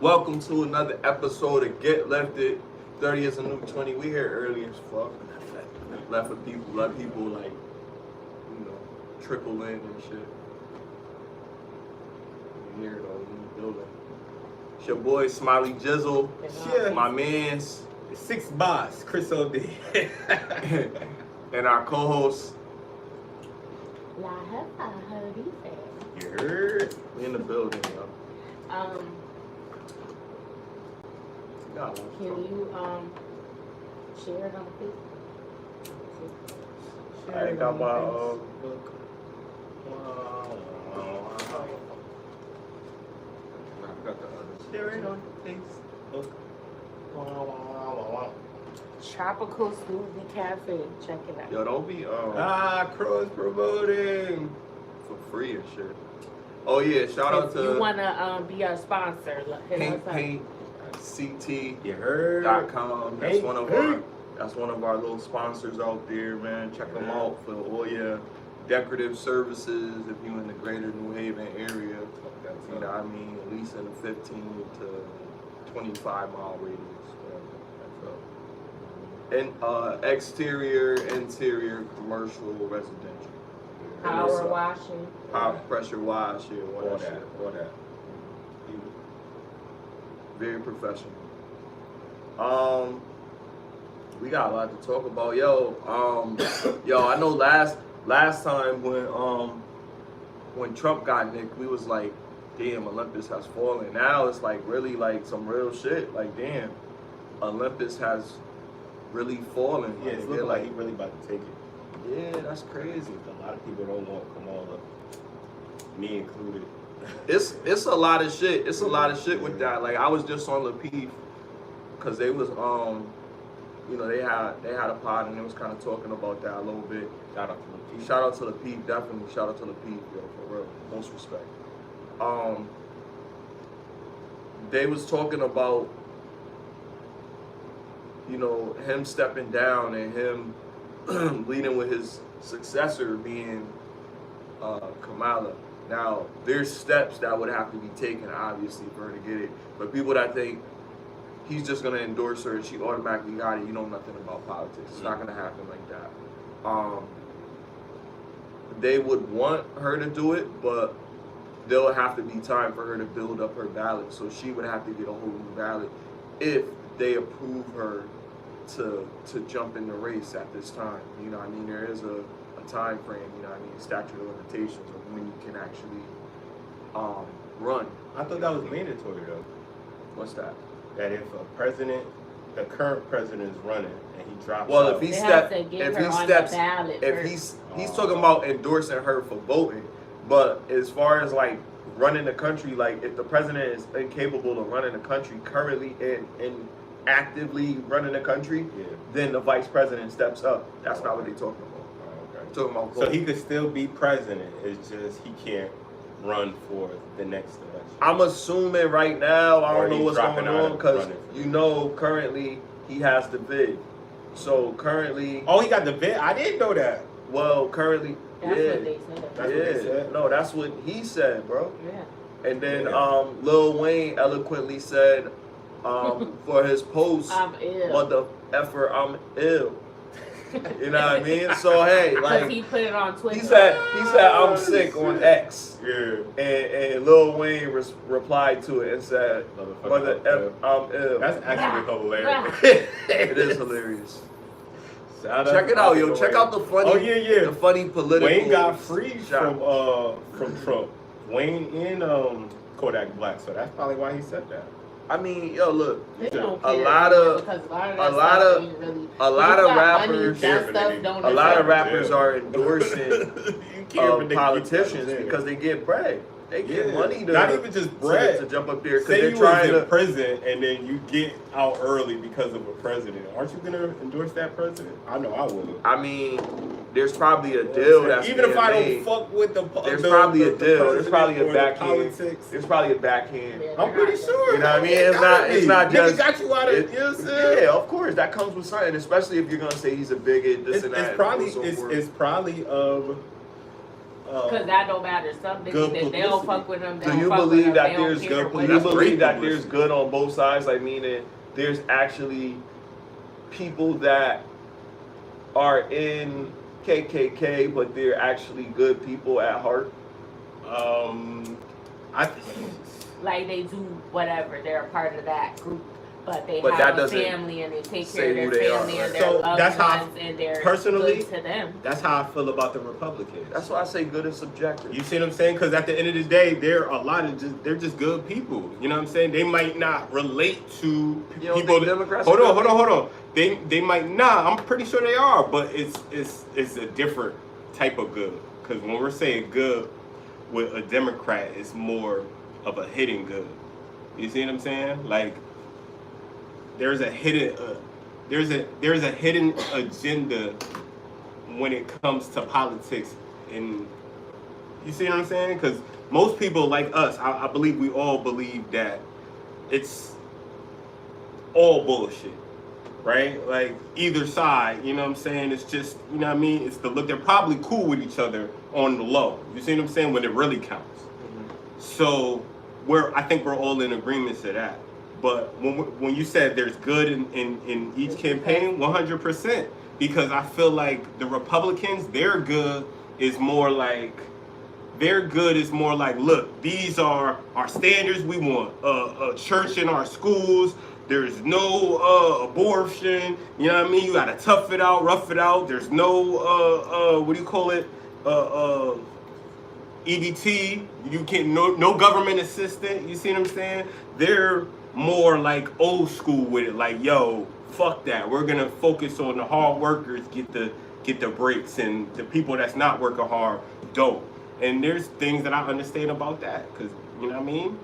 Welcome to another episode of Get Lifted. 30 is a new 20. We here early as fuck. Let people like, you know, trickle in and shit. You hear it all in the building. It's your boy SmileyJizzle. Yeah. My man's. Six boss, CrisxmasOnDemand. And our co-host. La Hefa Hubby fan. You heard? We in the building, yo. Can you share it on Facebook? I got my book. I got the others. Share it on Facebook. Tropical Smoothie Cafe. Check it out. Yo, don't be Cross promoting. for free and shit. Oh yeah, shout out If to you wanna be our sponsor, hit us up. PaintCT.com. You heard? That's one of our little sponsors out there, man. Check them out for all your decorative services. If you in the greater New Haven area, you know what I mean, at least in a 15 to 25 mile radius. And exterior, interior, commercial, residential. Power washing. High pressure wash, yeah, All that. Very professional. We got a lot to talk about. Yo, I know last time when Trump got nicked, we was like, damn, Olympus has fallen. Now it's like really like some real shit. Like, damn, Olympus has really fallen. Yeah, it's looking like he really about to take it. Yeah, that's crazy. A lot of people don't want Kamala, me included. It's a lot of shit. It's a lot of shit with that. Like, I was just on Lapeef because they was you know, they had a pod and they was kind of talking about that a little bit. Shout out to Lapeef. Shout out to Lapeef, definitely. Shout out to Lapeef, yo, for real. Most respect. They was talking about, you know, him stepping down and him leading with his successor being Kamala. Now, there's steps that would have to be taken, obviously, for her to get it. But people that think he's just going to endorse her and she automatically got it, you know nothing about politics. It's not going to happen like that. They would want her to do it, but there'll have to be time for her to build up her ballot. So she would have to get a whole new ballot if they approve her to jump in the race at this time. You know what I mean? There is a time frame, you know what I mean, statute of limitations of when you can actually run. I thought that was mandatory though. What's that? That if a president, the current president is running and he drops Well, out, if he They steps, have to get if her he on steps, the ballot if first. he's talking about endorsing her for voting, but as far as like running the country, like if the president is incapable of running the country currently and actively running the country, then the vice president steps up. That's not what they're talking about. Talking about so he could still be president. It's just he can't run for the next election. I'm assuming right now, I Or don't know he's what's dropping going out on and because running. you know currently he has the vid. So currently, Oh, he got the vid. I didn't know that. well, currently, That's yeah, what they said. That's what they said? No, that's what he said, bro. Yeah. And then Yeah. Lil Wayne eloquently said for his post, I'm ill. "What the effer, I'm ill." You know what I mean? So hey, Because like he put it on Twitter. he said I'm sick on X, Yeah. and Lil Wayne replied to it and said, "Mother F, I'm ill." That's actually hilarious. It is hilarious. Shout Check it out, yo. Check out the funny, Oh, yeah. the funny political. Wayne got freed shot. from Trump. Wayne and Kodak Black, so that's probably why he said that. I mean, yo, look, They don't a care lot of because a that lot stuff of- ain't really, a lot you of got rappers- money, that stuff don't a lot of affect rappers are endorsing politicians because they get bread. They get money to not even just bread to jump up there because Say they're you trying was in to. prison and then you get out early because of a president. Aren't you gonna endorse that president? I know I would. I mean, there's probably a deal that's even if being I don't made. fuck with There's probably a deal. There's probably a backhand. politics. There's probably a backhand. Yeah, I'm pretty sure. You know what I mean? It's not Nigga just. got you out of it- you know what I'm saying? Yeah, of course, that comes with something, especially if you're gonna say he's a bigot, this and that. It's probably and so forth. it's probably Because that don't matter. Some good niggas, they don't publicity. fuck with them. They Do don't you fuck with believe them, that they don't there's care good what Do you That's they great believe that publicity. there's good on both sides? Like, meaning there's actually people that are in KKK, but they're actually good people at heart. I Like they do whatever. They're a part of that group. But they But that have a doesn't family and they take say care of who their they are, family and right? their So loved that's how- ones and they're personally, good to them. that's how I feel about the Republicans. That's why I say good is subjective. You see what I'm saying? Because at the end of the day, they're just good people. You know what I'm saying? They might not relate to You don't people. think Democrats Hold are on, good hold on. They might not. I'm pretty sure they are, but it's a different type of good. Because when we're saying good with a Democrat, it's more of a hidden good. You see what I'm saying? Like there's a hidden there's a hidden agenda when it comes to politics, and you see what I'm saying? Because most people like us, I believe we all believe that it's all bullshit, right? Like either side, you know what I'm saying? It's just, you know what I mean? It's the look. They're probably cool with each other on the low. You see what I'm saying? When it really counts. So I think we're all in agreement to that. But when you said there's good in each campaign, 100%, because I feel like the Republicans, their good is more like, look, these are our standards. We want a church in our schools. There's no abortion. You know what I mean? You gotta tough it out, rough it out. There's no what do you call it? EBT. You can't no government assistance. You see what I'm saying? They're more like old school with it. Like, yo, fuck that. We're gonna focus on the hard workers. Get the breaks, and the people that's not working hard don't. And there's things that I understand about that, because you know what I mean?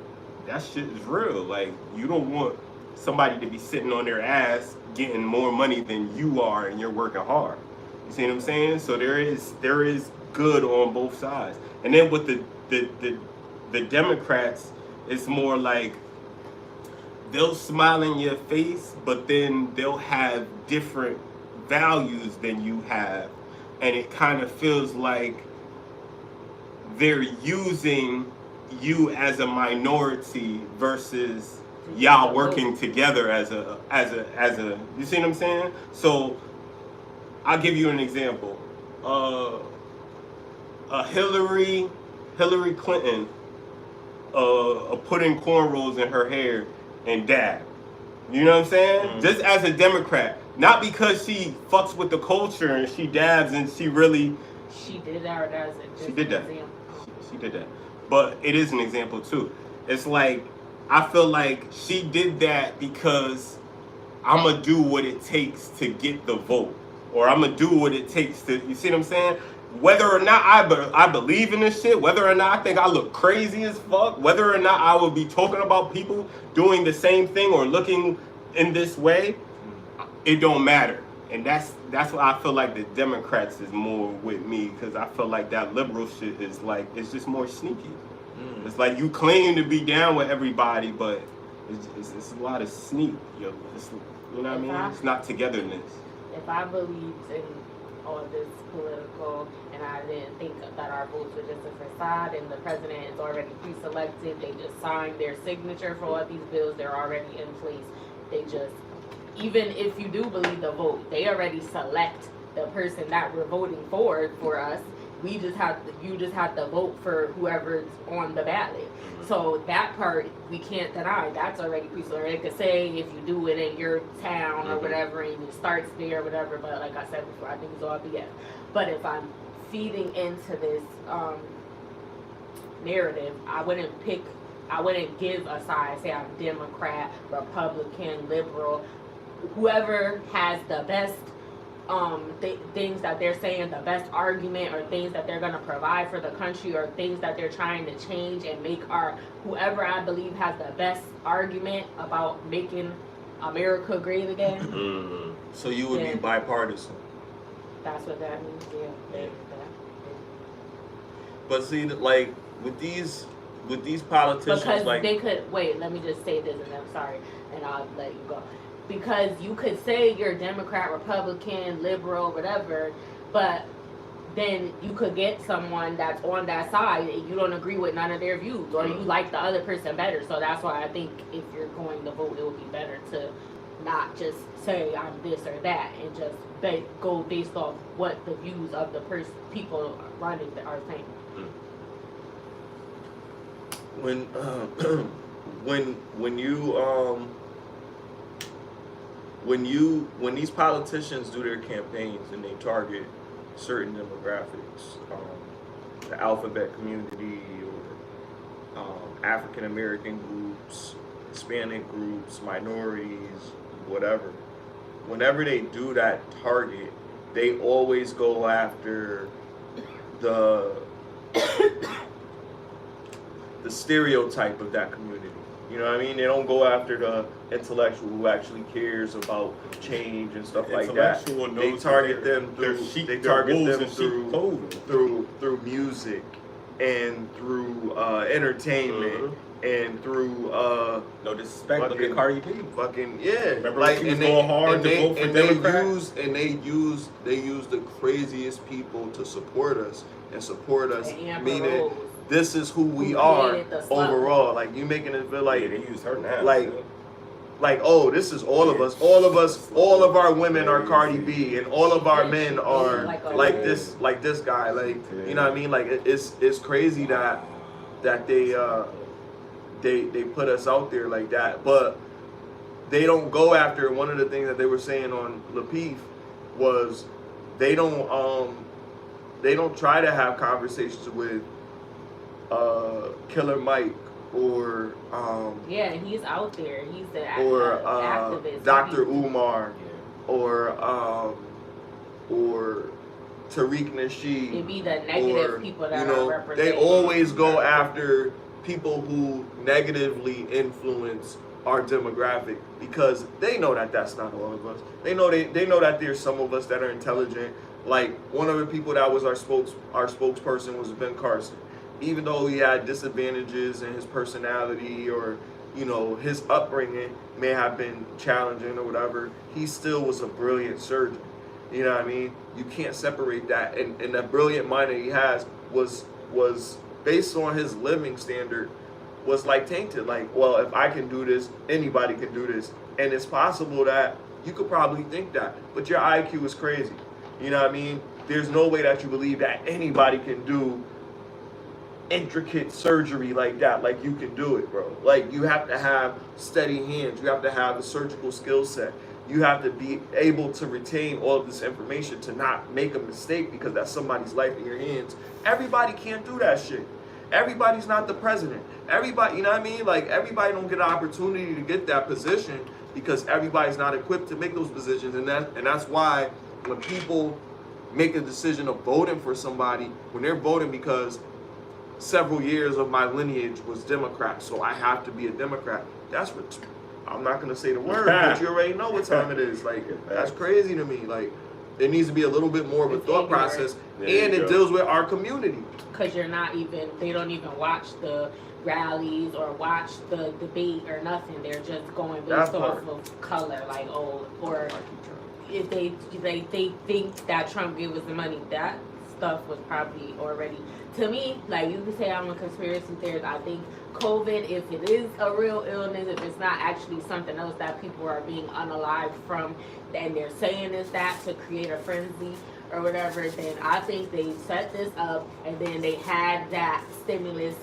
That shit is real. Like, you don't want somebody to be sitting on their ass getting more money than you are, and you're working hard. You see what I'm saying? So there is good on both sides. And then with the Democrats, it's more like they'll smile in your face, but then they'll have different values than you have, and it kind of feels like they're using you as a minority versus y'all working together as a you see what I'm saying? So I'll give you an example. Hillary Clinton putting cornrows in her hair and dab. You know what I'm saying? Mm-hmm. Just as a Democrat, not because she fucks with the culture and she dabs and she really. She did that, or that's just she did that. Example. She did that, but it is an example too. It's like I feel like she did that because I'm gonna do what it takes to get the vote, or I'm gonna do what it takes to. You see what I'm saying? Whether or not I believe in this shit, whether or not I think I look crazy as fuck, whether or not I would be talking about people doing the same thing or looking in this way, it don't matter. And that's what I feel like the Democrats is more with me, because I feel like that liberal shit is like, it's just more sneaky. It's like you claim to be down with everybody, but it's a lot of sneak. You know what I mean? It's not togetherness. If I believed in all this political, and I didn't think that our votes were just a facade, and the president is already pre-selected, they just signed their signature for all these bills, they're already in place. They just, even if you do believe the vote, they already select the person that we're voting for us. You just have to vote for whoever's on the ballot. So that part we can't deny. That's already pre-selected. They could say if you do it in your town or whatever, and it starts there or whatever. But like I said before, I think it's all BS. But if I'm feeding into this narrative, I wouldn't give a side. Say I'm Democrat, Republican, liberal, whoever has the best things that they're saying, the best argument, or things that they're going to provide for the country, or things that they're trying to change and make whoever I believe has the best argument about making America great again. So you would be bipartisan. That's what that means, yeah. But see, like with these politicians, because like they could wait. Let me just say this, and I'm sorry, and I'll let you go. Because you could say you're Democrat, Republican, liberal, whatever, but then you could get someone that's on that side and you don't agree with none of their views, or you like the other person better. So that's why I think if you're going to vote, it would be better to not just say I'm this or that, and just go based off what the views of the people running are saying. When these politicians do their campaigns and they target certain demographics, the alphabet community or African American groups, Hispanic groups, minorities, whatever. Whenever they do that target, they always go after the stereotype of that community. You know what I mean? They don't go after the intellectual who actually cares about change and stuff like that. They target them through music and through entertainment and through no disrespect. Look at Cardi B. Fucking yeah. Remember like she was going hard to vote for Democrats? They use the craziest people to support us meaning this is who we are overall. Like you making it feel like they use her now. Like oh, this is all of us. All of our women are Cardi B, and all of our men are like this guy. Like you know what I mean? Like it's crazy that they put us out there like that, but they don't go after. One of the things that they were saying on Lapeef was they don't try to have conversations with Killer Mike or yeah, he's out there. He's the activist. Dr. Umar or Tariq Nasheed. It'd be the negative people that are represented. They always go after people who negatively influence our demographic because they know that that's not all of us. They know that there's some of us that are intelligent. Like one of the people that was our spokesperson was Ben Carson. Even though he had disadvantages in his personality or his upbringing may have been challenging or whatever, he still was a brilliant surgeon. You know what I mean? You can't separate that. And that brilliant mind that he has was based on his living standard was like tainted. Like, well, if I can do this, anybody can do this. And it's possible that you could probably think that, but your IQ is crazy. You know what I mean? There's no way that you believe that anybody can do intricate surgery like that, like you can do it, bro. Like you have to have steady hands. You have to have a surgical skill set. You have to be able to retain all of this information to not make a mistake because that's somebody's life in your hands. Everybody can't do that shit. Everybody's not the president. Everybody, you know what I mean? Like everybody don't get an opportunity to get that position because everybody's not equipped to make those positions, and that's why when people make a decision of voting for somebody, when they're voting because several years of my lineage was Democrat, so I have to be a Democrat. That's what I'm not gonna say the word, but you already know what time it is. Like that's crazy to me. Like there needs to be a little bit more of a thought process, and it deals with our community. Because they don't even watch the rallies or watch the debate or nothing. They're just going based off of color, like or if they think that Trump gave us the money, that stuff was probably already. To me, like you could say I'm a conspiracy theorist. I think COVID, if it is a real illness, if it's not actually something else that people are being unalived from, and they're saying it's that to create a frenzy or whatever, then I think they set this up and then they had that stimulus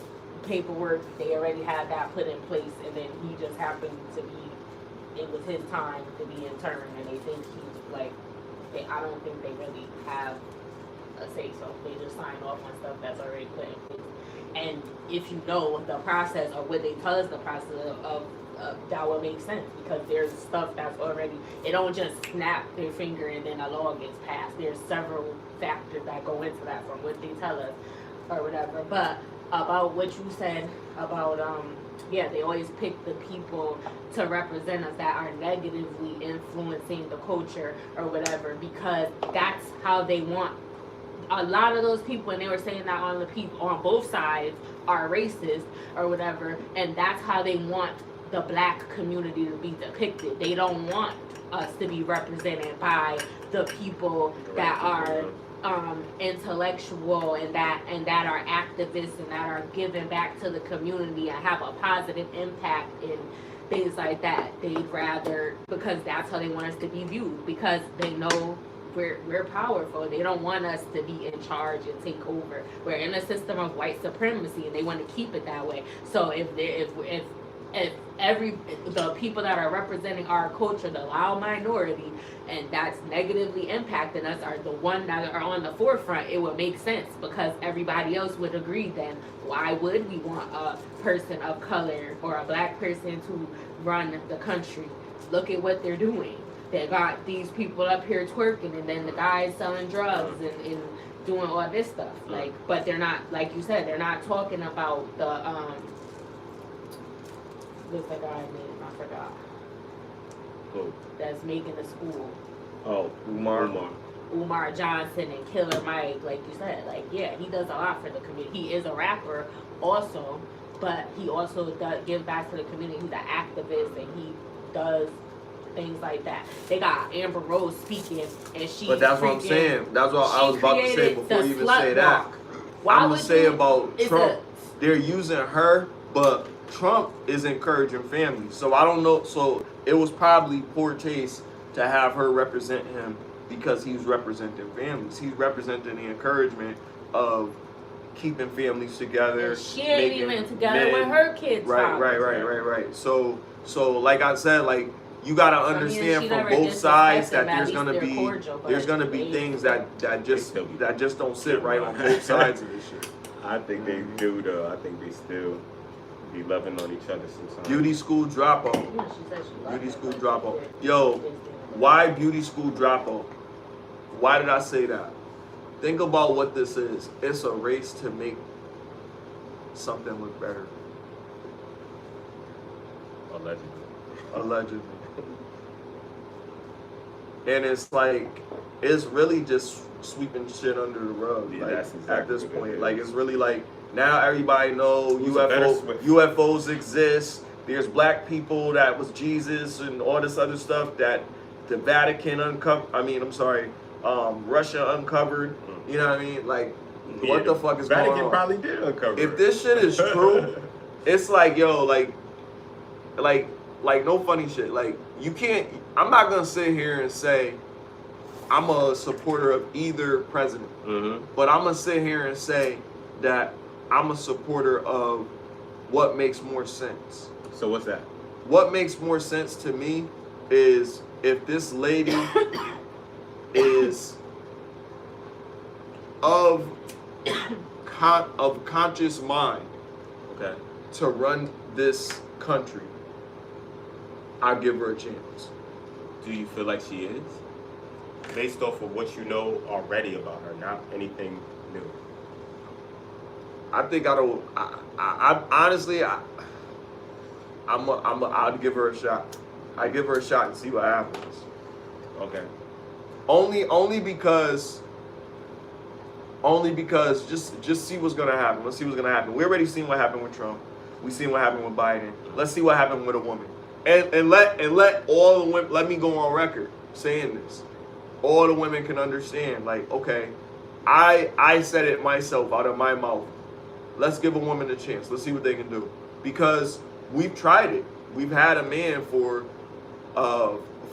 paperwork. They already had that put in place, and then he just happened to be, it was his time to be in term, and they think he's like, I don't think they really have a say so. They just sign off on stuff that's already put in place. And if you know the process or what they tell us the process of that would make sense, because there's stuff that's already, it don't just snap their finger and then a law gets passed. There's several factors that go into that from what they tell us or whatever. But about what you said about they always pick the people to represent us that are negatively influencing the culture or whatever, because that's how they want. A lot of those people, and they were saying that on the people on both sides are racist or whatever, and that's how they want the black community to be depicted. They don't want us to be represented by the people that are intellectual and that are activists and that are giving back to the community and have a positive impact in things like that. They'd rather, because that's how they want us to be viewed, because they know we're powerful. They don't want us to be in charge and take over. We're in a system of white supremacy and they want to keep it that way. So if the people that are representing our culture, the loud minority, and that's negatively impacting us, are the one that are on the forefront, it would make sense because everybody else would agree. Then why would we want a person of color or a black person to run the country? Look at what they're doing. They got these people up here twerking, and then the guys selling drugs and doing all this stuff. Like, but they're not, like you said, they're not talking about the what's the guy's name? I forgot. Who? That's making the school. Oh, Umar Johnson and Killer Mike, like you said, like, yeah, he does a lot for the community. He is a rapper also, but he also does give back to the community. He's an activist and he does things like that. They got Amber Rose speaking, and she. But that's what I'm saying. That's what I was about to say before you even say that. I'm gonna say about Trump. They're using her, but Trump is encouraging families. So I don't know. So it was probably poor taste to have her represent him because he's representing families. He's representing the encouragement of keeping families together. And she ain't even together with her kids. Right. So like I said, like, you gotta understand from both sides that there's gonna be things that just don't sit right on both sides of this shit. I think they do though. I think they still be loving on each other sometimes. Beauty school dropout. Yeah, she said she Beauty school dropout. Yo, why beauty school dropout? Why did I say that? Think about what this is. It's a race to make something look better. Allegedly. And it's like, it's really just sweeping shit under the rug. Yeah, like, that's exactly at this what it point, is. like, it's really like, now everybody know Who's a better UFOs exist. There's black people that was Jesus and all this other stuff that the Vatican Russia uncovered. You know what I mean? Like, what the fuck is going on? Vatican probably did uncover If this shit is true, it's like, yo, like no funny shit. Like, you can't. I'm not gonna sit here and say I'm a supporter of either president, but I'm gonna sit here and say that I'm a supporter of what makes more sense. So what's that? What makes more sense to me is if this lady is of conscious mind, okay, to run this country, I give her a chance. Do you feel like she is? Based off of what you know already about her, not anything new. I think I'd give her a shot. I'd give her a shot and see what happens. Okay. Only because just see what's gonna happen. Let's see what's gonna happen. We already seen what happened with Trump. We seen what happened with Biden. Let's see what happened with a woman. And let all the women, let me go on record saying this. All the women can understand, like, okay, I said it myself out of my mouth. Let's give a woman a chance. Let's see what they can do. Because we've tried it. We've had a man for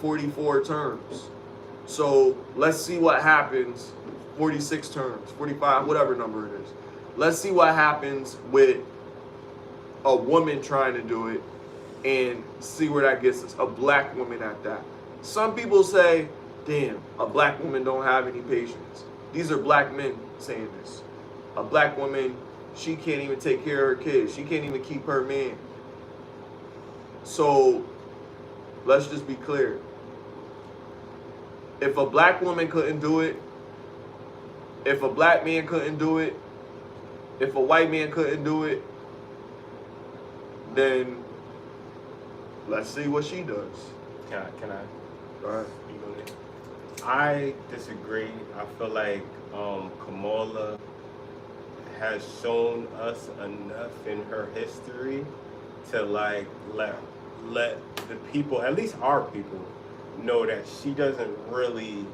44 terms. So let's see what happens, 46 terms, 45, whatever number it is. Let's see what happens with a woman trying to do it and see where that gets us. A black woman at that. Some people say, damn, a black woman don't have any patience. These are black men saying this. A black woman, she can't even take care of her kids. She can't even keep her man. So let's just be clear. If a black woman couldn't do it, if a black man couldn't do it, if a white man couldn't do it, then let's see what she does. Can I? All right. I disagree. I feel like Kamala has shown us enough in her history to like let the people, at least our people, know that she doesn't really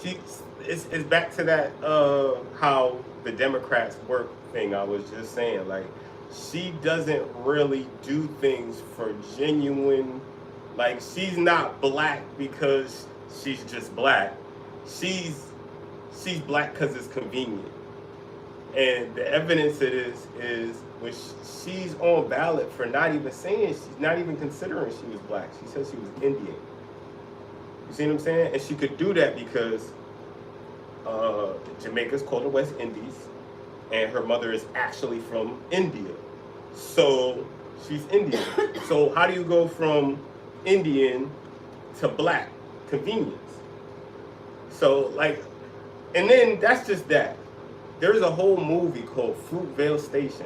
it's back to that how the Democrats work thing I was just saying. Like, she doesn't really do things for genuine. Like, she's not black because she's just black. She's black because it's convenient. And the evidence of this is when she's on ballot for not even saying, she's not even considering she was black. She said she was Indian. You see what I'm saying? And she could do that because Jamaica's called the West Indies, and her mother is actually from India. So she's Indian. So how do you go from Indian to black? Convenience. So, like, and then that's just that. There's a whole movie called Fruitvale Station.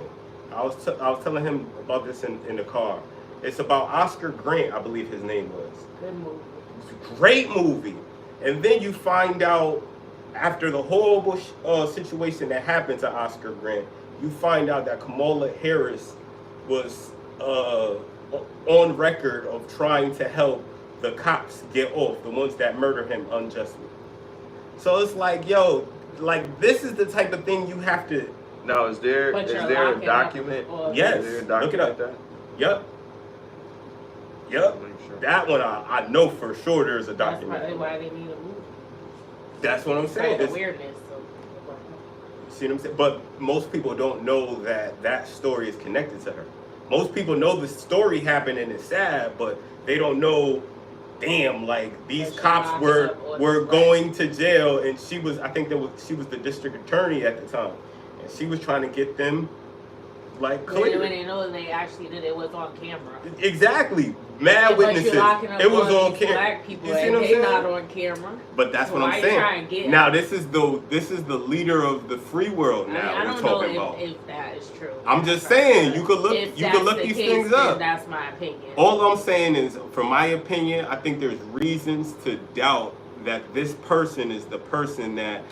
I was telling him about this in the car. It's about Oscar Grant, I believe his name was. Good movie. It's a great movie. And then you find out, after the horrible situation that happened to Oscar Grant, you find out that Kamala Harris was on record of trying to help the cops get off, the ones that murder him unjustly. So it's like, yo, like, this is the type of thing you have to. Now, is there a document? Yes, is there a document look it up. like that? Yep. Sure. That one I know for sure there's a document. That's probably why they need a movie. That's what I'm saying. It's weirdness. So. See what I'm saying? But most people don't know that story is connected to her. Most people know the story happened and it's sad, but they don't know. Damn, like, these cops were going to jail, and she was she was the district attorney at the time, and she was trying to get them, like, clear. When they know they actually did it was on camera. Exactly, mad witnesses. It was on camera. Black people, you see what I'm they saying? not on camera. But that's So what I'm saying. Now this is the leader of the free world. Now I we're don't talking know about. if that is true. I'm just saying, you could look If these the things case, up. That's my opinion. All I'm saying is, from my opinion, I think there's reasons to doubt that this person is the person that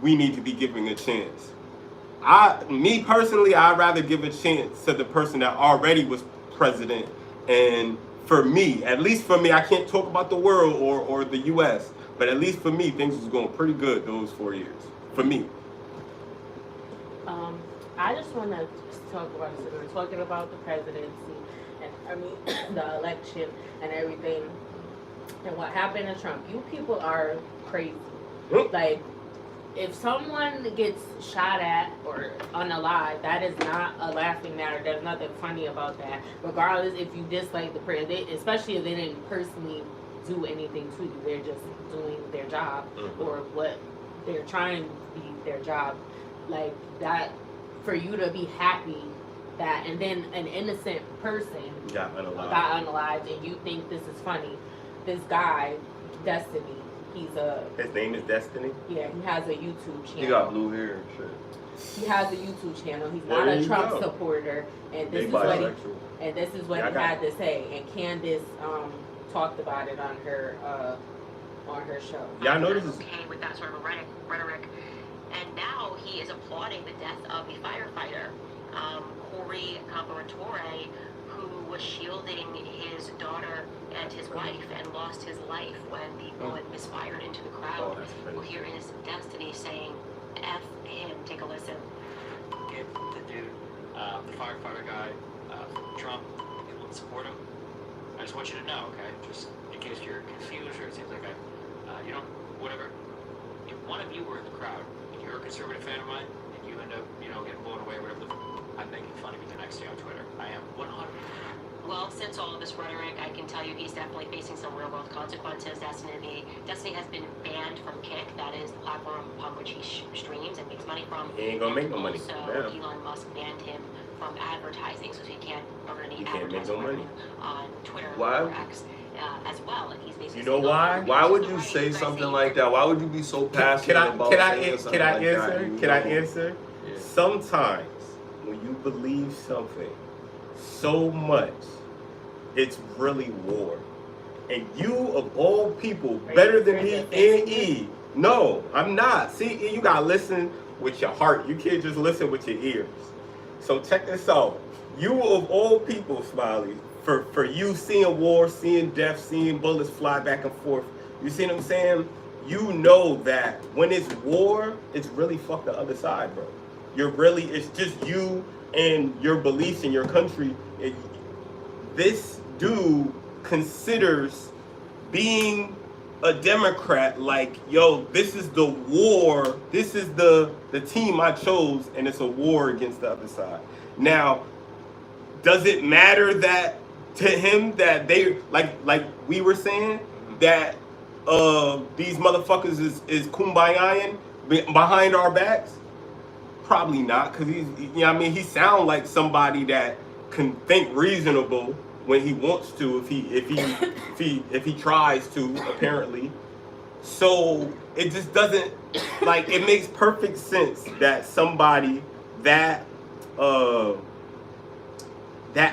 we need to be giving a chance. Me personally, I'd rather give a chance to the person that already was president. And for me, at least for me, I can't talk about the world or the U.S., but at least for me, things was going pretty good those 4 years. For me. I just want to talk about this. We're talking about the presidency, and the election and everything, and what happened to Trump. You people are crazy. Like, if someone gets shot at or unalive, that is not a laughing matter. There's nothing funny about that. Regardless if you dislike the president, especially if they didn't personally do anything to you, they're just doing their job or what they're trying to be their job. Like that, for you to be happy that, and then an innocent person got unalived, and you think this is funny. This guy, Destiny. His name is Destiny? Yeah, he has a YouTube channel. He got blue hair and shit. He has a YouTube channel. He's not a Trump supporter, and this is what he had to say. And Candace talked about it on her show. Yeah, I know this is okay with that sort of rhetoric. And now he is applauding the death of a firefighter, Rory, who was shielding his daughter and his wife and lost his life when the bullet misfired into the crowd. Well, here is Destiny saying, F him. Take a listen. If the dude, the firefighter guy, Trump, people would support him. I just want you to know, okay? Just in case you're confused or it seems like you don't, whatever. If one of you were in the crowd and you're a conservative fan of mine and you end up, getting blown away or whatever, I'm making fun of you the next day on Twitter. I am 100%. Well, since all of this rhetoric, I can tell you he's definitely facing some real-world consequences. Destiny has been banned from Kick. That is the platform upon which he streams and makes money from. He ain't gonna make no money. So Elon Musk banned him from advertising, so he can't earn any advertising money on Twitter or X as well. And he's basically why? Why would you say something like that? Why would you be so passionate about saying something like that? Can I answer? Yeah. Sometimes when you believe something so much, it's really war. And you, of all people, better than me and E. No, I'm not. See, you gotta listen with your heart. You can't just listen with your ears. So check this out. You, of all people, Smiley, for you seeing war, seeing death, seeing bullets fly back and forth, you see what I'm saying? you know that when it's war, it's really fuck the other side, bro. It's just you and your beliefs in your country. This dude considers being a Democrat like, yo, this is the war, this is the team I chose, and it's a war against the other side. Now, does it matter that to him that they like we were saying that these motherfuckers is kumbayaing behind our backs? Probably not, because he's, you know what I mean, he sounds like somebody that can think reasonable when he wants to, if he tries to, apparently. So it just doesn't, like, it makes perfect sense that somebody that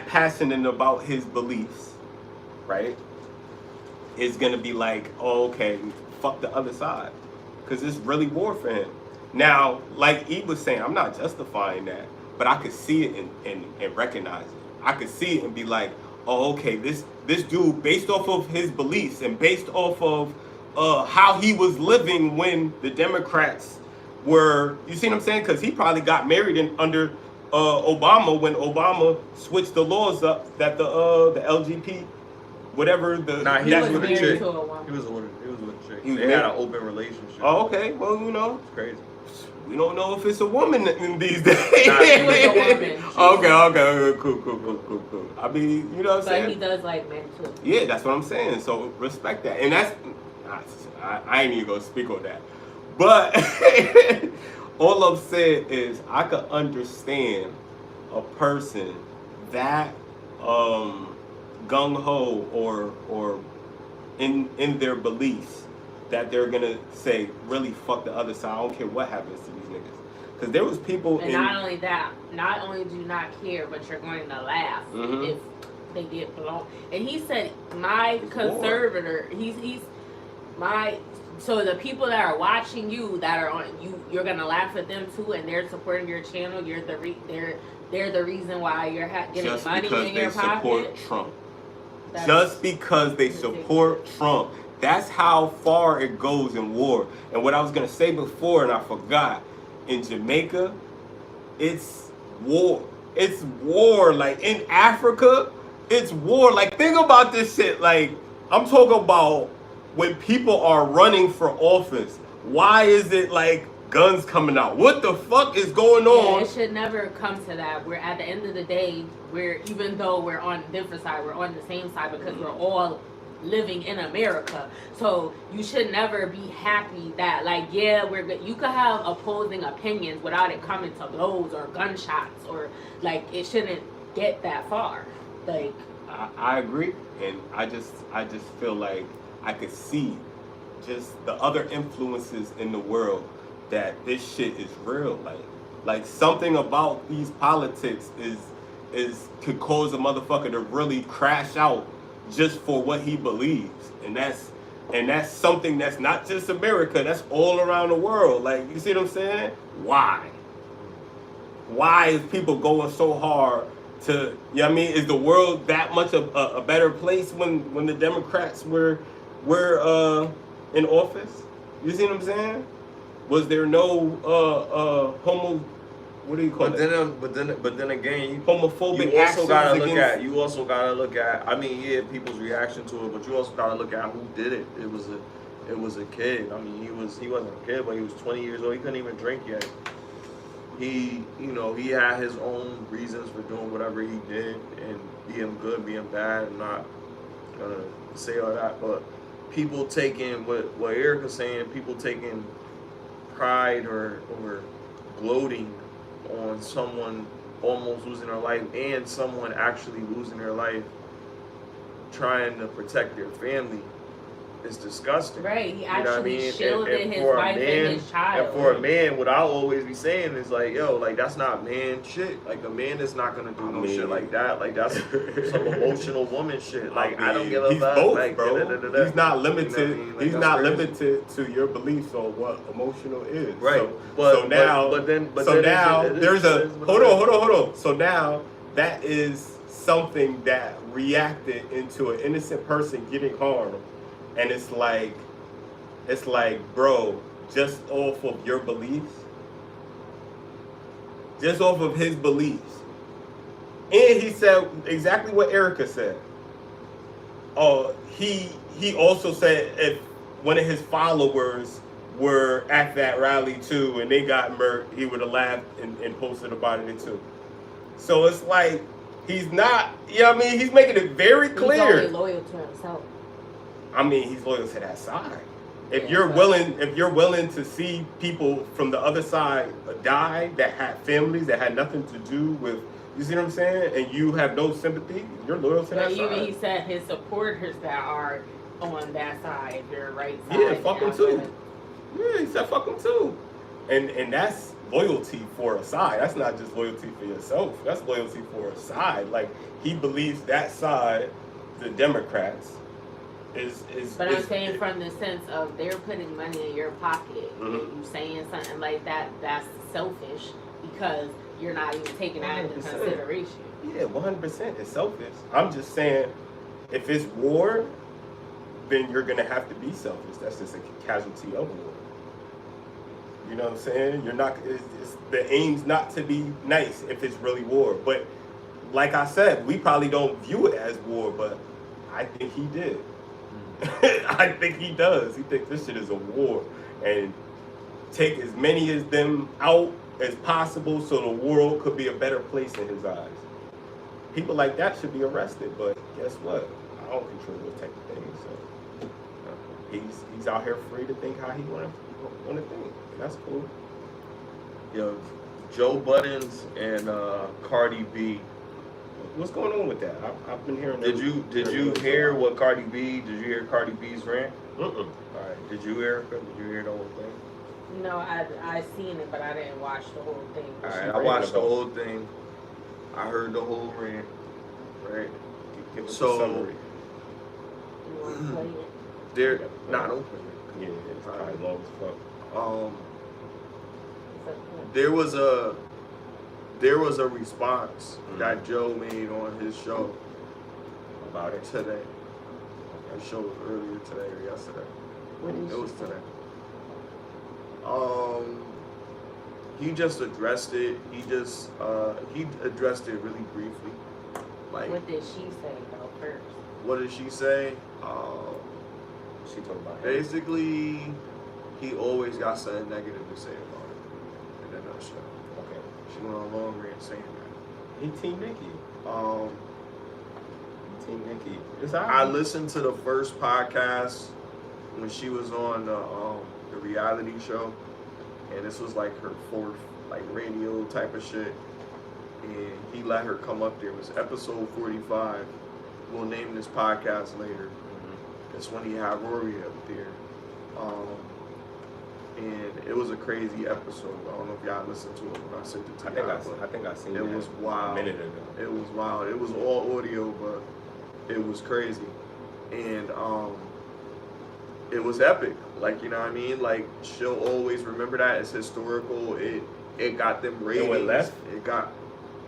passionate about his beliefs, right, is gonna be like, oh, okay, fuck the other side, because it's really war for him. Now, like E was saying, I'm not justifying that, but I could see it and recognize it. I could see it and be like, oh, okay, this dude, based off of his beliefs and based off of how he was living when the Democrats were, you see what I'm saying? Because he probably got married under Obama when Obama switched the laws up that the LGBT, whatever the. Nah, he was with a chick. to a woman. He was with a chick. He was They had an married? open relationship. Oh, okay. Well, you know, It's crazy. we don't know if it's a woman in these days. Nah, It was a woman. Okay, cool. I mean, you know what I'm But he saying? does like men too. Yeah, that's what I'm saying. So respect that, and that's I ain't even gonna speak on that. But all I'm saying is I could understand a person that gung ho or in their beliefs that they're gonna say really fuck the other side. I don't care what happens to these niggas, because there was people. And not only that, not only do you not care, but you're going to laugh Mhm. if they get blown. And he said, my It's conservator, he's my. So the people that are watching you, that are on you, you're gonna laugh at them too, and they're supporting your channel. You're they're the reason why you're getting just money because in they your support pocket. Trump. That's Just because they support Trump. That's how far it goes in war. And what I was gonna say before, and I forgot, in Jamaica, it's war. It's war. Like in Africa, it's war. Like think about this shit. Like I'm talking about when people are running for office. Why is it like guns coming out? What the fuck is going Yeah, on? it should never come to that. We're at the end of the day, even though we're on different side, we're on the same side because we're all living in America. So you should never be happy that like, yeah, we're good. You could have opposing opinions without it coming to blows or gunshots, or like it shouldn't get that far. Like I agree, and I just feel like I could see just the other influences in the world that this shit is real. Like something about these politics is could cause a motherfucker to really crash out just for what he believes, and that's something that's not just America. That's all around the world. Like you see what I'm saying? Why is people going so hard to, you know what I mean? Is the world that much a better place when the Democrats were in office? You see what I'm saying? Was there no what do you call it? But then again, Homophobic you also actions gotta look against- at. You also gotta look at. I mean, yeah, people's reaction to it, but you also gotta look at who did it. It was a kid. I mean, he wasn't a kid, but he was 20 years old. He couldn't even drink yet. He had his own reasons for doing whatever he did, and being good, being bad. I'm not gonna say all that, but people taking what Erika's saying, people taking pride or gloating on someone almost losing their life and someone actually losing their life trying to protect their family is disgusting. right, he You know what I actually mean? shielded And his for a wife man- and his child. And for a man, what I'll always be saying is like, yo, like that's not man shit. Like a man is not gonna do no shit like that. Like that's some emotional woman shit. Like I don't give a he's fuck. both, Like bro. da-da-da-da. He's not You know what I limited. mean? Like, He's that's not crazy. limited to your beliefs on what emotional is. Right. So now it there's is a what it hold is. on. So now that is something that reacted into an innocent person getting harmed, and it's like it's like, bro, just off of your beliefs, just off of his beliefs. And he said exactly what Erika said. He also said if one of his followers were at that rally too and they got murked, he would have laughed and posted about it too. So it's like he's not, you know what I mean? He's making it very clear. He's only loyal to himself. I mean, he's loyal to that side. If you're willing to see people from the other side die that had families that had nothing to do with, you see what I'm saying? And you have no sympathy, you're loyal to that side. Even he said his supporters that are on that side, their right side. Yeah, fuck them too. Yeah, he said fuck them too. And that's loyalty for a side. That's not just loyalty for yourself. That's loyalty for a side. Like, he believes that side, the Democrats, But I'm saying from the sense of they're putting money in your pocket, and you saying something like that, that's selfish because you're not even taking that into 100%. consideration. Yeah, 100%. It's selfish. I'm just saying, if it's war, then you're gonna have to be selfish. That's just a casualty of war. You know what I'm saying? You're not. The aim's not to be nice if it's really war. But like I said, we probably don't view it as war, but I think he did. I think he does. He thinks this shit is a war, and take as many of them out as possible so the world could be a better place in his eyes. People like that should be arrested, but guess what? I don't control those type of things. So he's out here free to think how he want to think. That's cool. Yo, Joe Budden's and Cardi B. What's going on with that? I've been hearing. Did you hear what Cardi B? Did you hear Cardi B's rant? All right. Did you, Erika? Did you hear the whole thing? No, I seen it, but I didn't watch the whole thing. All right, I watched the whole thing. I heard the whole rant. Right. Give us a So summary. You want to play it? There, nah, don't play Yeah, it's probably long as fuck. it. It's okay. There was a response that Joe made on his show About it. today. The show was earlier today or yesterday. What did It she was say? today. He just addressed it. He addressed it really briefly. Like, What did she say though first? what did she say? She talking about him. Basically, he always got something negative to say about it. In a nutshell. Okay. She went on a long rant saying that. He Team Nikki. Team Nikki. It's all right. I listened to the first podcast when she was on the reality show, and this was like her fourth like radio type of shit. And he let her come up there. It was episode 45. We'll name this podcast later. That's when he had Rory up there. And it was a crazy episode. I don't know if y'all listened to it when I sent it to y'all. I think I seen it that was wild. a minute ago. It was wild. It was all audio, but it was crazy. And it was epic. Like, you know what I mean? Like, she'll always remember that. It's historical. It got them ratings. It went left?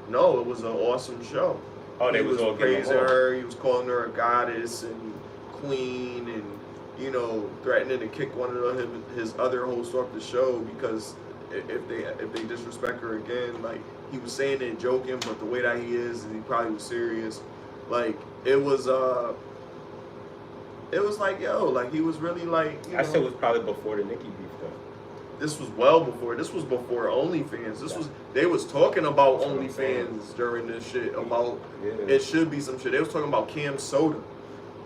No, it was an awesome show. Oh, they He was all praising getting along. her. He was calling her a goddess and queen, and you know, threatening to kick one of his other hosts off the show because if they disrespect her again. Like, he was saying it joking, but the way that he is, he probably was serious. Like, it was like, yo, like, he was really like, you That know, shit was probably before the Nikki beef though. this was well before. This was before OnlyFans. They was talking about That's what I'm saying. OnlyFans during this shit. About Yeah. it should be some shit. They was talking about Cam Soda.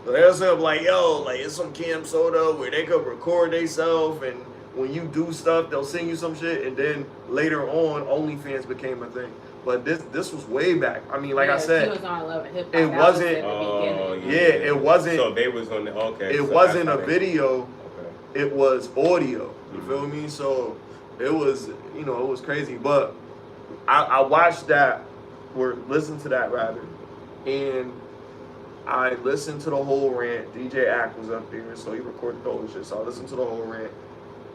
So they was like, yo, like, it's some Cam Soda where they could record themselves, and when you do stuff, they'll send you some shit. And then later on, OnlyFans became a thing. But this was way back. I mean, like I said, she was on Love and Hip Hop. it That wasn't- was in the Oh, beginning. yeah, it wasn't. So they was on the okay. It so wasn't that's a how they- video. Okay. It was audio. You Mhm. feel me? So it was, you know, it was crazy. But I watched that, or listened to that rather, and I listened to the whole rant. DJ Ack was up there, so he recorded the whole shit. So I listened to the whole rant,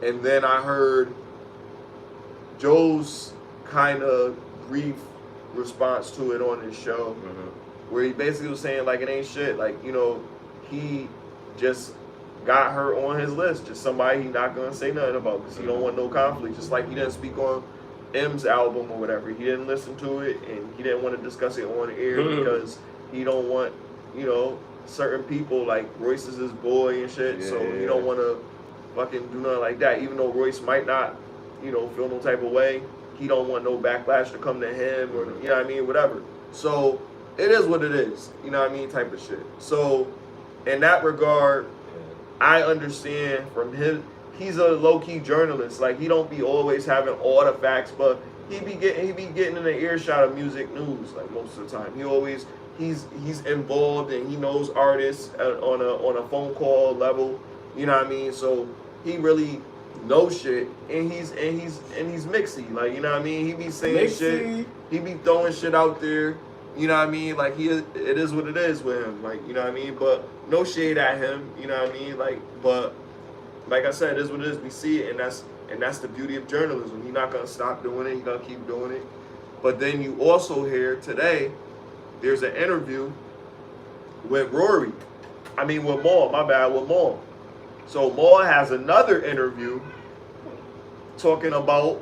and then I heard Joe's kind of brief response to it on his show, Mhm. where he basically was saying, like, it ain't shit. Like, you know, he just got her on his list. Just somebody he not gonna say nothing about because he don't want no conflict. Just like he didn't speak on M's album or whatever. He didn't listen to it and he didn't want to discuss it on air because he don't want, you know, certain people like Royce is his boy and shit. So he don't want to fucking do nothing like that. Even though Royce might not, you know, feel no type of way, he don't want no backlash to come to him or, you know what I mean, whatever. So it is what it is, you know what I mean, type of shit. So in that regard, I understand from him. He's a low-key journalist. Like, he don't be always having all the facts, but he be getting in the earshot of music news like most of the time. He's involved and he knows artists on a phone call level. You know what I mean? So he really knows shit, and he's mixy. Like, you know what I mean? He be saying shit. He be throwing shit out there. You know what I mean? Like, it is what it is with him. Like, you know what I mean? But no shade at him. You know what I mean? Like, but like I said, it is what it is. We see it, and that's the beauty of journalism. You're not gonna stop doing it. You're gonna keep doing it. But then you also hear today, there's an interview with Rory. With Maul. My bad, with Maul. So Maul has another interview talking about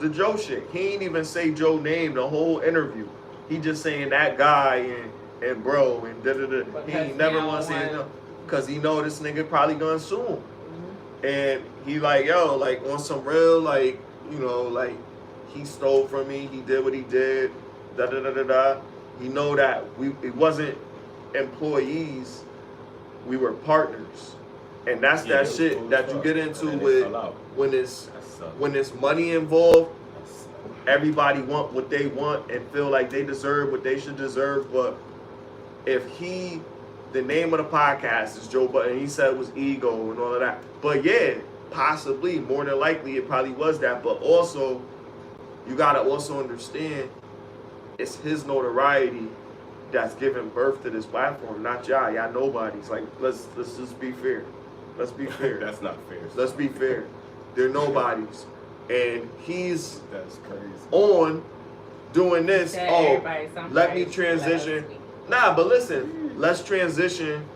the Joe shit. He ain't even say Joe name the whole interview. He just saying that guy and bro and da-da-da. He ain't never want to say his name because he know this nigga probably gonna sue him. And he like, yo, like on some real, like, you know, like he stole from me. He did what he did. Da-da-da-da-da. He know that it wasn't employees. We were partners. And that's that shit that you get into with when it's money involved. Everybody want what they want and feel like they deserve what they should deserve. But if the name of the podcast is Joe Budden, he said it was ego and all of that. But yeah, possibly, more than likely, it probably was that. But also, you gotta also understand, it's his notoriety that's giving birth to this platform, not y'all. Y'all nobodies. Like, let's just be fair. Let's be fair. That's not fair. Let's be fair. They're nobodies. And that's crazy. On doing this. Let me transition. Nah, but listen, let's transition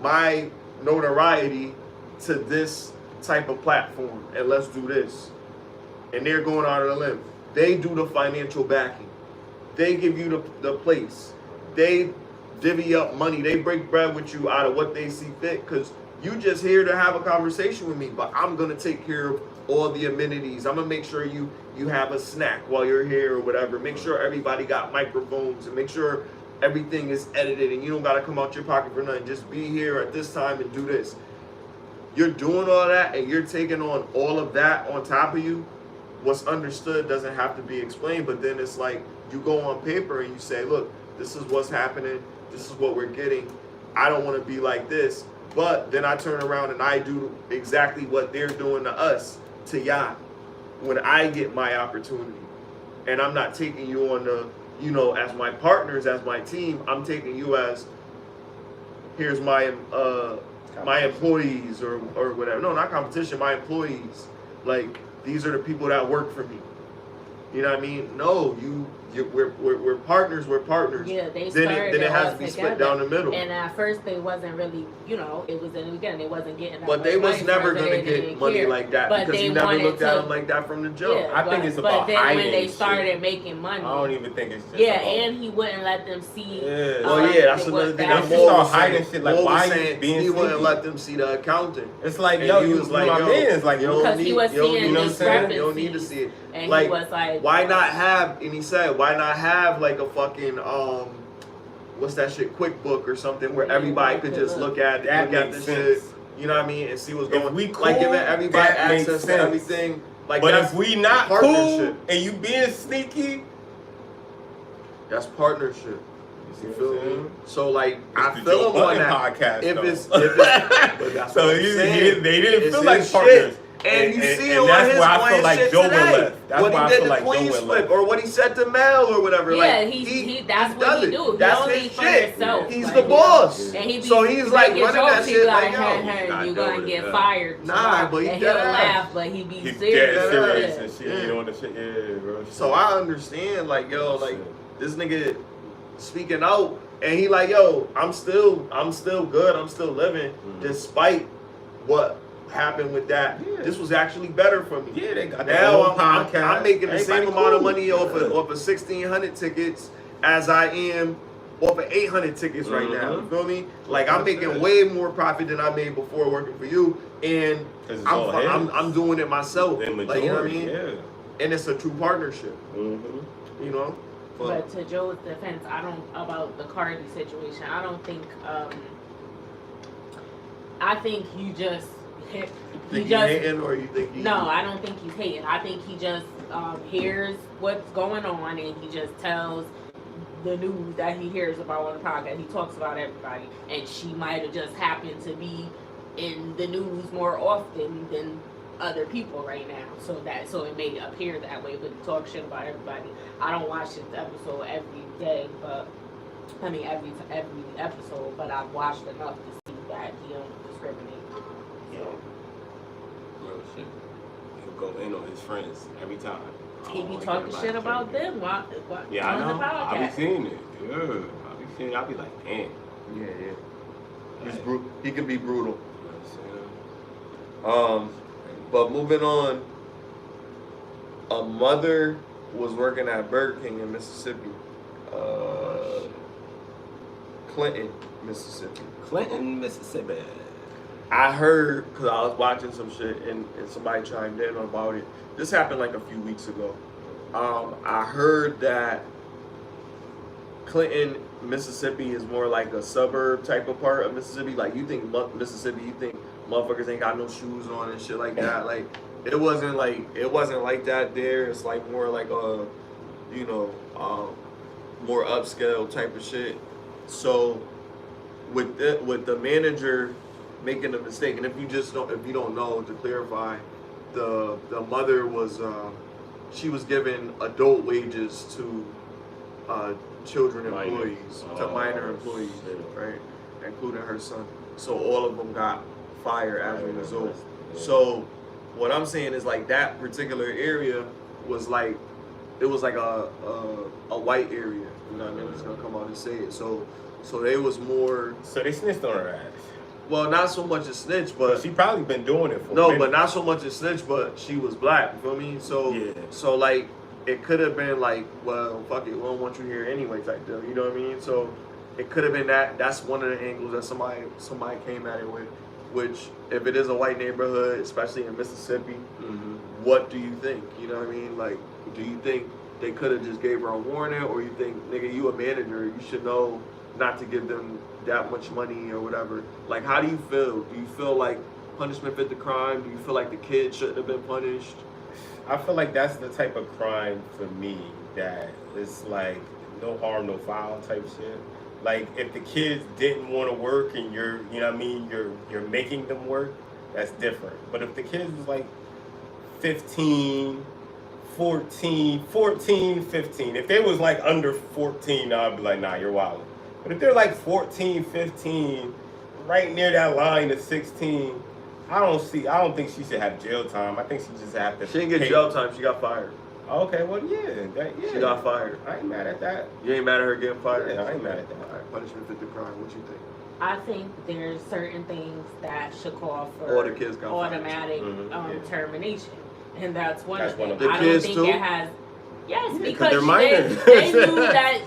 my notoriety to this type of platform and let's do this. And they're going out of the limb. They do the financial backing. They give you the place. They divvy up money. They break bread with you out of what they see fit because you just here to have a conversation with me, but I'm going to take care of all the amenities. I'm going to make sure you have a snack while you're here or whatever. Make sure everybody got microphones and make sure everything is edited and you don't got to come out your pocket for nothing. Just be here at this time and do this. You're doing all that and you're taking on all of that on top of you. What's understood doesn't have to be explained, but then it's like you go on paper and you say, look, this is what's happening. This is what we're getting. I don't want to be like this. But then I turn around and I do exactly what they're doing to us, to y'all, when I get my opportunity. And I'm not taking you on the, you know, as my partners, as my team. I'm taking you as, here's my my employees or whatever. No, not competition, my employees. Like, these are the people that work for me. You know what I mean? No, we're partners. We're partners. Yeah, they started. Then it has to be split down the middle. And at first, they wasn't really, you know, it was in the beginning. They wasn't getting that but much they was money never from it, gonna get money like that but because he never looked at them like that from the jump. Yeah, I think it's about But then hiding when they shit. started making money, I don't even think it's just yeah, about, and he wouldn't let them see. Yeah. Well, yeah, that's another thing. Once That you Maul start was hiding saying, shit, like, Maul why was are you saying being he wouldn't sneaky? let them see the accounting. It's like, And yo, he you was like, my yo, man's. Like, you yo, don't Because he was seeing you know what I'm saying? You don't need to see it. And Like, he was like, why not have? And he said, why not have like a fucking what's that shit, QuickBook or something where everybody could just look at the shit. You know what I mean? And see what's going on. We cool, like giving everybody that makes access to sense. everything. Like, but that's if we not cool partnership. and you being sneaky, That's partnership. You feel me? So like, I the feel Joe him on Budden that. podcast, If though. it's but that's So what I'm saying. they didn't It's feel like his partners. shit. And you see it on his why I feel shit Joe today. went left. That's What why he I did feel the like Joe Queen's went flip, left. or what he said to Mel, or whatever. yeah, like, he that's does what he it. do. That's he his for shit. himself. He's Like, the boss. And he be, So he's like making running that jokes, he shit be like, yo, hey, you're gonna get fired. Nah, but he and dead he'll ass. laugh, but he be He's serious. dead serious Yeah. and shit. You know the shit, yeah, bro. So I understand, like, yo, like this nigga speaking out, and he like, yo, I'm still good, I'm still living, despite what happened with that. Yeah. This was actually better for me. Yeah, they got their Now own podcast. I'm making the same Everybody amount of cool. money off of 1,600 tickets as I am off of 800 tickets right now. You feel me? Like I'm making way more profit than I made before working for you, and I'm doing it myself. Like, you know what I mean? Yeah. And it's a true partnership. Mm-hmm. You know. But to Joe's defense, about the Cardi situation, I don't think, I think he just, Think he's hating, or you think he? No, I don't think he's hating. I think he just hears what's going on and he just tells the news that he hears about on the podcast. He talks about everybody, and she might have just happened to be in the news more often than other people right now, so it may appear that way, but he talks shit about everybody. I don't watch this episode every day, but I mean every episode, but I've watched enough to see that he don't discriminate. So Real shit. He'll go in on his friends every time. he be talking shit about them. Yeah, I on know. the podcast. I be seeing it. Yeah, I be seeing it. I be like, damn. Yeah. He can be brutal. You know what I'm saying? But moving on, a mother was working at Burger King in Mississippi. Clinton, Mississippi. Clinton, Mississippi. I heard, because I was watching some shit and somebody chimed in about it. This happened like a few weeks ago. I heard that Clinton, Mississippi is more like a suburb type of part of Mississippi. Like, you think Mississippi, you think motherfuckers ain't got no shoes on and shit like that. Like, it wasn't like that there. It's like more like a, you know, more upscale type of shit. So with the manager making a mistake, and if you don't know, to clarify, the mother was she was giving adult wages to children employees, to minor employees, right, including her son. So all of them got fired as a result. So what I'm saying is, like, that particular area was like, it was like a white area. You know what I mean? I'm just gonna come out and say it. So they was more. So they snitched on her ass. Well, not so much a snitch, but she probably been doing it for. No, but not so much a snitch, but she was black. You feel me? So yeah. So like, it could have been like, well, fuck it, we don't want you here anyway, type deal. You know what I mean? So it could have been that. That's one of the angles that somebody came at it with. Which, if it is a white neighborhood, especially in Mississippi, what do you think? You know what I mean? Like, do you think they could have just gave her a warning, or you think, nigga, you a manager, you should know not to give them that much money or whatever? Like, how do you feel? Do you feel like punishment fit the crime? Do you feel like the kid shouldn't have been punished? I feel like that's the type of crime for me that it's like no harm, no foul type shit. Like, if the kids didn't want to work and you're, you know what I mean, you're making them work, that's different. But if the kids was like 15, 14, 15, if they was like under 14, I'd be like, nah, you're wildin'. But if they're like 14, 15, right near that line of 16, I don't think she should have jail time. I think she just have to. She didn't get jail time. She got fired. Okay, well, yeah. She got fired. I ain't mad at that. You ain't mad at her getting fired? Yeah, I ain't mad at that. All right, punishment fit the crime. What you think? I think there's certain things that should call for All the kids got automatic termination, and that's one of them. The I kids don't think too? it has. Yes, Yeah, because they're minors. they knew that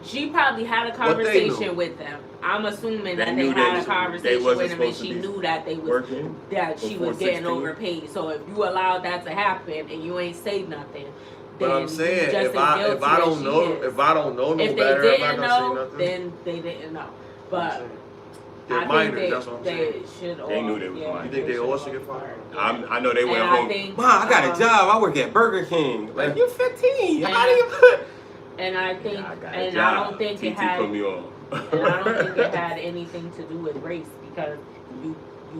she probably had a What they conversation knew? with them. I'm assuming They that knew they had they a conversation wasn't with them, and supposed to she be knew that they was working that she before was getting 16. overpaid. So if you allowed that to happen and you ain't say nothing, But then I'm saying, you just if I don't know, if I don't know no if they better, I'm not didn't gonna know, say nothing. then they didn't know. But They're I minors, think that's what I'm saying. they should all. They knew they was yeah, minors. You think they all should should get fired? I know they went And I home. think, Mom, I got a job. I work at Burger King. Like, you're 15. and How do you put? And I think, I got a and job. I don't think it TT had, put me on. and I don't think it had anything to do with race, because you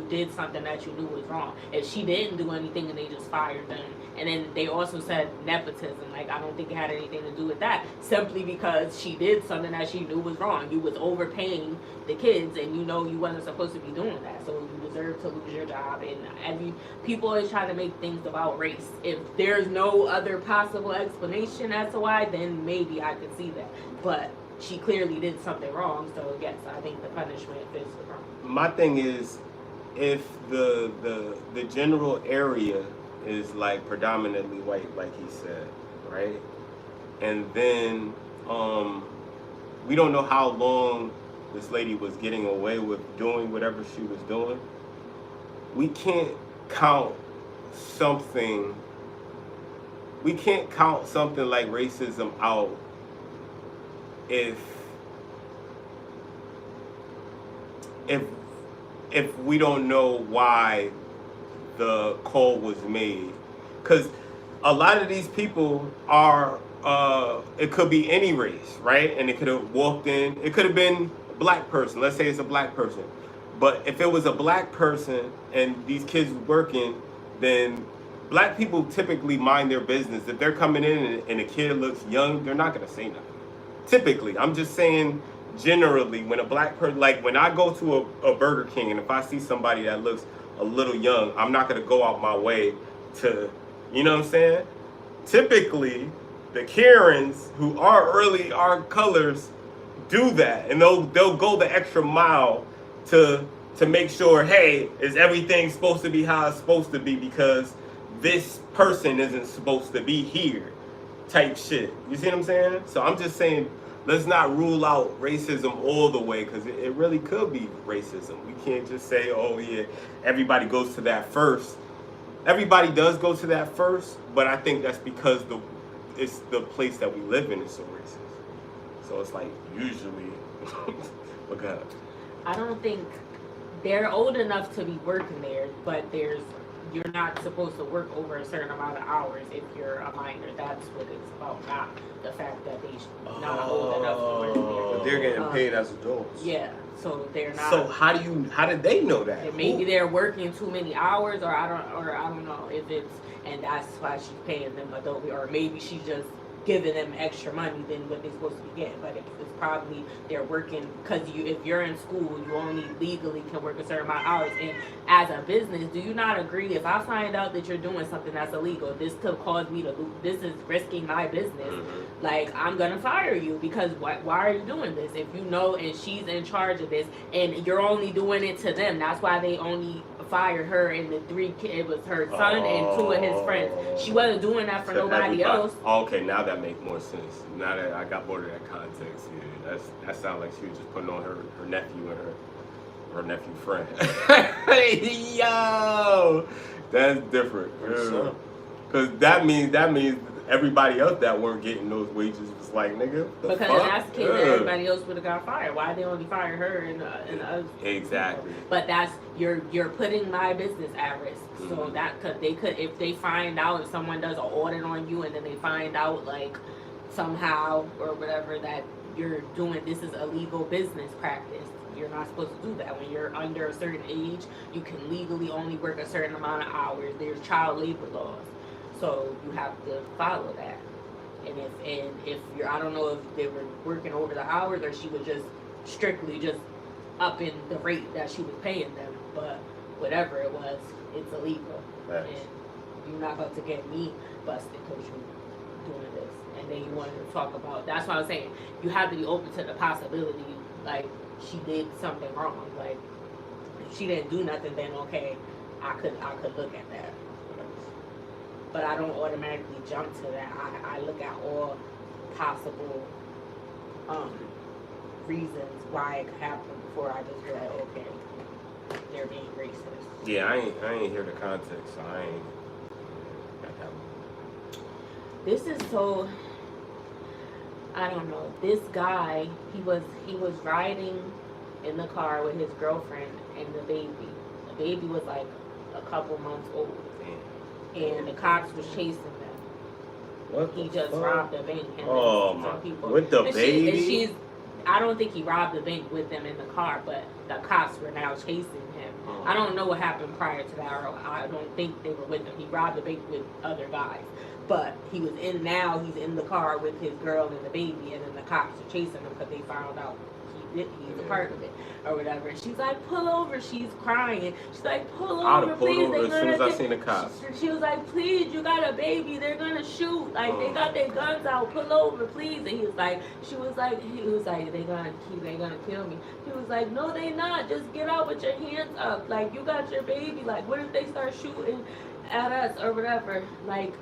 did something that you knew was wrong. If she didn't do anything and they just fired them, and then they also said nepotism, like, I don't think it had anything to do with that, simply because she did something that she knew was wrong. You was overpaying the kids, and you know you wasn't supposed to be doing that, so you deserve to lose your job. And people always try to make things about race. If there's no other possible explanation as to why, then maybe I could see that, but she clearly did something wrong, so yes, I think the punishment fits the crime. My thing is, if the general area is like predominantly white, like he said, right? And then we don't know how long this lady was getting away with doing whatever she was doing. We can't count something. We can't count something like racism out if we don't know why the call was made. Because a lot of these people are, it could be any race, right? And it could have walked in, it could have been a black person. Let's say it's a black person. But if it was a black person and these kids working, then black people typically mind their business. If they're coming in and a kid looks young, they're not going to say nothing. Typically, I'm just saying generally, when a black person, like when I go to a Burger King and if I see somebody that looks a little young, I'm not going to go out my way to, you know what I'm saying? Typically, the Karens who are early our colors do that, and they'll go the extra mile to make sure, hey, is everything supposed to be how it's supposed to be because this person isn't supposed to be here, type shit. You see what I'm saying? So I'm just saying, let's not rule out racism all the way, because it really could be racism. We can't just say, oh yeah, everybody goes to that first. Everybody does go to that first, but I think that's because it's the place that we live in is so racist. So it's like usually, look at it. I don't think they're old enough to be working there, but you're not supposed to work over a certain amount of hours if you're a minor. That's what it's about, not the fact that they're not old enough to work there. But they're getting paid as adults. Yeah, so they're not. So how did they know that? Maybe they're working too many hours, or I don't know if it's, and that's why she's paying them adult, or maybe she's just giving them extra money than what they're supposed to be getting. But it's probably they're working, because if you're in school, you only legally can work a certain amount of hours. And as a business, do you not agree, if I find out that you're doing something that's illegal, this could cause me to lose, this is risking my business, like I'm gonna fire you, because why are you doing this? If you know, and she's in charge of this, and you're only doing it to them, that's why they only fired her and the 3 kids. It was her son and 2 of his friends. She wasn't doing that for nobody else. Oh, okay, now that makes more sense. Now that I got more of that context, yeah, that sounds like she was just putting on her nephew and her nephew friend. Yo, that's different. Because that means everybody else that weren't getting those wages was like, nigga, because if that's the case, everybody else would have got fired. Why they only fire her and us? Exactly. But that's you're putting my business at risk. So that they could, if they find out, if someone does an audit on you and then they find out like somehow or whatever that you're doing, this is illegal business practice. You're not supposed to do that. When you're under a certain age, you can legally only work a certain amount of hours. There's child labor laws. So you have to follow that. And if you're, I don't know if they were working over the hours or she was just strictly just upping the rate that she was paying them, but whatever it was, it's illegal. Right. And you're not about to get me busted because you're doing this. And then you wanted to talk about, that's what I was saying, you have to be open to the possibility, like she did something wrong. Like if she didn't do nothing, then okay, I could look at that. But I don't automatically jump to that. I look at all possible reasons why it could happen before I just be like, okay, they're being racist. Yeah, I ain't hear the context, so I ain't. This is so, I don't know. This guy, he was riding in the car with his girlfriend and the baby. The baby was like a couple months old. And the cops was chasing them. What he just fuck? robbed a bank. And my! people. With the and baby? I don't think he robbed the bank with them in the car, but the cops were now chasing him. I don't know what happened prior to that, or I don't think they were with him. He robbed the bank with other guys. But he's in the car with his girl and the baby, and then the cops are chasing him because they found out he he's a part of it or whatever. And she's like, pull over. She's crying. She's like, pull I'd over, have pulled please. over They're as soon as gonna I get-" seen the cops. She was like, please, you got a baby. They're gonna shoot. Like they got their guns out. Pull over, please. And he was like, he was like, they gonna kill me. He was like, no, they not. Just get out with your hands up. Like you got your baby. Like what if they start shooting at us or whatever? Like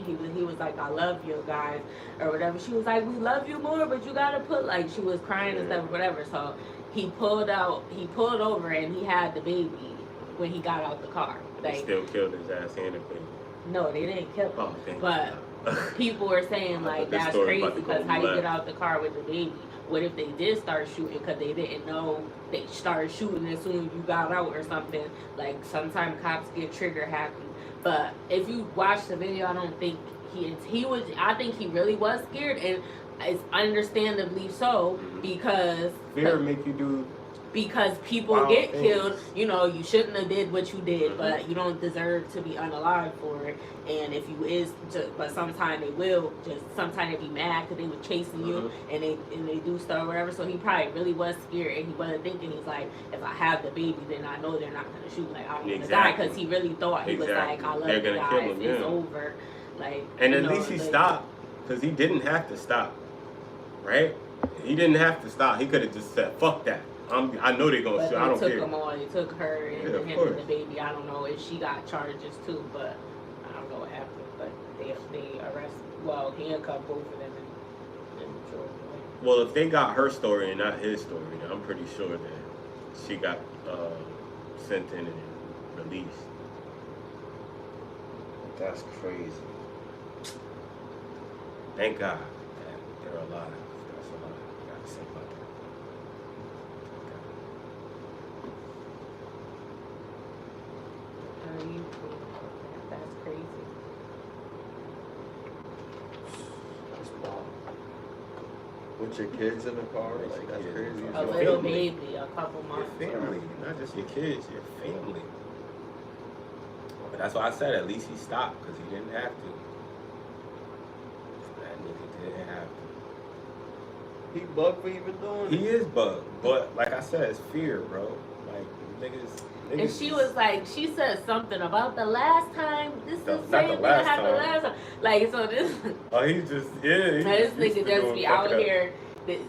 he was like, I love you guys or whatever. She was like, we love you more, but you gotta put, like, she was crying and stuff or whatever. So he pulled over and he had the baby when he got out the car. They Like still killed his ass and the baby. no, they didn't kill him. Oh, thank But people were saying I like thought this that's story crazy about to go because how you left. get out the car with the baby? What if they did start shooting because they didn't know they started shooting as soon as you got out or something? Like sometimes cops get trigger happy. But if you watch the video, I don't think he was. I think he really was scared, and it's understandably so because Fear make you do. because people Wild get things. killed. You know, you shouldn't have did what you did, but you don't deserve to be unalive for it. And if you is, but sometimes they will just sometimes they be mad because they were chasing you and they do stuff or whatever. So he probably really was scared and he wasn't thinking. He's like, if I have the baby, then I know they're not gonna shoot. Like I don't want to die because he really thought he was like, I love They're you gonna guys. kill him, It's yeah. over. Like And you at know, least he like, stopped because he didn't have to stop, right? He didn't have to stop. He could have just said, "Fuck that. I know they're gonna But shoot. I don't they took care." them all. They took her and Yeah, of him course. and the baby. I don't know if she got charges too, but I don't know what happened. But they handcuffed both of them and drove away. Well, if they got her story and not his story, then I'm pretty sure that she got sent in and released. That's crazy. Thank God that they're alive. That's all I gotta say about that. How do you feel about that? That's crazy. That's wild. With your kids in the car, With like your that's kids crazy. in the A car. Your little family. baby, a couple Your months. family, not just your kids, your family. But that's why I said at least he stopped because he didn't have to. That nigga didn't have to. He bugged for even doing it. He is bugged, but like I said, it's fear, bro. Like niggas. And she was like, she said something about the last time. This is the Not same the thing last happened time. last time. Like, so this, Oh, he just He this used to nigga just doing be fuck out it up. here.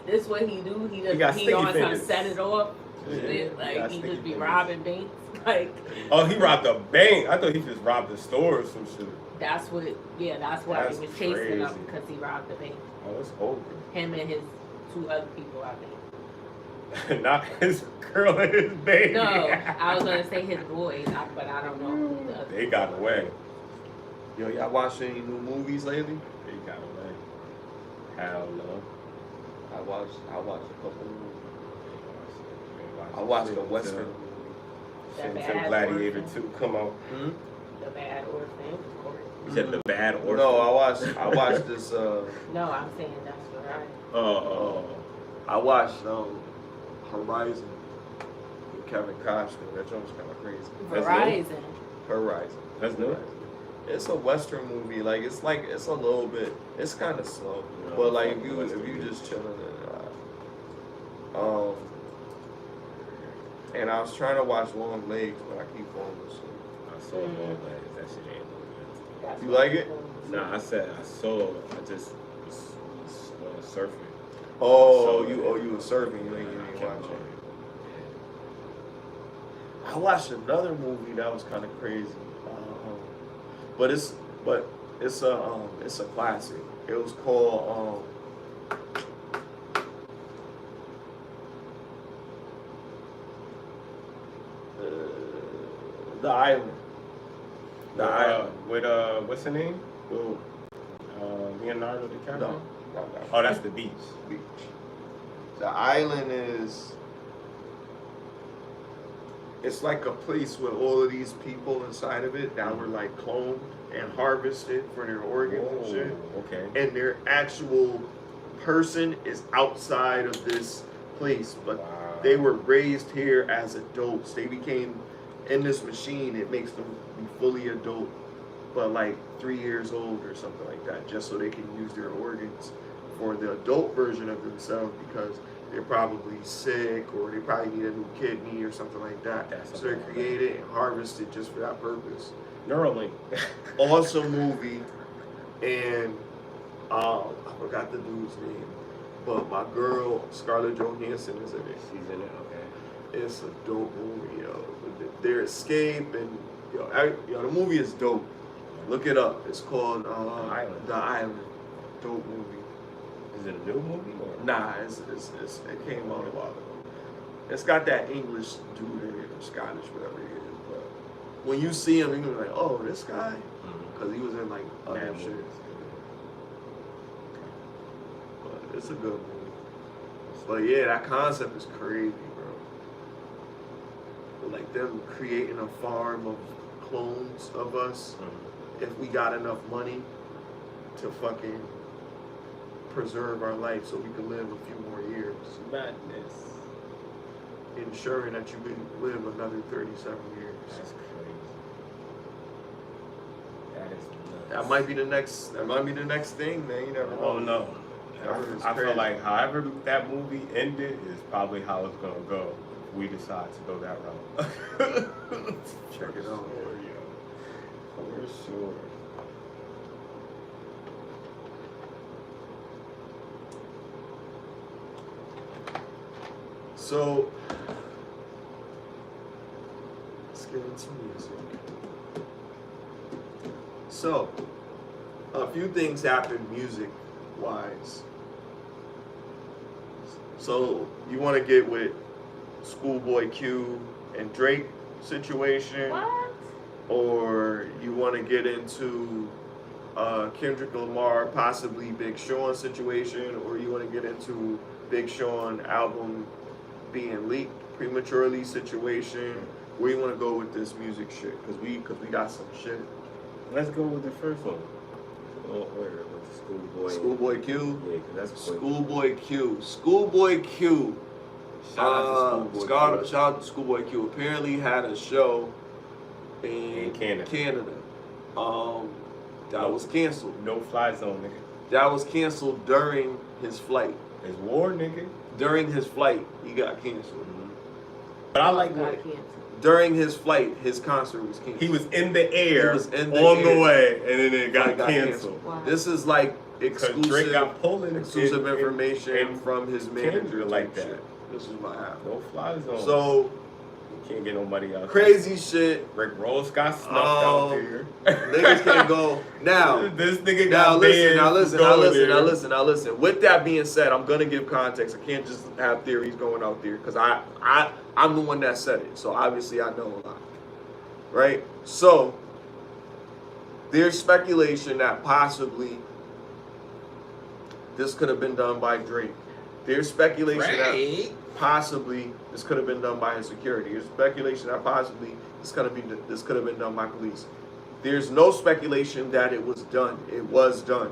This what he do. He got just sticky on some fingers. set it off. Yeah, shit. he Like got he sticky just be fingers. robbing banks. Like Oh, he robbed a bank. I thought he just robbed a store or some shit. that's what. Yeah, that's why That's he was chasing him crazy. because he robbed the bank. Oh, it's over. Him and his 2 other people, I think. Not his girl and his baby. No, I was gonna say his boys, but I don't know. Who the other They got away. Yo, y'all watched any new movies lately? They got away. Hell no. I watched a couple movies. I I watched the Western movie. That Until bad Gladiator orphan. 2 come out. The Bad Orphan, of course. You said the bad orphan. No, I watched this. No, I'm saying that's right. I watched Horizon with Kevin Costner. That joke was kind of crazy. Verizon. Horizon. That's new. It's a Western movie. It's a little bit. It's kind of slow, No, but like fuck if you Western just chilling and I was trying to watch Long Legs, but I keep falling asleep. I saw it all that. That shit ain't no good. That's You what like I'm it? doing. Nah, I said I saw. I just was surfing. Oh, So, you were surfing. You ain't I even kept watching. going. I watched another movie that was kind of crazy, but it's a classic. It was called The Island. The Island. With what's the name? Ooh, Leonardo DiCaprio. no. Oh, that's the beach. Beach. The island it's like a place with all of these people inside of it that were like cloned and harvested for their organs and shit. Okay. And their actual person is outside of this place, but Wow. they were raised here as adults. They became in this machine. It makes them be fully adult, but like 3 years old or something like that, just so they can use their organs for the adult version of themselves because they're probably sick or they probably need a new kidney or something like that. So they're created and harvested just for that purpose. Neuralink. Awesome movie, and I forgot the dude's name, but my girl Scarlett Johansson is in it. She's in it, okay. It's a dope movie, yo. Their escape and the movie is dope. Look it up. It's called The Island. Dope movie. Is it a new movie or? Nah, it came out a while ago. It's got that English dude in it, or Scottish, whatever he is. But when you see him, you're gonna be like, oh, this guy, because he was in like other shit. But it's a good movie. But yeah, that concept is crazy, bro. Like them creating a farm of clones of us. If we got enough money to fucking preserve our life so we can live a few more years. Madness. Ensuring that you can live another 37 years. That's crazy. That is nuts. That might be the next thing, man. You never know. Oh no. I feel like however that movie ended is probably how it's gonna go. If we decide to go that route. Check it out. For sure. So, let's get into music. So, a few things happened music-wise. So, you want to get with Schoolboy Q and Drake situation? What? Or you want to get into Kendrick Lamar, possibly Big Sean situation, or you want to get into Big Sean album being leaked prematurely situation? Where you want to go with this music shit? Because we got some shit. Let's go with the first one. Order with Schoolboy. Schoolboy Q. Yeah, because that's quick. Schoolboy Q. Schoolboy Q. Shout out to Schoolboy Q. Shout out to Schoolboy Q. Apparently had a show in Canada. That was canceled. No fly zone, nigga. That was canceled during his flight. It's war, nigga. During his flight, he got canceled. But I like God what can't. During his flight, his concert was canceled. he was in the air, He was in the on air. the way, and then it got Flight canceled. Wow. This is like Because Drake got pulled in exclusive information in from his manager Kendrick like type that. shit. This is what happened. No fly zone. So you can't get nobody else. crazy shit. Rick Ross got snuffed out there. Niggas can't go now. This nigga Now got listen. With that being said, I'm gonna give context. I can't just have theories going out there because I'm the one that said it. So obviously I know a lot, right? So there's speculation that possibly this could have been done by Drake. There's speculation that possibly this could have been done by his security. There's speculation that possibly this could have been done by police. There's no speculation that it was done. It was done.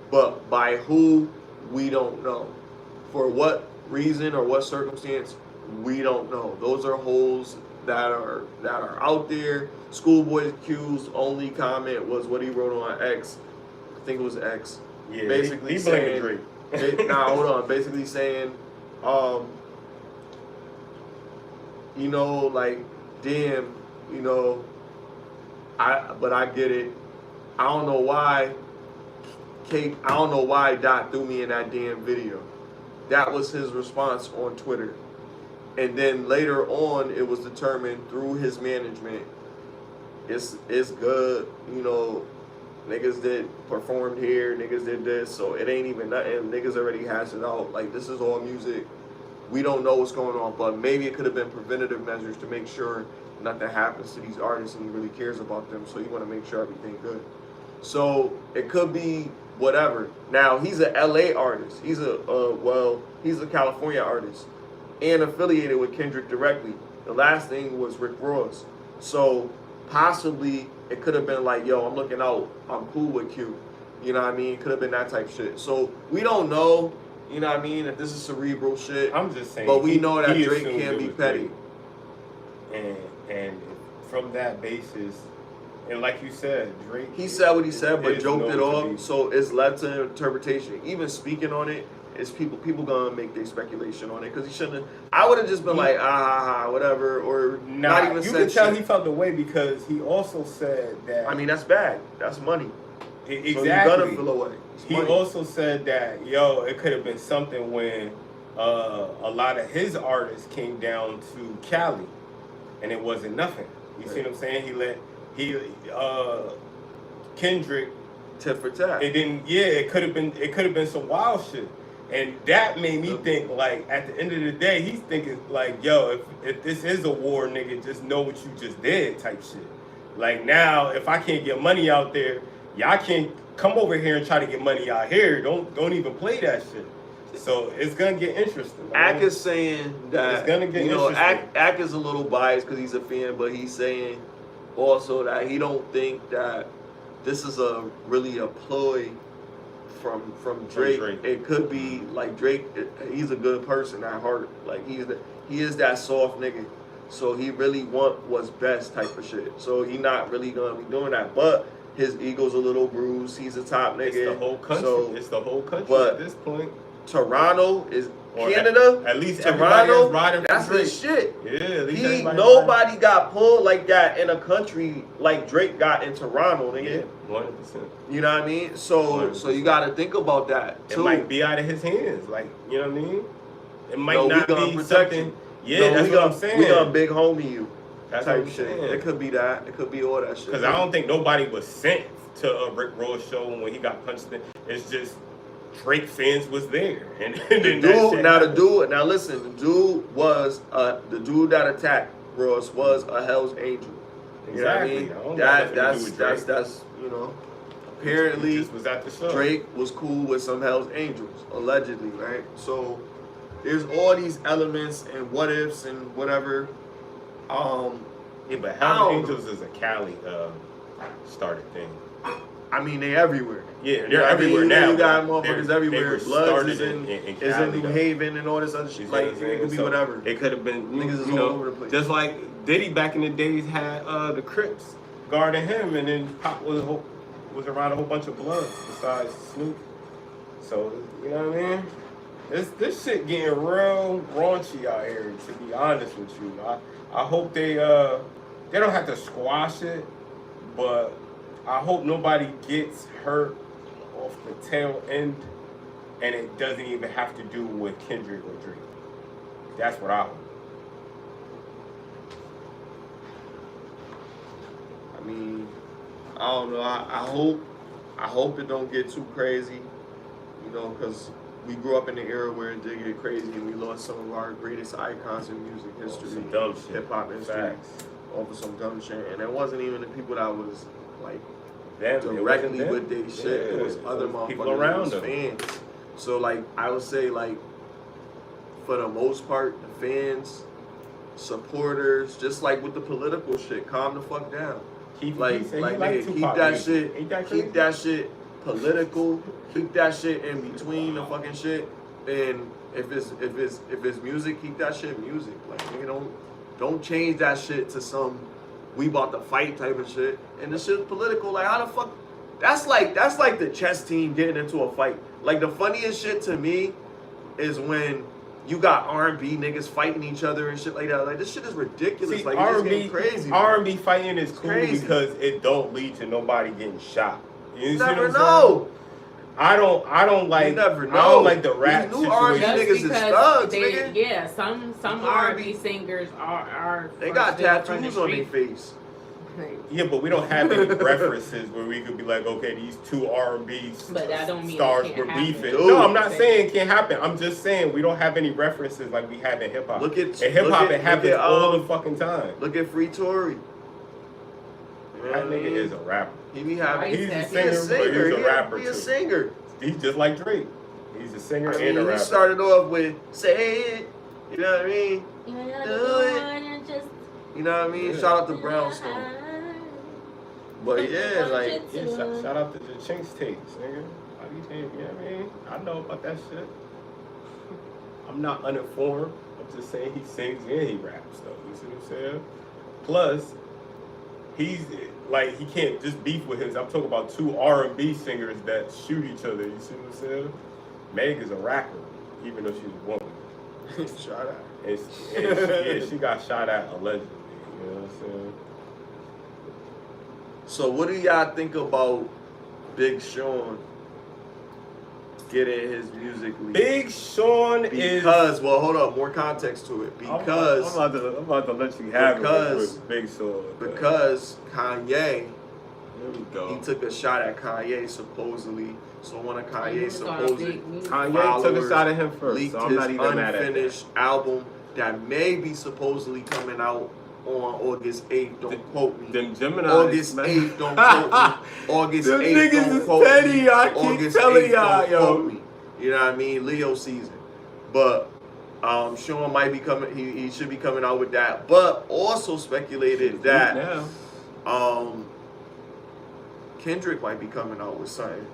But by who, we don't know. For what reason or what circumstance, we don't know. Those are holes that are out there. Schoolboy Q's only comment was what he wrote on X. I think it was X. Yeah, Basically he saying, blaming Drake. hold on. Basically saying, like, damn, but I get it. I don't know why Dot threw me in that damn video. That was his response on Twitter. And then later on, it was determined through his management, it's good, niggas did performed here, niggas did this, so it ain't even nothing. Niggas already hashed it out. Like, this is all music. We don't know what's going on, but maybe it could have been preventative measures to make sure nothing happens to these artists and he really cares about them, so you want to make sure everything good. So it could be whatever. Now, he's an LA artist. He's a California artist and affiliated with Kendrick directly. The last thing was Rick Ross. So possibly it could have been like, yo, I'm looking out. I'm cool with Q. You know what I mean? It could have been that type of shit. So we don't know, you know what I mean, if this is cerebral shit. I'm just saying. But we know that he Drake assumed can it be was petty. Drake. And from that basis, And like you said, Drake. He said what he said, but is joked it known to be- off. So it's left to interpretation. Even speaking on it, it's people gonna make their speculation on it because he shouldn't. I would have just been like, whatever, or not even you said can tell shit. he felt the way because he also said that. I mean, that's bad. That's money. Exactly. So you're gonna feel away. It's He money. also said that, it could have been something when a lot of his artists came down to Cali, and it wasn't nothing. You see what I'm saying? Kendrick. Tit for tat. It didn't. Yeah, it could have been some wild shit, and that made me think like at the end of the day, he's thinking like, yo, if this is a war, nigga, just know what you just did, type shit. Like now, if I can't get money out there, y'all can't come over here and try to get money out here. Don't even play that shit. So it's gonna get interesting. Ack is saying that It's gonna get Ack interesting. is a little biased because he's a fan, but he's saying also that he don't think that this is really a ploy from Drake. It could be like Drake. He's a good person at heart. Like he is that soft nigga. So he really want what's best type of shit. So he not really gonna be doing that. But his ego's a little bruised. He's a top nigga. It's the whole country. So, It's the whole country but at this point. Toronto is Or Canada. At least everybody Toronto. is riding for That's Drake. his shit. Yeah, at least everybody riding. Nobody got pulled like that in a country like Drake got in Toronto, nigga. Yeah, 100%. You know what I mean? So you got to think about that It too. might be out of his hands, like, you know what I mean? It might No, we not gonna be protect something. you. Yeah, No, that's we what gonna, I'm saying. We gonna big homie you. That's what type I'm shit. saying. It could be that. It could be all that shit. Because I don't think nobody was sent to a Rick Ross show when he got punched in. It's just Drake fans was there, and then the dude. Now listen, the dude that attacked Ross was a Hell's Angel. You Exactly. know what I mean? That's apparently He just was at the show. Drake was cool with some Hell's Angels, allegedly, right? So there's all these elements and what ifs and whatever. Yeah, but I Hell's don't Angels is a Cali started thing. I mean, they everywhere. Yeah, You they're know what I everywhere mean? now. You got but motherfuckers they everywhere. were Bloods started is in Cali, New though. Haven and all this other shit. You Like, see what I'm it could be saying? whatever. It could have been, Niggas is you all know, over the place. just like Diddy back in the days had the Crips guarding him, and then Pop was around a whole bunch of bloods besides Snoop. So, you know what I mean? This shit getting real raunchy out here, to be honest with you. I hope they don't have to squash it, but I hope nobody gets hurt off the tail end, and it doesn't even have to do with Kendrick or Drake. That's what I hope. I mean, I don't know. I hope it don't get too crazy, you know, because we grew up in the era where it did get crazy and we lost some of our greatest icons in music history, Some dumb shit. hip hop history, Facts. over some dumb shit. And it wasn't even the people that was like Them, it wasn't directly them. with their shit. It was Yeah, other it was people motherfuckers, around it was them. fans. So like I would say like for the most part, the fans, supporters, just like with the political shit, calm the fuck down. Keep Nigga, keep that shit. Keep that shit political. Keep that shit in between the fucking shit. And if it's music, keep that shit music. Like nigga, don't change that shit to some we about to fight type of shit. And the shit's political. Like how the fuck? That's like the chess team getting into a fight. Like the funniest shit to me is when you got R&B niggas fighting each other and shit like that. Like this shit is ridiculous. See, like it's just getting crazy. R&B fighting is cool crazy. because it don't lead to nobody getting shot. You see what never I'm know. saying? I don't like. You never know. I don't like the rap These new R&B situation. niggas is thugs, they, nigga. yeah, some R&B R&B singers are They got still from the tattoos on their street. face. Yeah, but we don't have any references where we could be like, okay, these two R&B But that don't mean stars it were can't happen. beefing. Dude. No, I'm not saying it can't happen. I'm just saying we don't have any references like we have in hip hop. Look at in hip hop, look it at- happens look at, all the fucking time. Look at Free Tory. That nigga is a rapper. He be having. He's a He singer, a singer. but he's a rapper He a too. singer. He's just like Drake. He's a singer I and mean, a he rapper. started off with "Say It," you know what I mean? You You know what I mean? Yeah. Shout out to Brownstone. But yeah, like Yeah, shout out to the Chinks tapes, nigga. How do you think? You know what I mean? I know about that shit. I'm not uninformed. I'm just saying he sings and he raps, though. You see what I'm saying? Plus, he's like he can't just beef with his. I'm talking about two R&B singers that shoot each other. You see what I'm saying? Meg is a rapper, even though she's a woman. Shot at. Yeah, she got shot at allegedly. You know what I'm saying? So what do y'all think about Big Sean getting his music leaked? Big Sean because, well, hold up, more context to it. Because I'm about to let you have it with Big Sean. Because Kanye, here we go. he took a shot at Kanye supposedly. So one of Kanye's supposed Kanye took a shot at him first. leaked So I'm not his even mad at that. unfinished album that may be supposedly coming out on August 8th. Don't quote me. Them Gemini. August 8th, don't quote me. August Them 8th, niggas don't is quote petty, me. I keep August telling 8th, y'all, don't yo. quote me. You know what I mean? Leo season. But Sean might be coming, he should be coming out with that. But also speculated that Kendrick might be coming out with something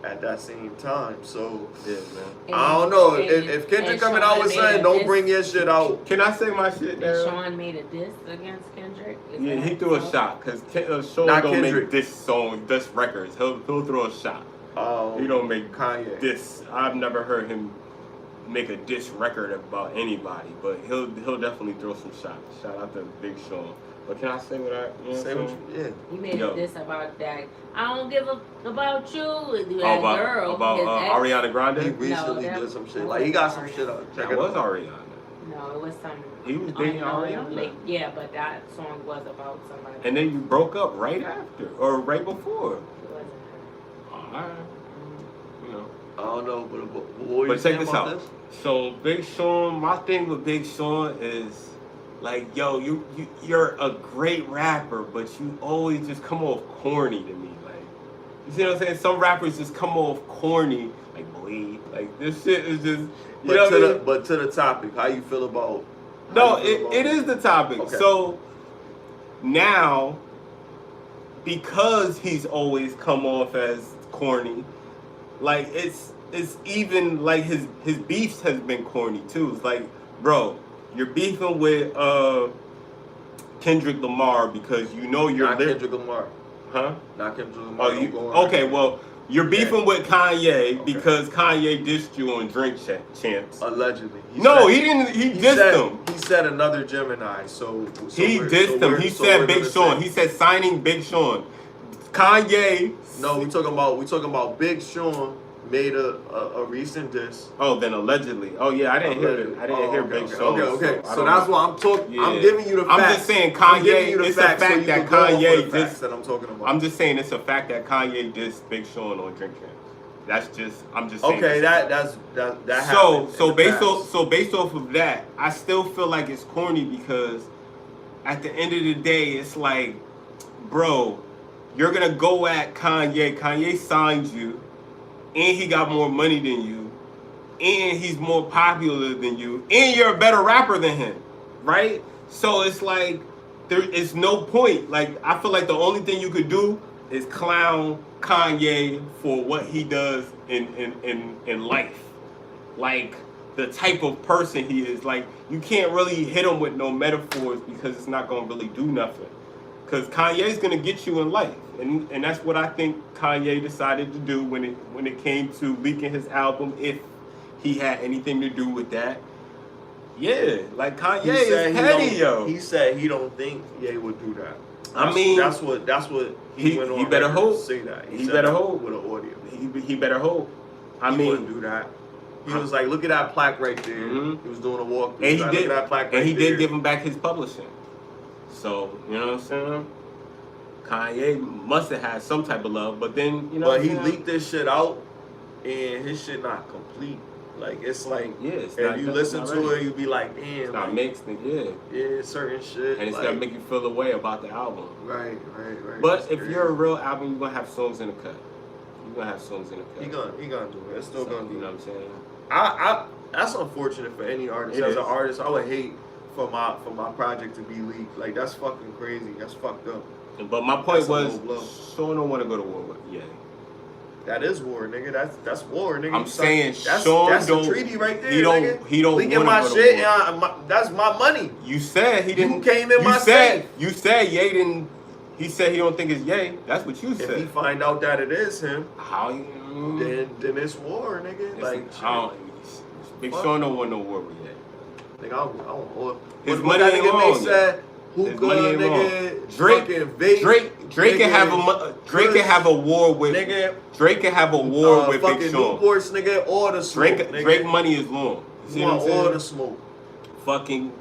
at that same time. So yeah, man. I don't know. If Kendrick coming out with something, don't bring your shit out. Can I say my shit now? Sean made a diss against Kendrick. Yeah, he threw a shot because Sean Not don't Kendrick. make diss songs, diss records. He'll throw a shot. He don't make Kanye. diss. I've never heard him make a diss record about anybody, but he'll definitely throw some shots. Shout out to Big Sean. But can I say what I Say what you, He made a diss about that. I don't give a about you. That about girl. about his ex. Ariana He Grande? recently that- did some shit. that Like he got some wasn't shit up. Check That it was out. Ariana. No, it was some. He was dating unknown, Ariana. like, yeah, but that song was about somebody. And then you broke up right after or right before. It wasn't her. Alright. You know. I don't know, but what were you But check saying this about out. So Big Sean, my thing with Big Sean is like, yo, you're a great rapper, but you always just come off corny to me. Like, you see what I'm saying? Some rappers just come off corny, like boy, like this shit is just. But to the topic, how you feel about? No, it is the topic. Okay. So now, because he's always come off as corny, like it's even like his beefs has been corny too. It's like, bro, you're beefing with Kendrick Lamar because you know you're Not Kendrick Lamar. huh? Not Kendrick Lamar. Okay, well, you're beefing with Kanye because Kanye dissed you on Drink Champs. Allegedly. He didn't. He dissed him. He said another Gemini. So He dissed him. He said Big Sean. He said signing Big Sean. Kanye. No, we talking about Big Sean made a recent diss. Oh, then allegedly. Oh yeah, I didn't hear it. I didn't hear Big Sean. Okay. I So don't that's know. why I'm talking. Yeah. I'm giving you the facts. I'm just saying I'm giving Kanye. you the It's a facts fact so you that can go off Kanye the facts dissed. that I'm talking about. I'm just saying it's a fact that Kanye dissed Big Sean on Drink Champs. That's just. I'm just saying. Okay, that happened So in the based past. based off of that, I still feel like it's corny because at the end of the day, it's like, bro, you're gonna go at Kanye. Kanye signed you, and he got more money than you, and he's more popular than you, and you're a better rapper than him, right? So it's like there is no point. Like I feel like the only thing you could do is clown Kanye for what he does in life, like the type of person he is. Like you can't really hit him with no metaphors because it's not gonna really do nothing. Because Kanye's gonna get you in life, and that's what I think Kanye decided to do when it came to leaking his album, if he had anything to do with that. Yeah, like Kanye is petty, yo. He said he don't think Ye would do that. I mean, that's what he went on. He better record to hope. say that. He better hope with an audio. He better hope. I He mean, wouldn't do that. He was like, look at that plaque right there. Mhm. He was doing a walk. and he Look did, at that plaque right and he there. did give him back his publishing. So you know what I'm saying? Kanye must have had some type of love, but then you know. But he what I'm saying? leaked this shit out, and his shit not complete. Like it's like, Yeah, it's if not, you it's listen not to ready. it, you be like, damn, It's not like, mixed, yeah. yeah, certain shit. And it's like, gonna make you feel the way about the album. right. But That's if crazy. you're a real album, you're gonna have songs in the cut. You're gonna have songs in the cut. he gonna do it. It's still So, gonna do you know it. what I'm saying? I that's unfortunate for any artist. It As is. an artist, I would hate for my project to be leaked. Like that's fucking crazy. That's fucked up. But my point That's a was, low blow. Sean don't want to go to war with Ye. That is war, nigga. That's war, nigga. I'm saying that's Sean don't. a treaty right there. He don't. Nigga. He don't Leaking want my to go shit. to war. That's my money. You said he didn't. You came in you my said, safe. You said Ye didn't. He said he don't think it's Ye. That's what you If said. he find out that it is him, How you? then it's war, nigga. Like, Big Sean don't want no war with Ye. Nigga, I don't war. His What money that ain't nigga long Mase said, who His good, money ain't nigga? long. Drake can have a war with nigga. Drake can have a war with Big fucking Sean. Newports, nigga, all the smoke, nigga. Drake money is long. You see You what I'm want all saying? the smoke. Fucking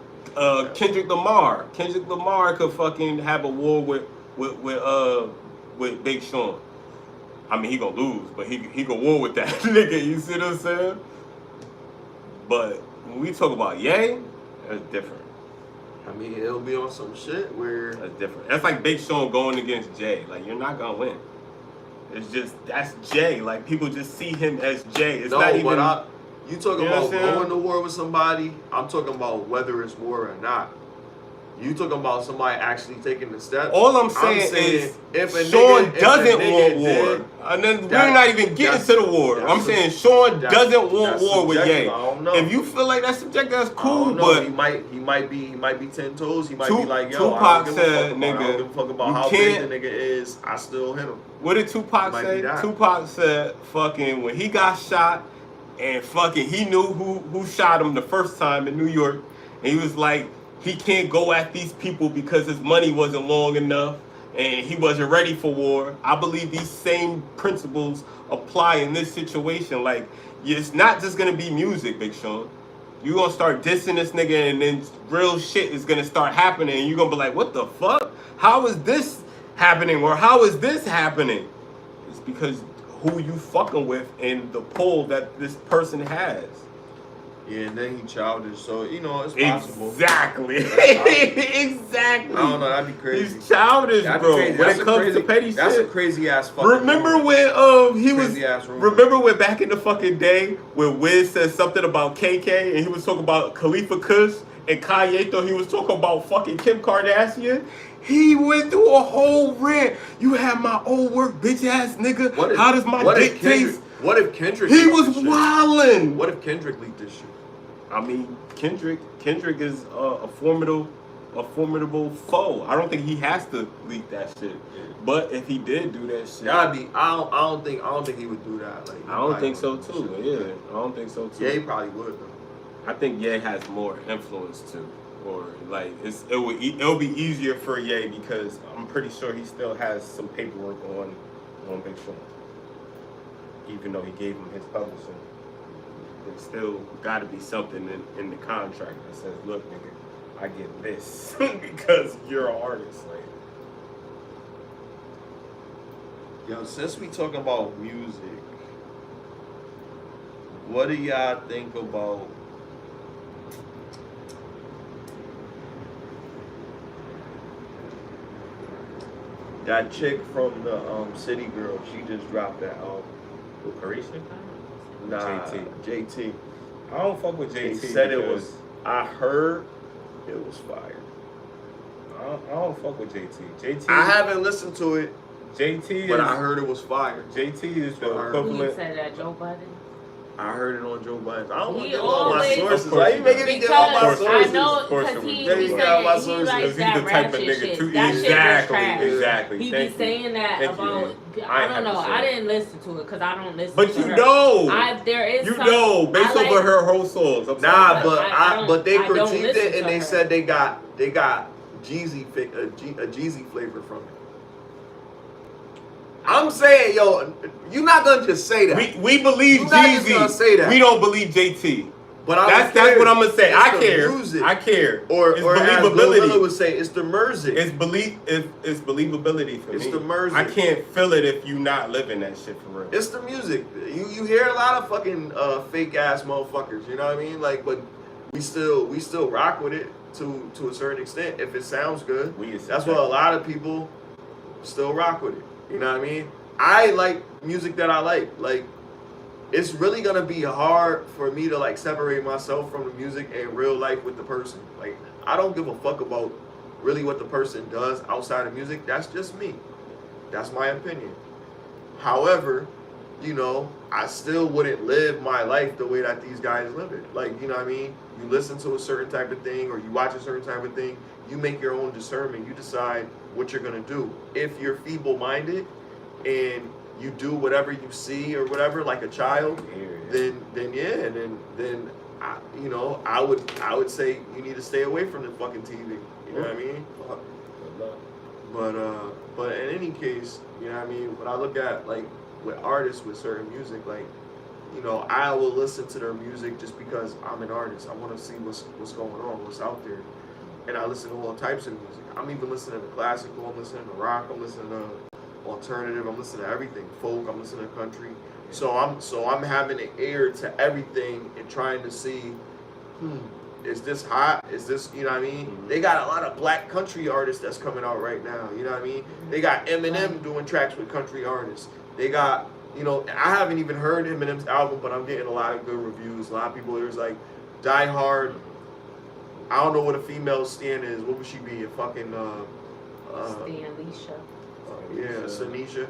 Kendrick Lamar. Kendrick Lamar could fucking have a war with Big Sean. I mean, he gonna lose, but he gonna war with that nigga. You see what I'm saying? But when we talk about Ye, that's different. I mean, it'll be on some shit where That's different. That's like Big Sean going against Jay. Like, you're not gonna win. It's just, that's Jay. Like, people just see him as Jay. It's not even. But you talking You know about what I'm saying? going to war with somebody. I'm talking about whether it's war or not. You talking about somebody actually taking the step. All I'm saying is, if a Sean nigga, doesn't if a want nigga war. did, And then we're that- not even getting that's- to the war. that's I'm saying Sean that's- doesn't want that's war with subjective. Ye. I don't know. If you feel like that's subjective, that's I cool. don't know. But he might be 10 toes. He might be like, yo, Tupac I don't give a said, fuck about, I nigga, don't give a fuck about you how can't- big the nigga is. I still hit him. what did Tupac Might say? be that. Tupac said, fucking, when he got shot, and fucking, he knew who shot him the first time in New York, and he was like, he can't go at these people because his money wasn't long enough, and he wasn't ready for war. I believe these same principles apply in this situation. Like, it's not just gonna be music, Big Sean. You're gonna start dissing this nigga, and then real shit is gonna start happening, and you're gonna be like, what the fuck? How is this happening? Or how is this happening? It's because who you fucking with and the pull that this person has. Yeah, and then he childish, so you know it's possible. Exactly. Exactly. I don't know, that'd be crazy. He's childish, That'd be bro. crazy. When That's it a comes crazy, to petty that's shit. a crazy ass fucking. Remember rumor. when he was? Crazy ass rumor. Remember when back in the fucking day when Wiz said something about KK and he was talking about Khalifa Kush and Kanye thought he was talking about fucking Kim Kardashian? He went through a whole rant. You have my old work, bitch ass nigga. How does my dick taste? What if Kendrick? He leaked was this shit? wildin'. What if Kendrick leaked this shit? I mean, Kendrick is a formidable foe. I don't think he has to leak that shit. But if he did do that shit, Gotta be. I don't think he would do that. Like, I don't think so too. Yeah, I don't think so too. Yeah, he probably would though. I think Ye has more influence too, or like it'll be easier for Ye because I'm pretty sure he still has some paperwork on Big Sean, even though he gave him his publishing. There's still got to be something in the contract that says, look, nigga, I get this because you're an artist. Like, Yo, since we talking about music, what do y'all think about that chick from the City Girl? She just dropped that album. Carisha? Nah, JT. JT. I don't fuck with They JT. said it because was. I heard it was fire. I don't fuck with JT. JT. I haven't listened to it, JT, but is, I heard it was fire. JT is the I heard. Who equivalent. said that? Joe Budden? I heard it on Joe Budden. I don't want He to give all my always- sources. Of course Why he you making me give all my Because sources? I know, Of course because it he was. be Yeah, you got my saying, he sources. likes He's the that type of ratchet nigga shit. too. That shit was Exactly, trash. exactly. He Thank be you. saying that Thank you, about, man. I don't know, have to I say. didn't listen to it because I don't listen But to you her. know, There is you some, know, based I like- over her whole songs. I'm Nah, sorry. but but they I don't critiqued listen it and to they her. said they got Jeezy a Jeezy flavor from it. I'm saying, yo, you're not gonna just say that. we believe You're not just gonna Jeezy. say that. We don't believe JT. But I don't That's care. what I'm gonna say. It's I the care. music. I care. Or it's as Glorilla believability. would say, it's the music. It's believability for It's me. the music. I can't feel it if you not living that shit for real. It's the music. You hear a lot of fucking fake ass motherfuckers. You know what I mean? Like, but we still rock with it to a certain extent if it sounds good. That's why a lot of people still rock with it. You know what I mean? I like music that I like. Like, it's really gonna be hard for me to like separate myself from the music and real life with the person. Like, I don't give a fuck about really what the person does outside of music. That's just me. That's my opinion. However, you know, I still wouldn't live my life the way that these guys live it. Like, you know what I mean? You listen to a certain type of thing or you watch a certain type of thing, you make your own discernment. You decide what you're going to do. If you're feeble-minded and you do whatever you see or whatever, like a child, then you know, I would say you need to stay away from the fucking TV. You know what I mean? But in any case, you know what I mean? When I look at like with artists with certain music, like, you know, I will listen to their music just because I'm an artist. I want to see what's going on, what's out there, and I listen to all types of music. I'm even listening to classical. I'm listening to rock. I'm listening to alternative. I'm listening to everything. Folk. I'm listening to country. So I'm having an ear to everything and trying to see, is this hot? Is this, you know what I mean? Mm-hmm. They got a lot of black country artists that's coming out right now. You know what I mean? They got Eminem doing tracks with country artists. They got, you know, I haven't even heard Eminem's album, but I'm getting a lot of good reviews. A lot of people, there's like Die Hard. I don't know what a female Stan is. What would she be? A fucking Stanisha. Yeah, Stanisha.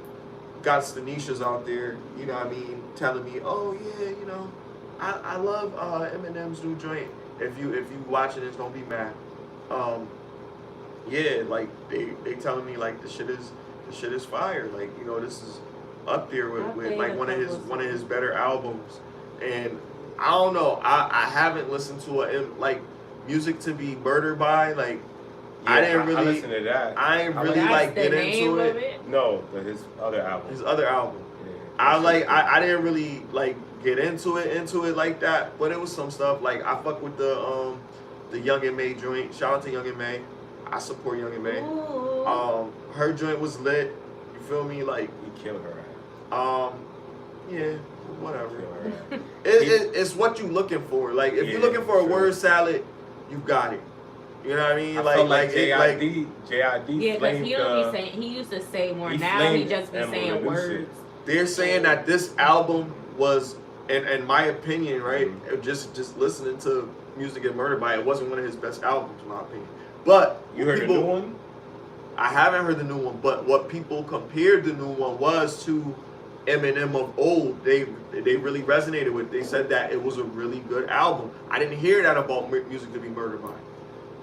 Got Stanishas out there, you know what I mean, telling me, oh yeah, you know, I love Eminem's new joint. If you watching this, don't be mad. Yeah, like they telling me like the shit is fire. Like, you know, this is up there with like one of his better albums. And I don't know, I haven't listened to like Music to Be Murdered By, like. Yeah, I didn't really listen to that. I ain't really like get into it. No, his other album. His other album. Yeah, I didn't really like get into it like that, but it was some stuff like I fuck with the Young and May joint. Shout out to Young and May. I support Young and May. Her joint was lit. You feel me? Like he killed her. Yeah, whatever. It's what you looking for. Like if you're looking for a word salad, you got it. You know what I mean? I felt like JID. Yeah, because he don't be saying, he used to say more. Now he just be saying words. They're saying that this album was, in my opinion, right? Just listening to Music Get Murdered By, it wasn't one of his best albums, in my opinion. But you heard the new one? I haven't heard the new one, but what people compared the new one was to Eminem of old. They really resonated with. They said that it was a really good album. I didn't hear that about Music to Be Murdered By.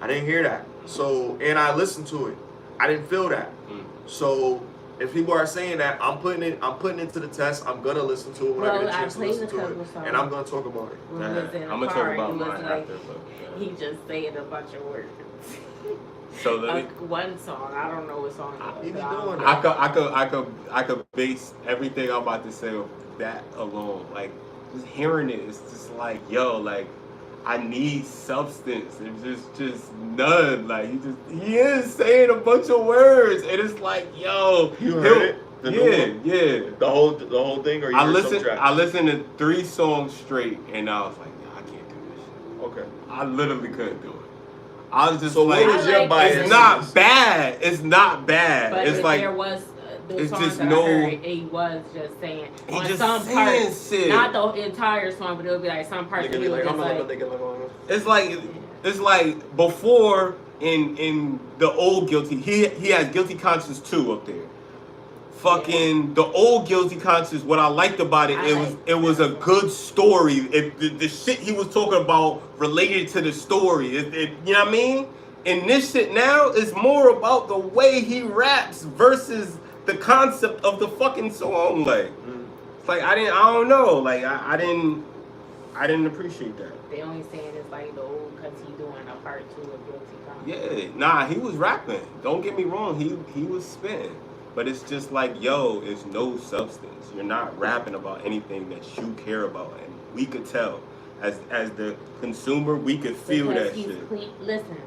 I didn't hear that. So, and I listened to it. I didn't feel that. So, if people are saying that, I'm putting it to the test. I'm gonna listen to it when I get a chance to listen to it, and I'm gonna talk about it. I'm gonna talk about mine after. He just saying a bunch of words. So one song, I don't know what song it is. I could base everything I'm about to say off that alone. Like just hearing it, it's just like, yo, like. I need substance. There's just none. Like he is saying a bunch of words, and it's like, yo, you heard it? Yeah. The whole thing, or you I listened to 3 songs straight, and I was like, no, I can't do this shit. Okay. I literally couldn't do it. I was just so like, what was your bias? It's not bad. It's not bad. But it's like there was. The it's songs just that no. I heard, he was just saying on just some parts, shit. not the entire song, but it would be like some parts. He was just like, it's like before in the old Guilty. He has Guilty Conscience 2 up there. Fucking the old Guilty Conscience. What I liked about it, it was a good story. The shit he was talking about related to the story. You know what I mean? And this shit now is more about the way he raps versus the concept of the fucking song. Like, it's like I don't know. Like I didn't appreciate that. They only saying it's like the old because he doing a part 2 of Guilty Conscience. Yeah, nah, he was rapping. Don't get me wrong, he was spitting. But it's just like, yo, it's no substance. You're not rapping about anything that you care about, and we could tell. As the consumer, we could feel because that shit. Listen,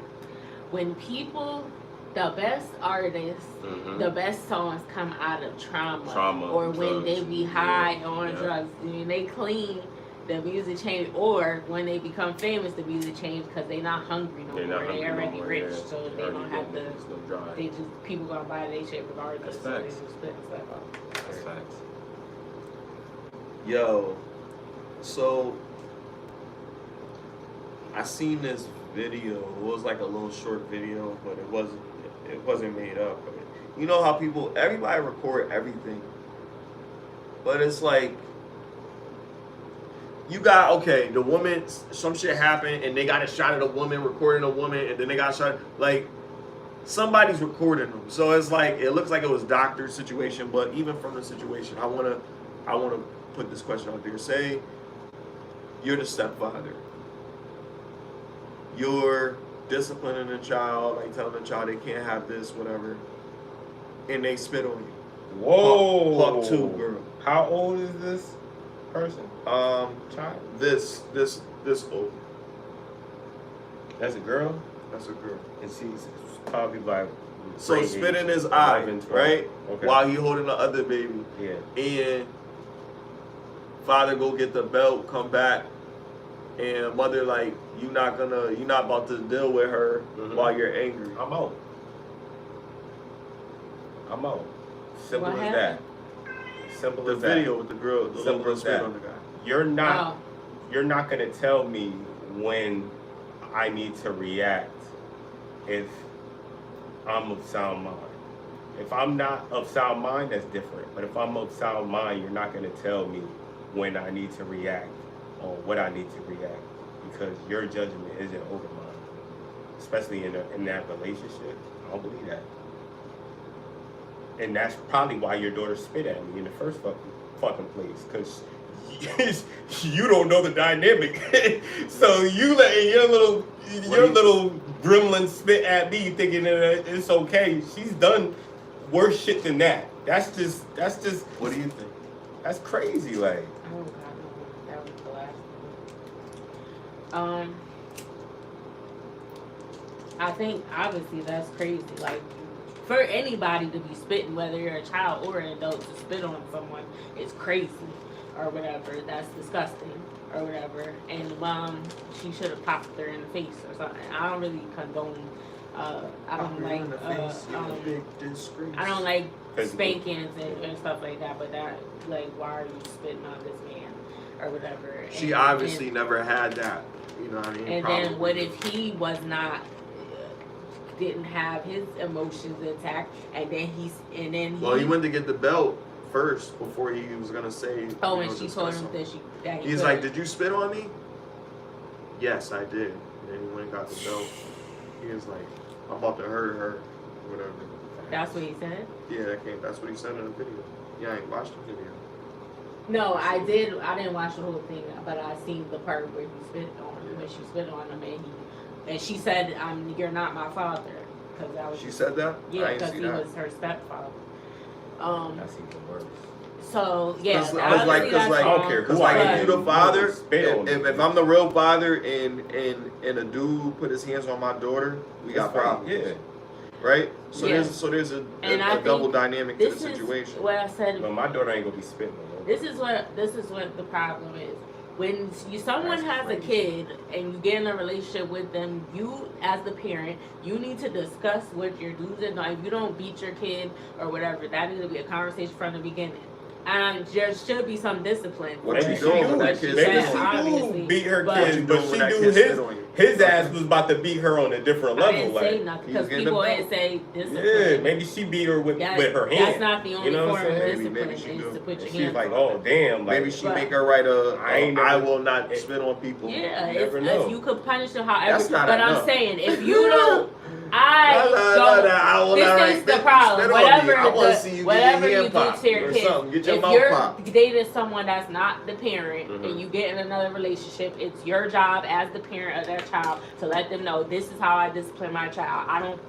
when people. The best artists, the best songs come out of trauma or when drugs. They be high on drugs. When they clean, the music change, or when they become famous, the music change because they're not hungry no more. They're already rich, so they don't have to. They just people gonna buy their shit regardless. So they just split stuff out. That's facts. Yo, so I seen this video. It was like a little short video, but it wasn't made up. I mean, you know how everybody record everything But it's like, you got, okay, the woman, some shit happened and they got a shot at a woman, recording a woman, and then they got a shot, like, somebody's recording them. So it's like, it looks like it was doctor situation, but even from the situation, I wanna put this question out there. Say you're the stepfather. You're disciplining a child, like telling the child they can't have this, whatever, and they spit on you. Whoa. Part 2, girl. How old is this person? Child. This old. That's a girl? That's a girl. And she's probably like... So grade spit in age, his eye, 11, 12. right? Okay. While he holding the other baby. Yeah. And father go get the belt, come back, and mother like, you're not about to deal with her while you're angry. I'm out. Simple What as happened? that. Simple The as that. video with the girl, the Simple little as spit that. on the guy. You're not gonna tell me when I need to react if I'm of sound mind. If I'm not of sound mind, that's different. But if I'm of sound mind, you're not gonna tell me when I need to react or what I need to react, because your judgment isn't over mine. Especially in that relationship. I don't believe that. And that's probably why your daughter spit at me in the first fucking place, because you don't know the dynamic. So you letting your little gremlin spit at me, thinking that it's okay. She's done worse shit than that. That's just. What do you think? That's crazy, like. Oh God, no. That was the last one. I think obviously that's crazy. Like, for anybody to be spitting, whether you're a child or an adult, to spit on someone is crazy, or whatever. That's disgusting, or whatever. And she should have popped her in the face or something. I don't really condone. I don't like spankings and stuff like that. But that, like, why are you spitting on this man or whatever? She obviously never had that. You know what I mean? And Probably. then what if he was not? Didn't have his emotions intact, and then he went to get the belt first before he was gonna say. Oh, and she told him that he's like, "Did you spit on me?" Yes, I did. And then he went and got the belt. He was like, "I'm about to hurt her," whatever. That's what he said. Yeah, that's what he said in the video. Yeah, I ain't watched the video. No, I did. I didn't watch the whole thing, but I seen the part where he spit on him, when she spit on him, and she said, "You're not my father," because that was. She said that? Yeah, because he was her stepfather. That's even worse. So yeah, I was like, I don't care who I am. am. You the father. Spit If I'm the real father, and a dude put his hands on my daughter, we got problems. Yeah. Right. So Yeah. there's a I double think dynamic to the this situation. is what I said. But my daughter ain't gonna be spitting on her. This is what the problem is. When someone has a kid and you get in a relationship with them, you as the parent, you need to discuss what your do's and don'ts. If you don't beat your kid or whatever, that needs to be a conversation from the beginning. And there should be some discipline. What Maybe you doing when that she kid maybe spit she on you? obviously, do beat her but- kids, but What you she doing when do that kid spit on you? his ass was about to beat her on a different I level. didn't Like, say nothing because getting people the always belt. say discipline. yeah, maybe she beat her with her hand. That's not the only You know what form I'm of saying? discipline. Maybe she is do. to put your She's hands like, on oh them. damn, like Maybe she But- make her write I will not it- spit on people. Yeah, You never if know. you could punish them however. That's not but I'm enough. saying, if you don't, I will this not is the problem. Whatever, I want to see you whatever get your you hand do popped to your or kids, something. Get your if mouth you're popped. dating someone that's not the parent Mhm. and you get in another relationship, it's your job as the parent of that child to let them know this is how I discipline my child. I don't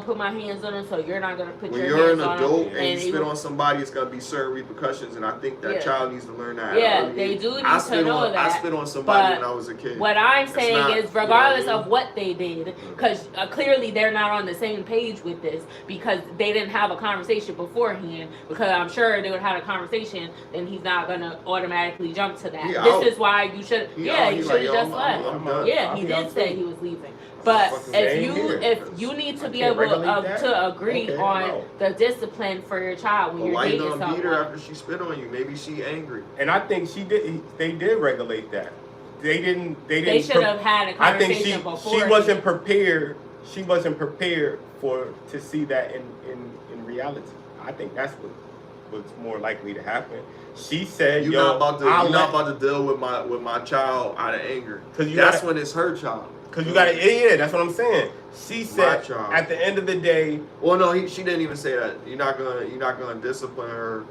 put my hands on them, so you're not gonna put When your you're hands an on adult them. and you spit even- on somebody, it's gonna be certain repercussions, and I think that Yeah. child needs to learn that. at Yeah, an early they age. do need I to spit know on, I that, spit on somebody but when I was a kid. What I'm It's saying not- is, you know what I regardless mean? of what they did, because clearly they're not on the same page with this, because they didn't have a conversation beforehand. Because I'm sure they would have had a conversation, then he's not gonna automatically jump to that. Yeah, this is why you should. He Yeah, out. you He's should like, have yo, just I'm left. done. Yeah, I'll he be out did say too. he was leaving. But fucking if same you here. need to I be can't able regulate that. to agree Okay, on no. the discipline for your child when But you're why you dating gonna beat her someone. after she spit on you? Maybe she angry. And I think they did regulate that. They didn't. They should have had a I think conversation before. she wasn't prepared. She wasn't prepared to see that in reality. I think that's what what's more likely to happen. She said, You're not about to deal with my child out of anger. That's when it's her child. Cause you gotta, yeah, that's what I'm saying. She said, at the end of the day. Well, no, she didn't even say that. You're not gonna discipline her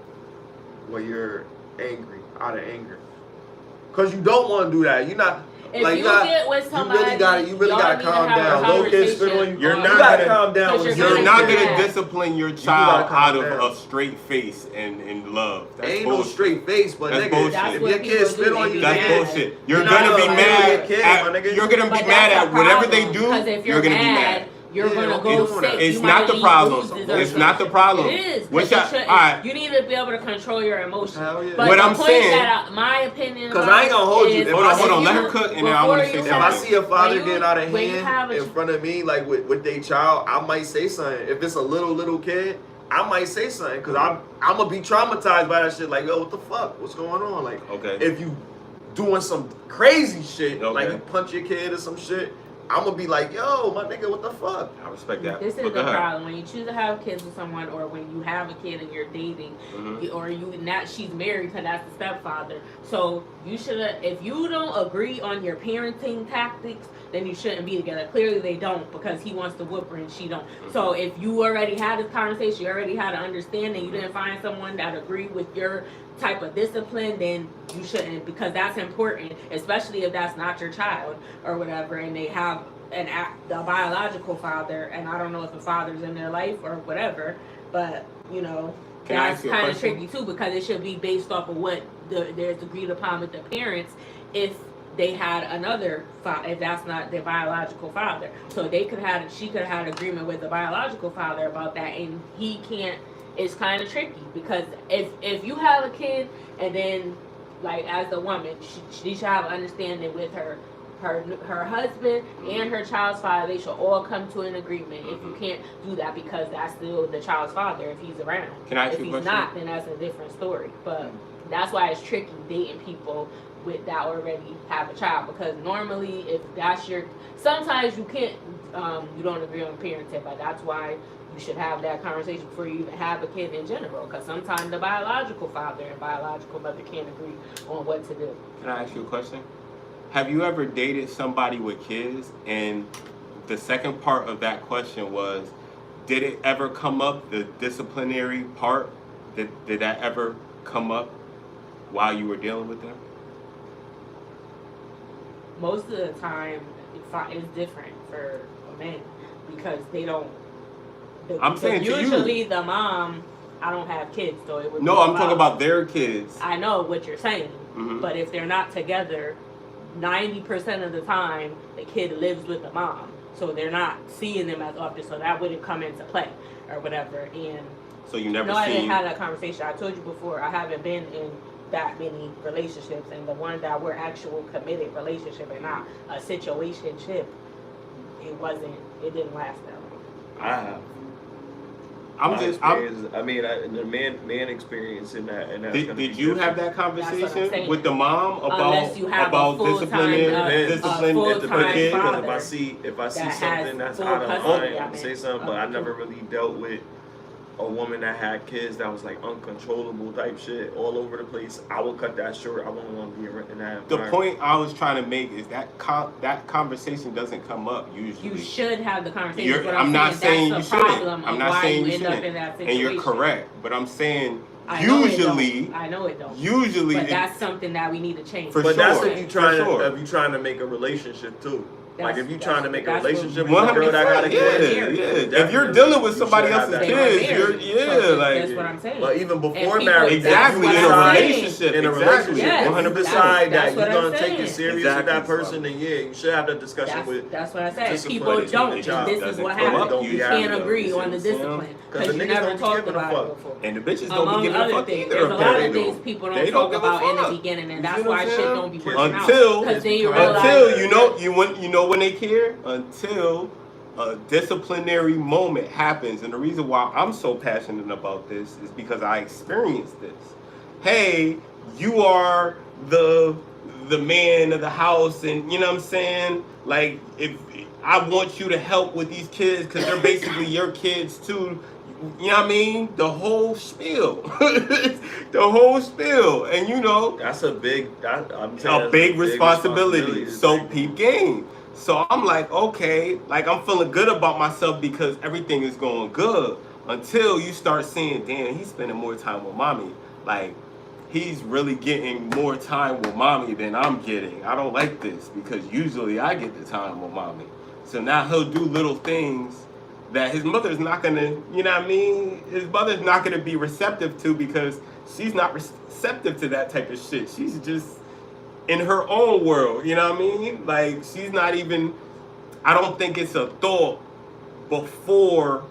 when you're angry, out of anger. Cause you don't want to do that. You're not. If you get with somebody, you really gotta calm down. Little kids spit on you. You're not gotta calm down. You're not gonna discipline your child out of a straight face and love. That's ain't bullshit. No straight face, but that's nigga, bullshit. if your kids spit on you, that's bullshit. You're gonna be mad. You're gonna be mad at whatever they do. You're gonna be mad. You're gonna go sick. It's not the problem. It's not the problem. It is. Alright. You need to be able to control your emotions. Yeah. But what I'm saying, my opinion. Because I ain't gonna hold you. Hold on. Let her cook, and then I want to say something. If I see a father getting out of hand in front of me, like with their child, I might say something. If it's a little kid, I might say something because I'm gonna be traumatized by that shit. Like, yo, what the fuck? What's going on? Like, if you doing some crazy shit, like you punch your kid or some shit, I'm gonna be like, yo, my nigga, what the fuck? I respect that. This is the problem. When you choose to have kids with someone, or when you have a kid and you're dating, she's married because that's the stepfather. So you should, if you don't agree on your parenting tactics, then you shouldn't be together. Clearly they don't, because he wants to whoop her and she don't. So if you already had this conversation, you already had an understanding, you didn't find someone that agreed with your type of discipline, then you shouldn't, because that's important, especially if that's not your child or whatever, and they have a biological father, and I don't know if the father's in their life or whatever, but that's kind of tricky too, because it should be based off of what there's agreed upon with the parents. If they had another father, if that's not their biological father, so she could have had agreement with the biological father about that, and he can't. It's kind of tricky, because if you have a kid, and then, like, as the woman, she should have understanding with her husband and her child's father. They should all come to an agreement. If you can't do that, because that's still the child's father if he's around. Can I ask you a question? If he's not, then that's a different story. But that's why it's tricky dating people that already have a child, because normally if that's sometimes you can't, you don't agree on parenting, but that's why you should have that conversation before you even have a kid in general, because sometimes the biological father and biological mother can't agree on what to do. Can I ask you a question? Have you ever dated somebody with kids? And the second part of that question was, did it ever come up, the disciplinary part? Did that ever come up while you were dealing with them? Most of the time, it's different for men, because they don't. I'm saying usually the mom, I don't have kids, so it would. No, I'm talking about their kids. I know what you're saying, but if they're not together, 90% of the time the kid lives with the mom, so they're not seeing them as often, so that wouldn't come into play or whatever. And so you never. I didn't have that conversation. I told you before, I haven't been in that many relationships, and the ones that were actual committed relationship and not a situationship, it didn't last that long. I have. The man experience in that. Did you have that conversation with the mom about discipline at the beginning? Because if I see something that's out of line, I say something. But I never really dealt with a woman that had kids that was like uncontrollable type shit all over the place. I would cut that short. I wouldn't want to be in that environment. The point I was trying to make is that that conversation doesn't come up usually. You should have the conversation. I'm not saying you shouldn't. I'm not saying you shouldn't. And you're correct. But I'm saying usually. I know it don't. Usually, but that's something that we need to change. But that's if you're trying to make a relationship too. Like if you're trying to make a relationship with a girl that got a kid, if you're dealing with somebody else's kids, that's what I'm saying. But even before marriage, exactly, in a relationship, you decide that you're gonna take it serious with that person, then you should have that discussion with. That's what I said. People don't. This is what happens. You can't agree on the discipline because you never talked about it before. And the bitches don't be giving a fuck either. There's a lot of things people don't talk about in the beginning, and that's why shit don't be working out. Until you know when they care, until a disciplinary moment happens. And the reason why I'm so passionate about this is because I experienced this. Hey, you are the man of the house, and you know what I'm saying? Like, if I want you to help with these kids because they're basically your kids too. you know what I mean? The whole spiel. The whole spiel. And you know, That's a big, big responsibility. So peep game. So I'm like, okay, like I'm feeling good about myself because everything is going good until you start seeing, damn, he's spending more time with mommy. Like, he's really getting more time with mommy than I'm getting. I don't like this because usually I get the time with mommy. So now he'll do little things that his mother's not gonna, you know what I mean? His mother's not gonna be receptive to because she's not receptive to that type of shit. She's just in her own world, you know what I mean? Like, she's not even, I don't think it's a thought before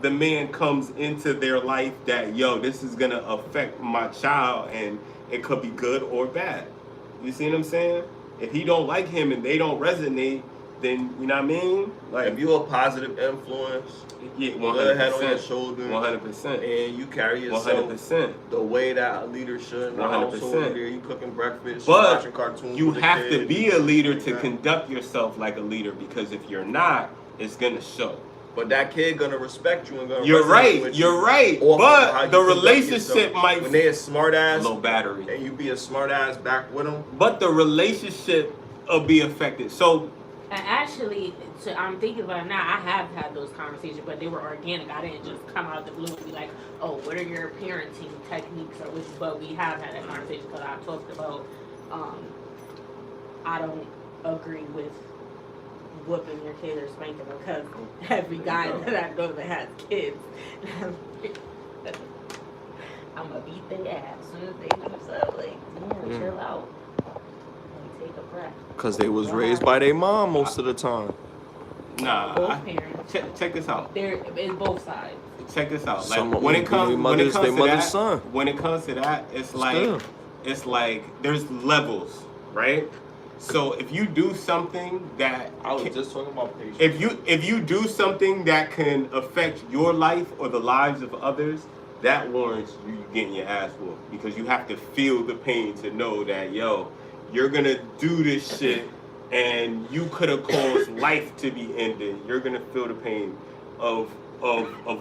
the man comes into their life that, yo, this is gonna affect my child and it could be good or bad. You see what I'm saying? If he don't like him and they don't resonate, then, you know what I mean? Like, if you're a positive influence, yeah, 100%. put a head on your shoulders, 100%. and you carry yourself 100%. the way that a leader should. 100%. You cooking breakfast, But watching cartoons. you with the have kids, to be a leader to like that. conduct yourself like a leader, because if you're not, it's gonna show. But that kid gonna respect you and gonna. You're resonate right. with You're you right. off of how But you the conduct relationship yourself. might when they a smart ass low battery. and you be a smart ass back with them. But the relationship will be affected. So And actually, so I'm thinking about it now, I have had those conversations, but they were organic. I didn't just come out of the blue and be like, oh, what are your parenting techniques? Or which, but we have had that conversation because I talked about, I don't agree with whooping your kid or spanking them because every guy that I know that has kids, I'm going to beat their ass as soon as they do something. Like, damn, chill out. Take a breath. Cause they was raised by their mom most of the time. nah, Both parents. check this out. It's both sides. Check this out. Like Some of when them it comes be when it mother's- comes they to mother's that, son. when it comes to that, it's like Still. it's like there's levels, right? So if you do something that I was just talking about patience. if you do something that can affect your life or the lives of others, that warrants you getting your ass whooped, because you have to feel the pain to know that, yo, you're gonna do this shit and you could have caused life to be ended. You're gonna feel the pain of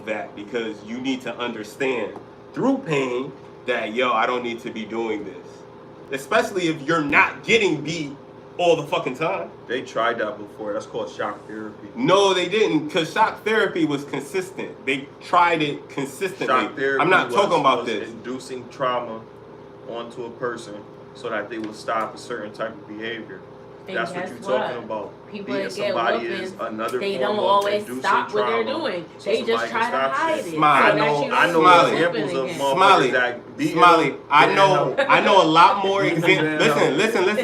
that, because you need to understand through pain that, yo, I don't need to be doing this. Especially if you're not getting beat all the fucking time. They tried that before. That's called shock therapy. No, they didn't, because shock therapy was consistent. They tried it consistently. Shock therapy I'm not talking about was this. inducing trauma onto a person so that they will stop a certain type of behavior. And That's what guess you're what? talking about. People Beating that get somebody is whoopings, another they form don't of always inducing stop what they're trauma. doing. So They just somebody try to can stop hide shit. it. Smile. So that you I don't know get examples whooping of again. motherfuckers Smiley. that beat Smiley, them, I didn't know help. I know a lot more Didn't examples. help.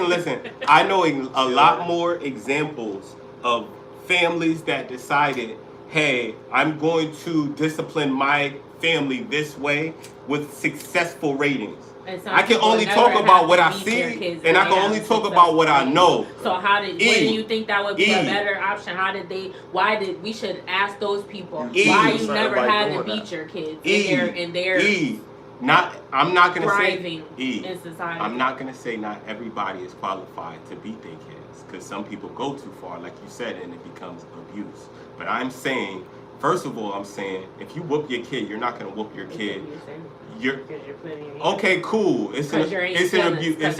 Listen. I know a lot more examples of families that decided, hey, I'm going to discipline my family this way with successful ratings. And some I can people only never talk have about to what I beat their see, kids and when I they can have only talk about what I know. So what do you think that would be E. a better option? We should ask those people E. why you Something never like had to doing beat that. your kids E. in their I'm not gonna say thriving E. in society. I'm not gonna say not everybody is qualified to beat their kids, because some people go too far, like you said, and it becomes abuse. But I'm saying, first of all, if you whoop your kid, you're not gonna whoop your kid. You're okay, cool. It's an abuse. It's an abuse. It's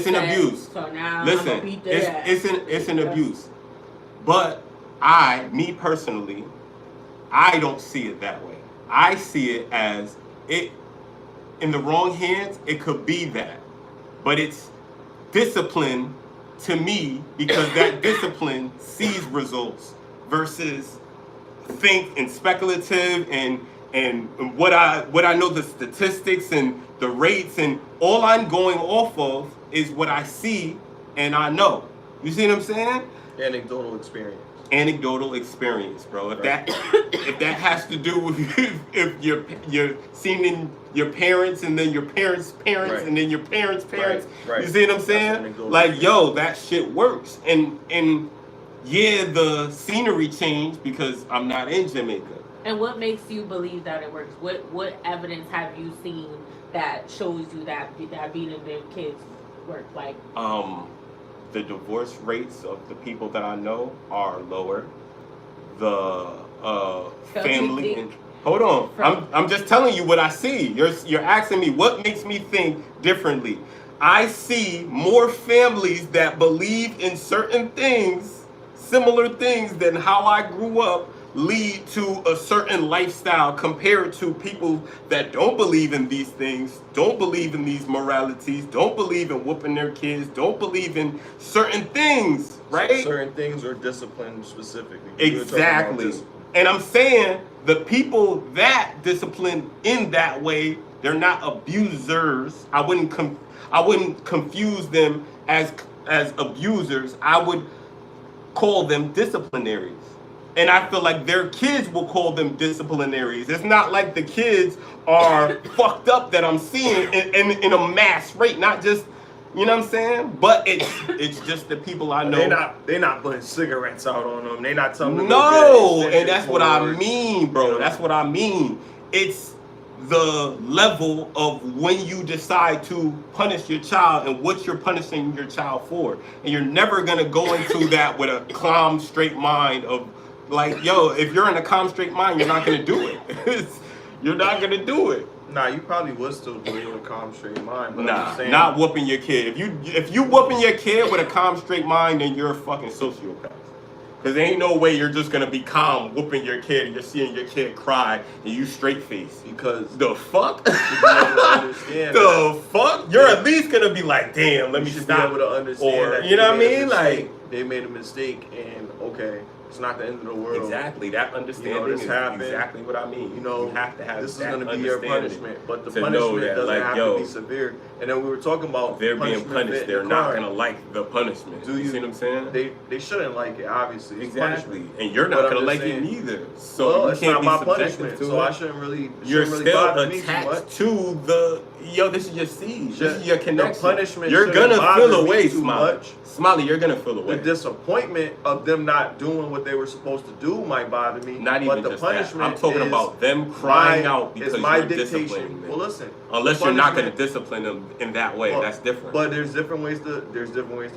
an abuse. So now Listen, I'm gonna beat their ass. it's an abuse. But me personally, I don't see it that way. I see it as it in the wrong hands, it could be that. But it's discipline to me, because that discipline sees results versus think and speculative and what I know, the statistics and the rates, and all I'm going off of is what I see and I know. You see what I'm saying? Anecdotal experience. Anecdotal experience, bro. If that has to do with if you're seeing your parents and then your parents' parents Right. and then your parents' parents. Right. You see what I'm That's saying? anecdotal Like, yo, that shit works. And yeah, the scenery changed because I'm not in Jamaica. And what makes you believe that it works? What evidence have you seen that shows you that beating their kids work? Like, the divorce rates of the people that I know are lower. The family. And, hold on, I'm just telling you what I see. You're asking me what makes me think differently. I see more families that believe in certain things, similar things than how I grew up, lead to a certain lifestyle compared to people that don't believe in these things, don't believe in these moralities, don't believe in whooping their kids, don't believe in certain things, right? Certain things are disciplined specifically. Exactly. And I'm saying the people that discipline in that way, they're not abusers. I wouldn't confuse them as abusers. I would call them disciplinaries. And I feel like their kids will call them disciplinaries. It's not like the kids are fucked up that I'm seeing in a mass rate, not just, you know what I'm saying? But it's just the people I know. They not putting cigarettes out on them. They not telling them. No, and that's what I mean, bro. That's what I mean. It's the level of when you decide to punish your child and what you're punishing your child for. And you're never gonna go into that with a calm, straight mind of like, yo, if you're in a calm, straight mind, you're not gonna do it. You're not gonna do it. Nah, you probably would still do it with a calm, straight mind. But nah, not whooping your kid. If you whooping your kid with a calm, straight mind, then you're a fucking sociopath. Because there ain't no way you're just gonna be calm whooping your kid and you're seeing your kid cry and you straight face. Because the fuck? The fuck? You're at least gonna be like, damn, let me stop. Be able to understand or, that you know what I mean? Like they made a mistake and okay, it's not the end of the world. Exactly. That understanding is exactly what I mean. You know, you have to have this is going to be your punishment, but the punishment doesn't like, have to be severe. And then we were talking about they're being punished. They're not going to like the punishment. You see what I'm saying? They shouldn't like it, obviously. It's exactly. Punishment. And you're not going to like it neither. So well, you it's can't not be my punishment. To so it. I shouldn't really. You're really still attached to the. Yo, this is your seed. This is your connection. The punishment. You're gonna feel away, Smiley. Smiley, you're gonna feel away. The disappointment of them not doing what they were supposed to do might bother me. Not even but just the punishment that. I'm talking about them crying out because you're disciplining them. Well, listen. Unless you're not gonna discipline them in that way, that's different. But there's different ways to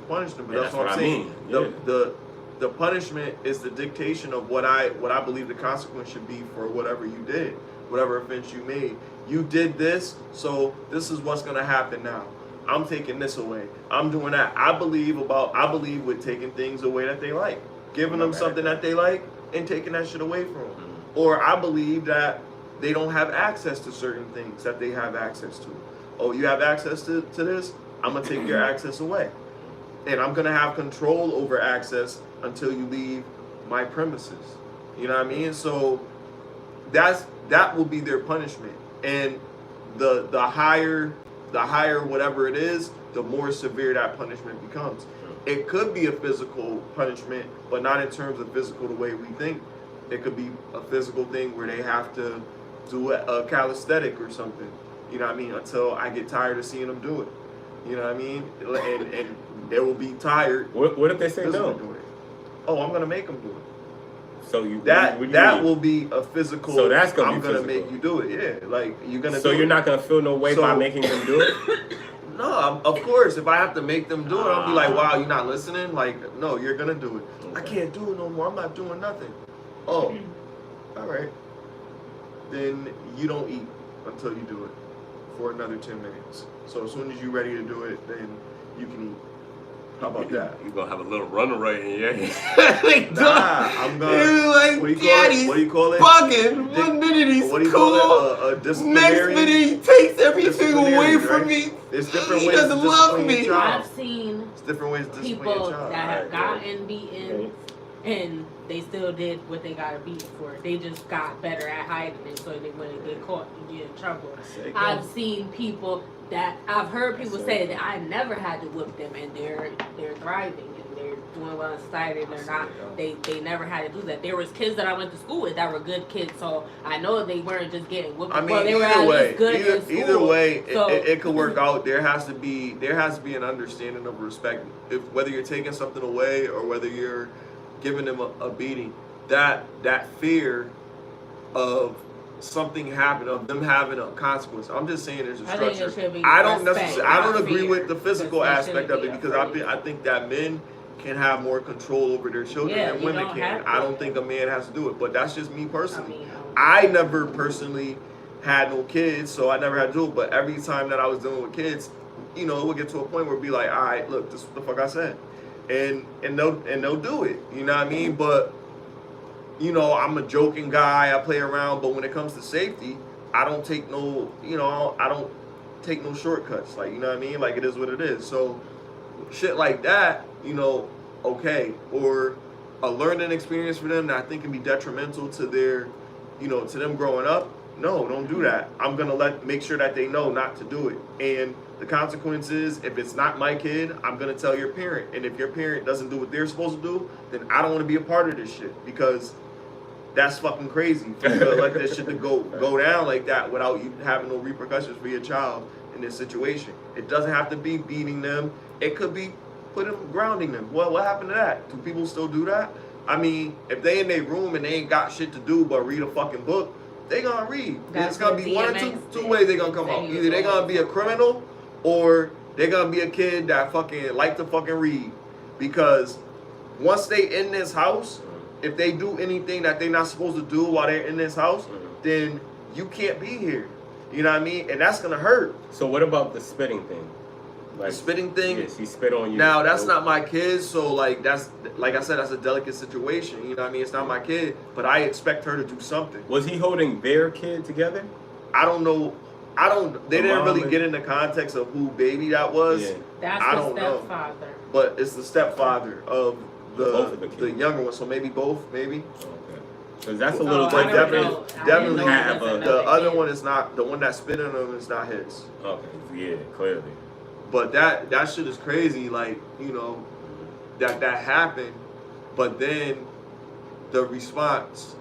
punish them. But that's what I'm saying. The punishment is the dictation of what I believe the consequence should be for whatever you did, whatever offense you made. You did this, so this is what's gonna happen now. I'm taking this away. I'm doing that. I believe with taking things away that they like, giving them something that they like, and taking that shit away from them. Mm-hmm. Or I believe that they don't have access to certain things that they have access to. Oh, you have access to this? I'm gonna take your access away, and I'm gonna have control over access until you leave my premises. You know what I mean? So that will be their punishment. And the higher whatever it is, the more severe that punishment becomes. It could be a physical punishment, but not in terms of physical the way we think. It could be a physical thing where they have to do a calisthenic or something. You know what I mean? Until I get tired of seeing them do it. You know what I mean? And they will be tired. What if they say no? Doing it. Oh, I'm gonna make them do it. So you that will be a physical. So that's gonna I'm be gonna physical. make you do it. Yeah, like you're gonna. So do you're it. not gonna feel no way by making them do it. No, of course. If I have to make them do it, I'll be like, "Wow, you're not listening." Like, no, you're gonna do it. Okay. I can't do it no more. I'm not doing nothing. Oh, all right. Then you don't eat until you do it for another 10 minutes. So as soon as you're ready to do it, then you can eat. How about that? You're gonna have a little runaway in your head. Nah, I'm gonna. Like, what do you call it? Bugging. 1 minute he's what do you cool. Call it? A disciplinary. Next minute he takes everything away from me. There's different he ways doesn't to love me. I've seen different ways to people that have gotten beaten and they still did what they got beat for. They just got better at hiding it, so they when they get caught and get in trouble. I've seen people that I've heard people say that I never had to whip them, and they're thriving and they're doing well in society. And they're not. They never had to do that. There was kids that I went to school with that were good kids, so I know they weren't just getting whipped. I mean, they were at least good in school. Either way, so, it could work out. There has to be an understanding of respect. If whether you're taking something away or whether you're giving them a beating, that fear of something happened, of them having a consequence. I'm just saying there's a structure. I don't agree with the physical aspect of it because I think that men can have more control over their children Yeah, than you women don't can. have to. I don't think a man has to do it, but that's just me I personally. mean, I never personally had no kids, so I never had to do it. But every time that I was dealing with kids, you know, it would get to a point where it'd be like, all right, look, this is what the fuck I said, and they'll do it. You know what I mean? But you know, I'm a joking guy. I play around, but when it comes to safety, I don't take no, you know, I don't take no shortcuts. Like, you know what I mean? Like, it is what it is. So shit like that, you know, okay, or a learning experience for them that I think can be detrimental to their, you know, to them growing up. No, don't do that. I'm gonna make sure that they know not to do it. And the consequence is, if it's not my kid, I'm gonna tell your parent. And if your parent doesn't do what they're supposed to do, then I don't want to be a part of this shit, because that's fucking crazy for you to let this shit to go down like that without you having no repercussions for your child in this situation. It doesn't have to be beating them. It could be grounding them. Well, what happened to that? Do people still do that? I mean, if they in their room and they ain't got shit to do but read a fucking book, they gonna read. That's It's gonna what be one or DMX two did. ways they gonna come out. Either they gonna be a criminal or they gonna be a kid that fucking like to fucking read. Because once they in this house, if they do anything that they're not supposed to do while they're in this house, then you can't be here. You know what I mean? And that's gonna hurt. So what about the spitting thing? The spitting thing. Yeah, she spit on you. Now that's not my kid, so like that's, like I said, that's a delicate situation. You know what I mean? It's not my kid, but I expect her to do something. Was he holding their kid together? I don't know. They didn't really mom get into context of who baby that was. Yeah. that's I the don't know. stepfather. But it's the stepfather of Both of the the kids. younger one. So maybe both, maybe. Okay. Because that's a Oh, little I But don't different. know. I definitely didn't know have it was a- The another other kid. one is not, the one that spit on him is not his. Okay. Yeah, clearly. But that shit is crazy, like, you know, that happened, but then the response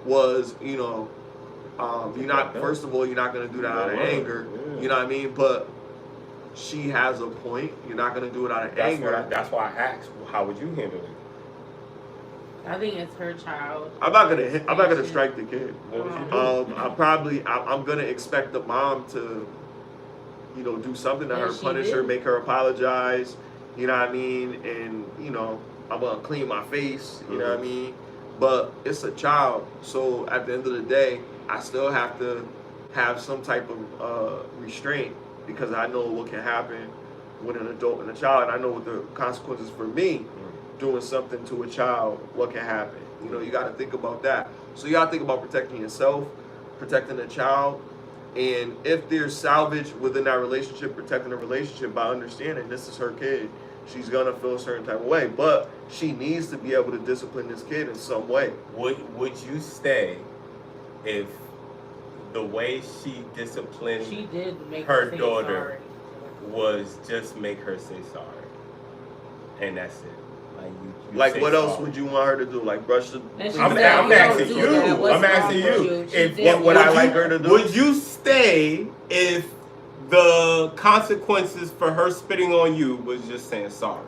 was, you know, you're not, first of all, you're not gonna do that out of anger, you know what I mean? But she has a point. You're not gonna do it out of anger. That's why I asked, how would you handle it? I think it's her child. I'm not gonna strike the kid. What would you do? I'm gonna expect the mom to, you know, do something to Yeah, her, she punish her, did. make her apologize, you know what I mean? And, you know, I'm gonna clean my face, you know what I mean? But it's a child, so at the end of the day, I still have to have some type of restraint, because I know what can happen with an adult and a child, and I know what the consequences for me doing something to a child, what can happen. You know, you gotta think about that. So you gotta think about protecting yourself, protecting the child, and if there's salvage within that relationship, protecting the relationship by understanding this is her kid. She's gonna feel a certain type of way, but she needs to be able to discipline this kid in some way. Would you stay if the way she disciplined She did make her say daughter sorry. was just make her say sorry, and that's it? Like you Like, say what else sorry. would you want her to do? Like brush the... And she I'm said, asking "You you. don't do that. What's I'm asking wrong with you. She If did what would what I you- like her to do? Would you stay if the consequences for her spitting on you was just saying sorry?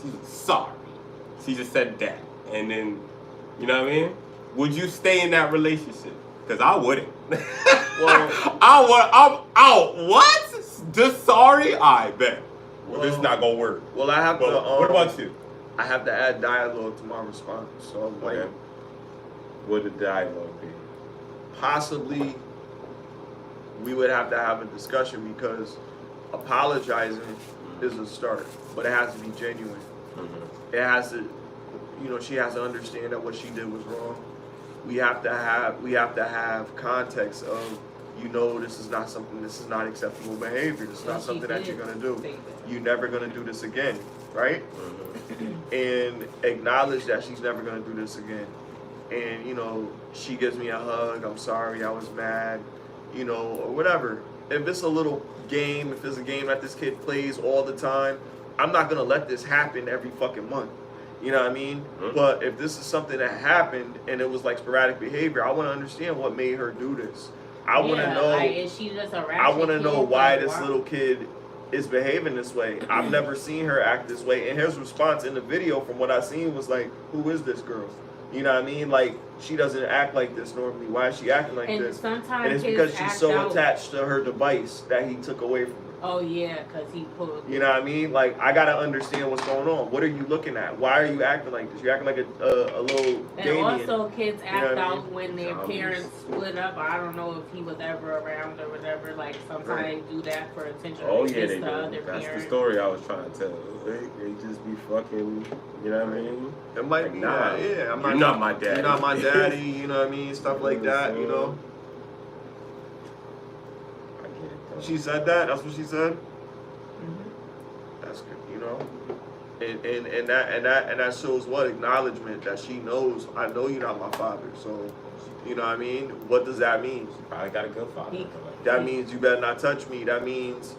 She was sorry. She just said that, and then, you know what I mean? Would you stay in that relationship? Because I wouldn't. Well, I'm out. What? Just sorry? I bet. Well, this is not gonna work. Well, I have Well, to... what about you? I have to add dialogue to my response. So I'm like, Okay. What would the dialogue be? possibly we would have to have a discussion, because apologizing is a start, but it has to be genuine. It has to, you know, she has to understand that what she did was wrong. We have to have context of, you know, this is not acceptable behavior. This is And not she something that did you're gonna do. say that. You're never gonna do this again, right? And acknowledge that she's never gonna do this again. And, you know, she gives me a hug, I'm sorry, I was mad, you know, or whatever. If it's a little game, if it's a game that this kid plays all the time, I'm not gonna let this happen every fucking month. You know what I mean? But if this is something that happened and it was like sporadic behavior, I wanna understand what made her do this. I wanna know, Like, is she just a ratchet I wanna know kid? why Like, this little kid is behaving this way. I've never seen her act this way. And his response in the video, from what I seen, was like, who is this girl? You know what I mean? Like, she doesn't act like this normally. Why is she acting like And this? sometimes And it's kids because she's act so out. attached to her device that he took away from her. Oh yeah, because he pulled. You know what I mean? Like, I gotta understand what's going on. What are you looking at? Why are you acting like this? You're acting like a little And Damien. also, kids You know act what I out mean? when their Zombies. parents split up. I don't know if he was ever around or whatever. Like, sometimes they do that for attention. Oh They yeah, miss they the do. other That's parent. the story I was trying to tell. They just be fucking, you know what I mean? It might Like, be nah, that. Yeah, I'm you're not my daddy. You're not my daddy. You know what I mean? Stuff like that. You know. I get it, though. She said that. That's what she said. Mhm. That's good. You know. And that shows what acknowledgement that she knows. I know you're not my father. So, you know what I mean? What does that mean? She probably got a good father. He- That means you better not touch me. That means,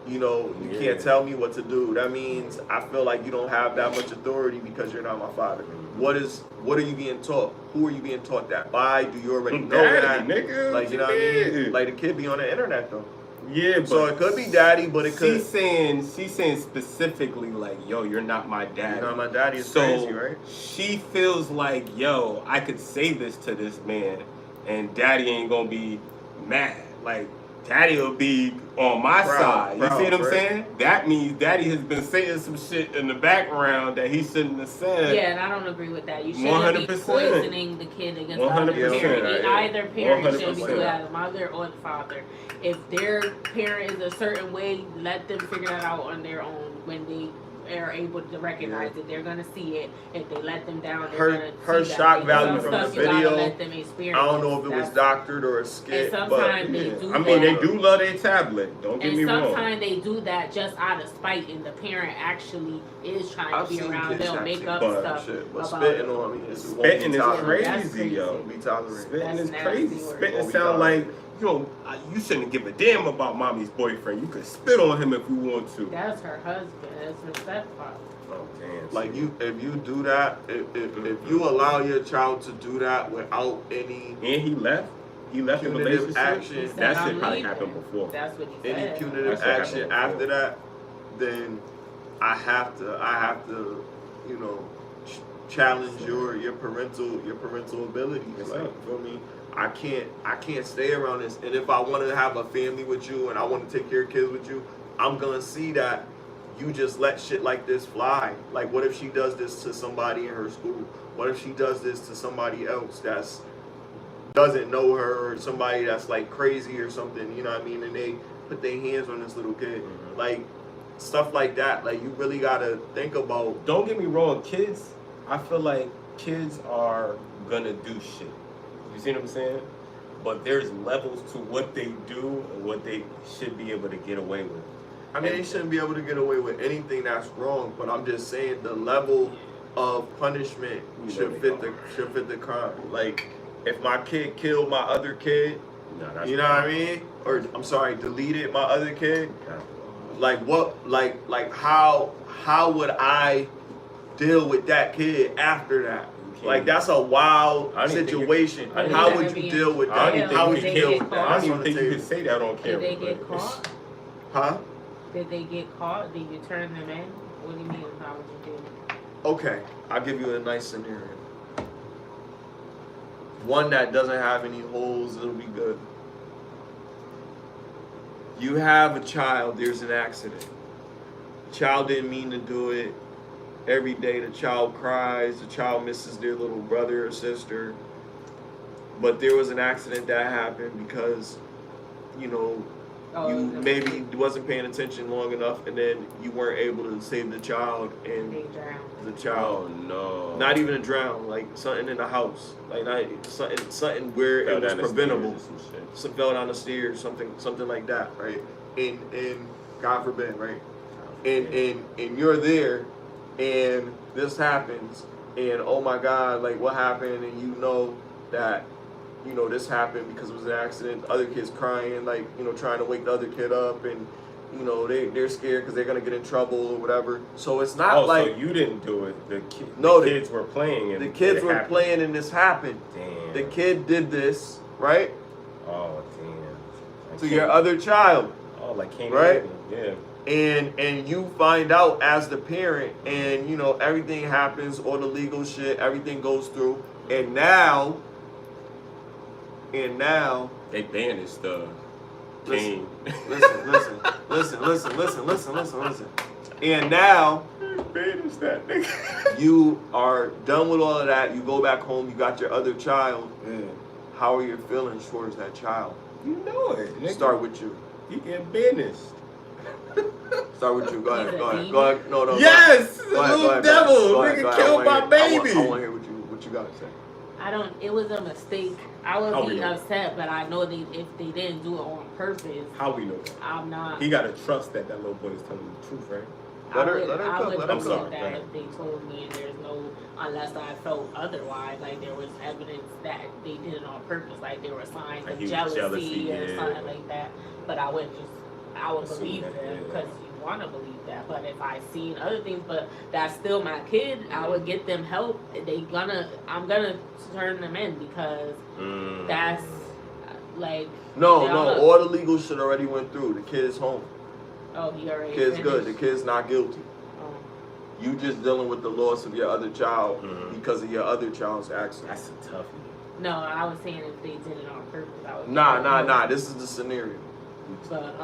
you know, you Yeah. can't tell me what to do. That means I feel like you don't have that much authority because you're not my father. What are you being taught? Who are you being taught that by? Do you already know that? Nigga, Like, you know what I mean? Like, the kid be on the internet though. yeah, but So it could be daddy, but it could. She's saying specifically like, yo, you're not my daddy. You know, my daddy is So crazy, right? she feels like, yo, I could say this to this man, and daddy ain't gonna be mad. Like, daddy will be on my side. You see what I'm right? saying? That means daddy has been saying some shit in the background that he shouldn't have said. Yeah, and I don't agree with that. You shouldn't be 100%. poisoning the kid against the other 100%. parent. Either parent should be 100%. doing that, the mother or the father. If their parent is a certain way, let them figure that out on their own when they are able to recognize it. They're gonna see it. If they let them down, they're Her gonna see shock that. value Some from the stuff you gotta video, let them experience. I don't know if it was That's- doctored or a skit, And but sometimes they Yeah. do I mean, they that. do love their tablet. Don't get And me wrong. sometimes they do that just out of spite, and the parent actually is trying I've to be seen around. kids They'll actually make up but stuff shit, but about spitting it. on me is Spitting is That's crazy, crazy. yo. Won't be tolerated. Spitting That's is nasty crazy. word. Spitting Won't be sound like, tolerated. you shouldn't give a damn about mommy's boyfriend. You could spit on him if you want to. That's her husband. That's her stepfather. Oh, damn. Like if you do that, if you allow your child to do that without any And he left. He left the punitive relationship. action, He said, That "I'm shit probably leaving." happened before. That's what he any said. punitive That's what action happened after that, then I have to, you know, challenge your parental abilities. Yes, Like, sir. you feel me? I can't stay around this. And if I want to have a family with you and I want to take care of kids with you, I'm gonna see that you just let shit like this fly. Like, what if she does this to somebody in her school? What if she does this to somebody else that's doesn't know her, or somebody that's like crazy or something? You know what I mean? And they put their hands on this little kid, like stuff like that. Like, you really gotta think about. Don't get me wrong, kids. I feel like kids are gonna do shit. You see what I'm saying? But there's levels to what they do and what they should be able to get away with. I mean, they shouldn't be able to get away with anything that's wrong, but I'm just saying the level of punishment should fit the crime. Like, if my kid killed my other kid, No, that's you know what I mean? Or I'm sorry, deleted my other kid. Like, what? Like how would I deal with that kid after that? Like, that's a wild I don't even think you- situation. I don't How even would think you you- deal with I that? don't even How think would you you they deal get with caught? that? I That's don't on even the think you table. could say that on camera. Did they get but- caught? Huh? Did they get caught? Did you turn them in? What do you mean? How would you do it? Okay, I'll give you a nice scenario. One that doesn't have any holes, it'll be good. You have a child, there's an accident. Child didn't mean to do it. Every day the child cries, the child misses their little brother or sister. But there was an accident that happened because, you know, you maybe wasn't paying attention long enough, and then you weren't able to save the child, and They drowned. the child, Oh no. not even a drown, like something in the house, like not something where Fell it was down the preventable. stairs or some shit. Some fell down the stairs, something like that, right? And God forbid, right? And you're there, and this happens, and oh my God, like what happened? And you know that, you know, this happened because it was an accident. Other kids crying, like, you know, trying to wake the other kid up, and you know they're scared because they're gonna get in trouble or whatever. So it's not So like you didn't do it. The kids were playing. And the kids it were happened. playing and this happened. Damn. The kid did this, right? Oh damn. To your other child. Oh, like King Right? Yeah. And you find out as the parent, and you know everything happens, all the legal shit, everything goes through, and now They banished King. Listen. And now Banish that nigga. you are done with all of that. You go back home. You got your other child. Yeah. How are your feelings towards that child? You know it. Nigga. Start with you. You get banished. Start with you. Go ahead. Demon? Go ahead. No. Yes, Go ahead. little devil. Nigga killed my baby. I want to hear what you got to say. It was a mistake. I would How be we know? upset, but I know if they didn't do it on purpose, How we know that? I'm not. He gotta trust that little boy is telling the truth, right? Let her I cook, would let her believe cook. that if they told me and there's no, unless I felt otherwise, like there was evidence that they did it on purpose, like there were signs Like of he was jealousy or yeah. something like that. But I would Assume believe that, them yeah. because you want to believe that. But if I seen other things, but that's still my kid, I would get them help. I'm gonna turn them in because that's like. No, they all- all the legal shit already went through. The kid is home. Oh, he already. Kid's finished? good. The kid's not guilty. Oh. You just dealing with the loss of your other child Mhm. because of your other child's accident. That's a tough No, I was saying if they did it on purpose, I would. Nah. This is the scenario. But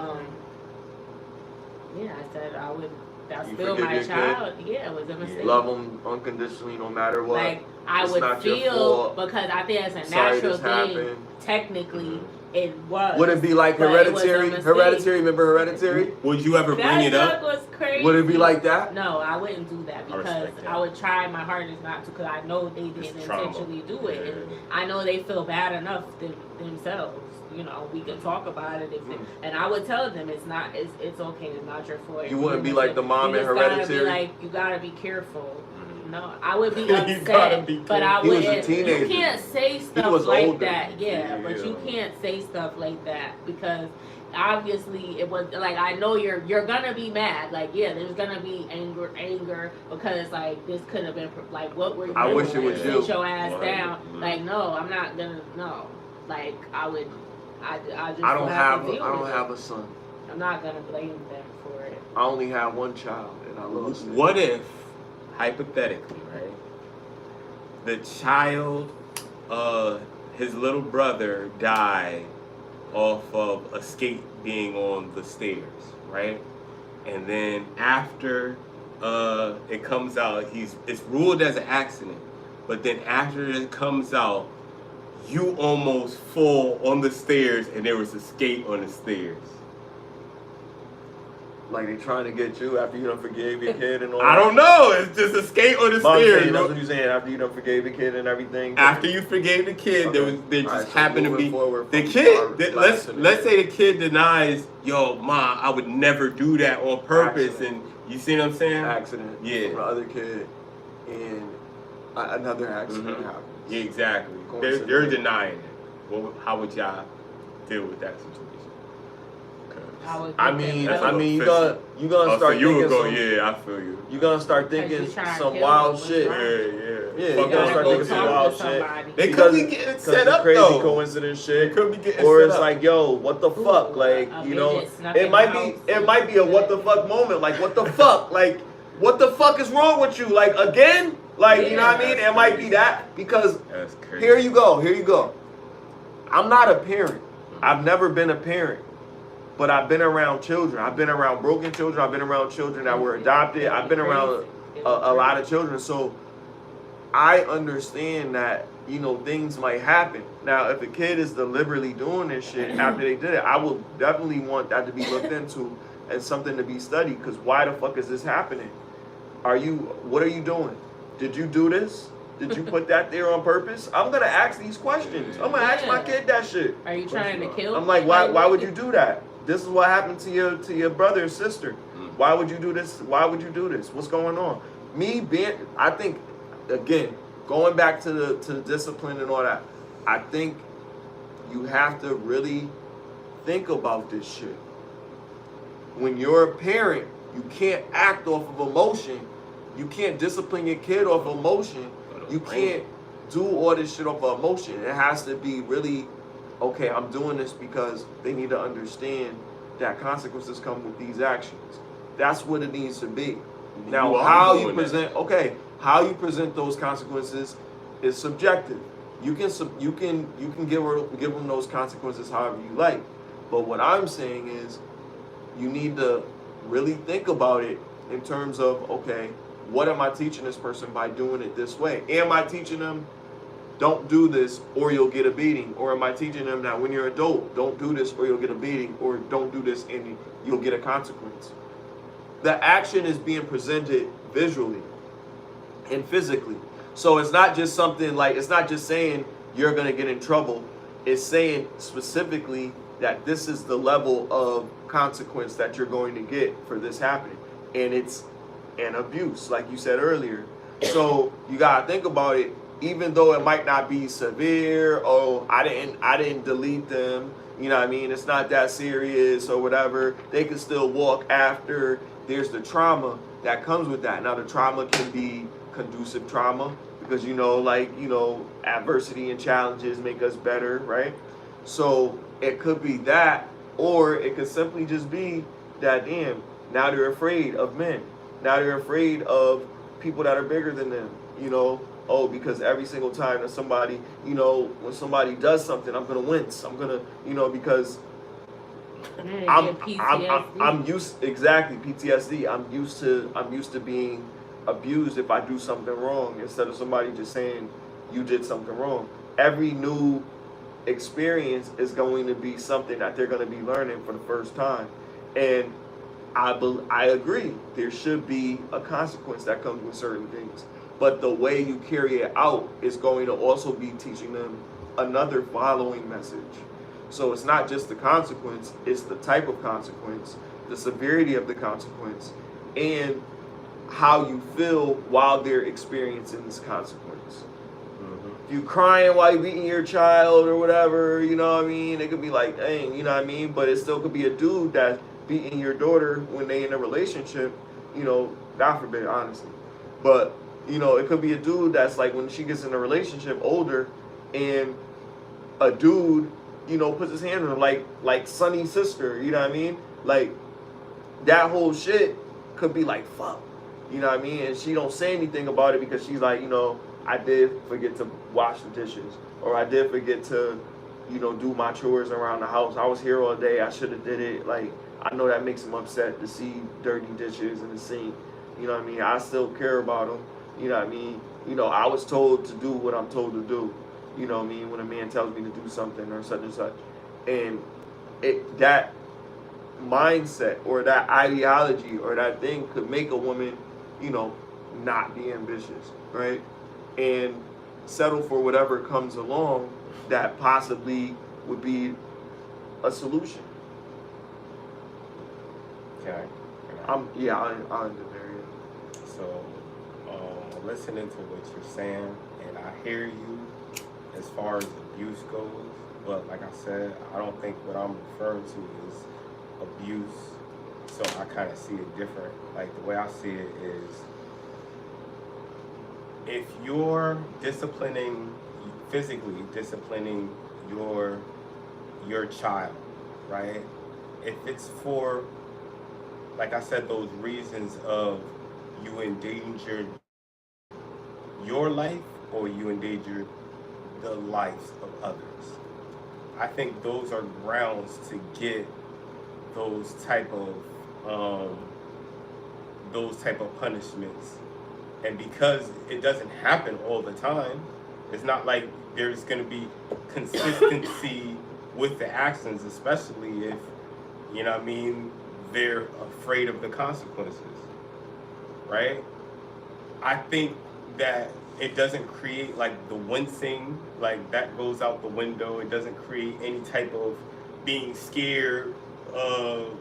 yeah, I said I would. That's You still forgive my your kid? child. Yeah, it was a mistake. Love them unconditionally no matter what. Like I It's would not your feel fault. because I think that's a Sorry natural this thing. happened. Technically, it was. Would it be like but it was a Hereditary? mistake. Hereditary, remember Hereditary? Would you ever bring That it joke up? was crazy. Would it be like that? No, I wouldn't do that I because respect that. I would try my hardest not to. Because I know they It's didn't trauma. intentionally do it, and Yeah. I know they feel bad enough themselves. You know, we can talk about it, and I would tell them it's not. It's okay. It's not your fault. You wouldn't be like the mom you in just gotta Hereditary? Be like you gotta be careful. No, I would be You gotta upset, be but I He was a wouldn't. teenager. You can't say stuff was like older. that, yeah. But you Yeah. can't say stuff like that because obviously it was like I know you're gonna be mad. Like yeah, there's gonna be anger because like this could have been like what were you I doing? wish it was Sit you. your ass down. 100%. Like no, I'm not gonna no. Like I would. I just I don't have to deal with it. have a son. I'm not gonna blame them for it. I only have one child and I lost it. What if, hypothetically, right, the child, his little brother died off of a skate being on the stairs, right? And then after it comes out, it's ruled as an accident, but then after it comes out, you almost fall on the stairs and there was a skate on the stairs. Like they trying to get you after you done forgave your kid and all I that? don't know. It's just a skate on the But I'm stairs. saying, bro. that's what you saying after you done forgave your kid and everything. After you forgave the kid, there just Alright, so happened to moving be forward the from kid. our Let's last say the kid denies, yo, ma, I would never do that on purpose, Accident. and you see what I'm saying? accident Yeah. from the other kid and another accident Mhm. happens. Yeah, exactly. Coincidence. They're denying it. Well, how would y'all deal with that situation? I mean, get them That's help. you official. gonna Oh, start so you thinking would go, some, yeah, I feel you. you gonna start Because thinking you trying to some kill wild them, shit. what's Yeah, wrong? yeah. Yeah, you Fuck gotta all start that thinking some bullshit. wild to shit. somebody. They Because- could be getting Cause set the up crazy though. coincidence They shit. could be getting Or set it's up. like, yo, what the fuck? Like, a you know, midget snuck it in might the be house. it might be a what the fuck moment. Like, what the fuck? Like, what the fuck is wrong with you? Like again? Like, you know what I mean? Yeah, It might be crazy. that because That's crazy. here you go. I'm not a parent. I've never been a parent. But I've been around children. I've been around broken children. I've been around children that were adopted. I've been around a lot of children. So I understand that, you know, things might happen. Now, if a kid is deliberately doing this shit after they did it, I will definitely want that to be looked into and something to be studied. Because why the fuck is this happening? What are you doing? Did you do this? Did you put that there on purpose? I'm going to ask these questions. I'm going to ask my kid that shit. Are you trying to kill? I'm like, why would you do that? This is what happened to your brother or sister. Why would you do this? Why would you do this? What's going on? I think, again, going back to the discipline and all that, I think you have to really think about this shit. When you're a parent, you can't act off of emotion. You can't discipline your kid off of emotion. You can't do all this shit off of emotion. It has to be really, okay, I'm doing this because they need to understand that consequences come with these actions. That's what it needs to be. Now, You are how you doing that. how you present those consequences is subjective. You can give them those consequences however you like, But what I'm saying is you need to really think about it in terms of, okay, what am I teaching this person by doing it this way? Am I teaching them, don't do this or you'll get a beating? Or am I teaching them that when you're an adult, don't do this or you'll get a beating, or don't do this and you'll get a consequence? The action is being presented visually and physically. So it's not just something like, it's not just saying you're going to get in trouble. It's saying specifically that this is the level of consequence that you're going to get for this happening. And it's an abuse, like you said earlier. So you got to think about it, even though it might not be severe, oh, I didn't delete them, you know what I mean? It's not that serious or whatever. They can still walk after. There's the trauma that comes with that. Now the trauma can be conducive trauma because, you know, like, you know, adversity and challenges make us better, right? So it could be that, or it could simply just be that, damn, now they're afraid of men. Now they're afraid of people that are bigger than them, you know? Oh, because every single time that somebody, you know, when somebody does something, I'm gonna wince. I'm gonna, you know, because I'm used, exactly, PTSD. I'm used to being abused if I do something wrong, instead of somebody just saying you did something wrong. Every new experience is going to be something that they're going to be learning for the first time. And I agree, there should be a consequence that comes with certain things. But the way you carry it out is going to also be teaching them another following message. So it's not just the consequence, it's the type of consequence, the severity of the consequence, and how you feel while they're experiencing this consequence. If you crying while you're beating your child or whatever, you know what I mean? It could be like, dang, you know what I mean? But it still could be a dude that's beating your daughter when they in a relationship, you know, God forbid, honestly. But, you know, it could be a dude that's like, when she gets in a relationship older, and a dude, you know, puts his hand on her like Sonny's sister, you know what I mean? Like, that whole shit could be like, fuck, you know what I mean? And she don't say anything about it because she's like, you know, I did forget to wash the dishes, or I did forget to, you know, do my chores around the house. I was here all day, I should have did it. Like, I know that makes him upset to see dirty dishes in the sink, you know what I mean? I still care about him, you know what I mean? You know, I was told to do what I'm told to do, you know what I mean, when a man tells me to do something or such and such. And that mindset or that ideology or that thing could make a woman, you know, not be ambitious, right? And settle for whatever comes along that possibly would be a solution. Okay. I'll end it there. Yeah. So, listening to what you're saying, and I hear you as far as abuse goes, but like I said, I don't think what I'm referring to is abuse. So I kind of see it different. Like, the way I see it is, if you're physically disciplining your child, right? If it's for, like I said, those reasons of you endangered your life or you endangered the lives of others, I think those are grounds to get those type of punishments. And because it doesn't happen all the time, it's not like there's going to be consistency with the actions, especially if, you know what I mean, they're afraid of the consequences, right? I think that it doesn't create, like, the wincing, like, that goes out the window. It doesn't create any type of being scared of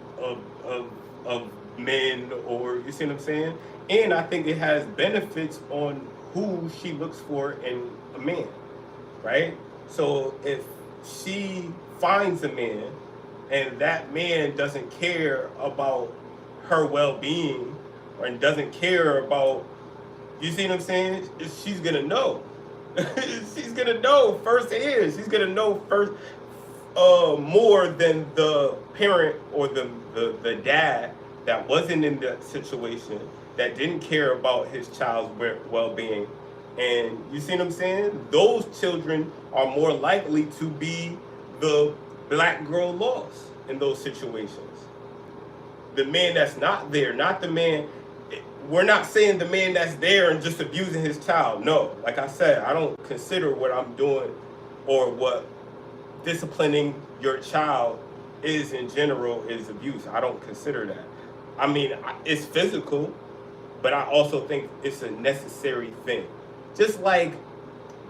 men, or, you see what I'm saying? And I think it has benefits on who she looks for in a man, right? So if she finds a man and that man doesn't care about her well-being and doesn't care about, you see what I'm saying? She's gonna know. She's gonna know firsthand. She's gonna know first, more than the parent or the dad that wasn't in that situation, that didn't care about his child's well-being. And you see what I'm saying? Those children are more likely to be the black girl lost. in those situations. The man that's not there, not the man. We're not saying the man that's there and just abusing his child. No, like I said, I don't consider what I'm doing or what disciplining your child is in general is abuse. I don't consider that. I mean, it's physical, but I also think it's a necessary thing. Just like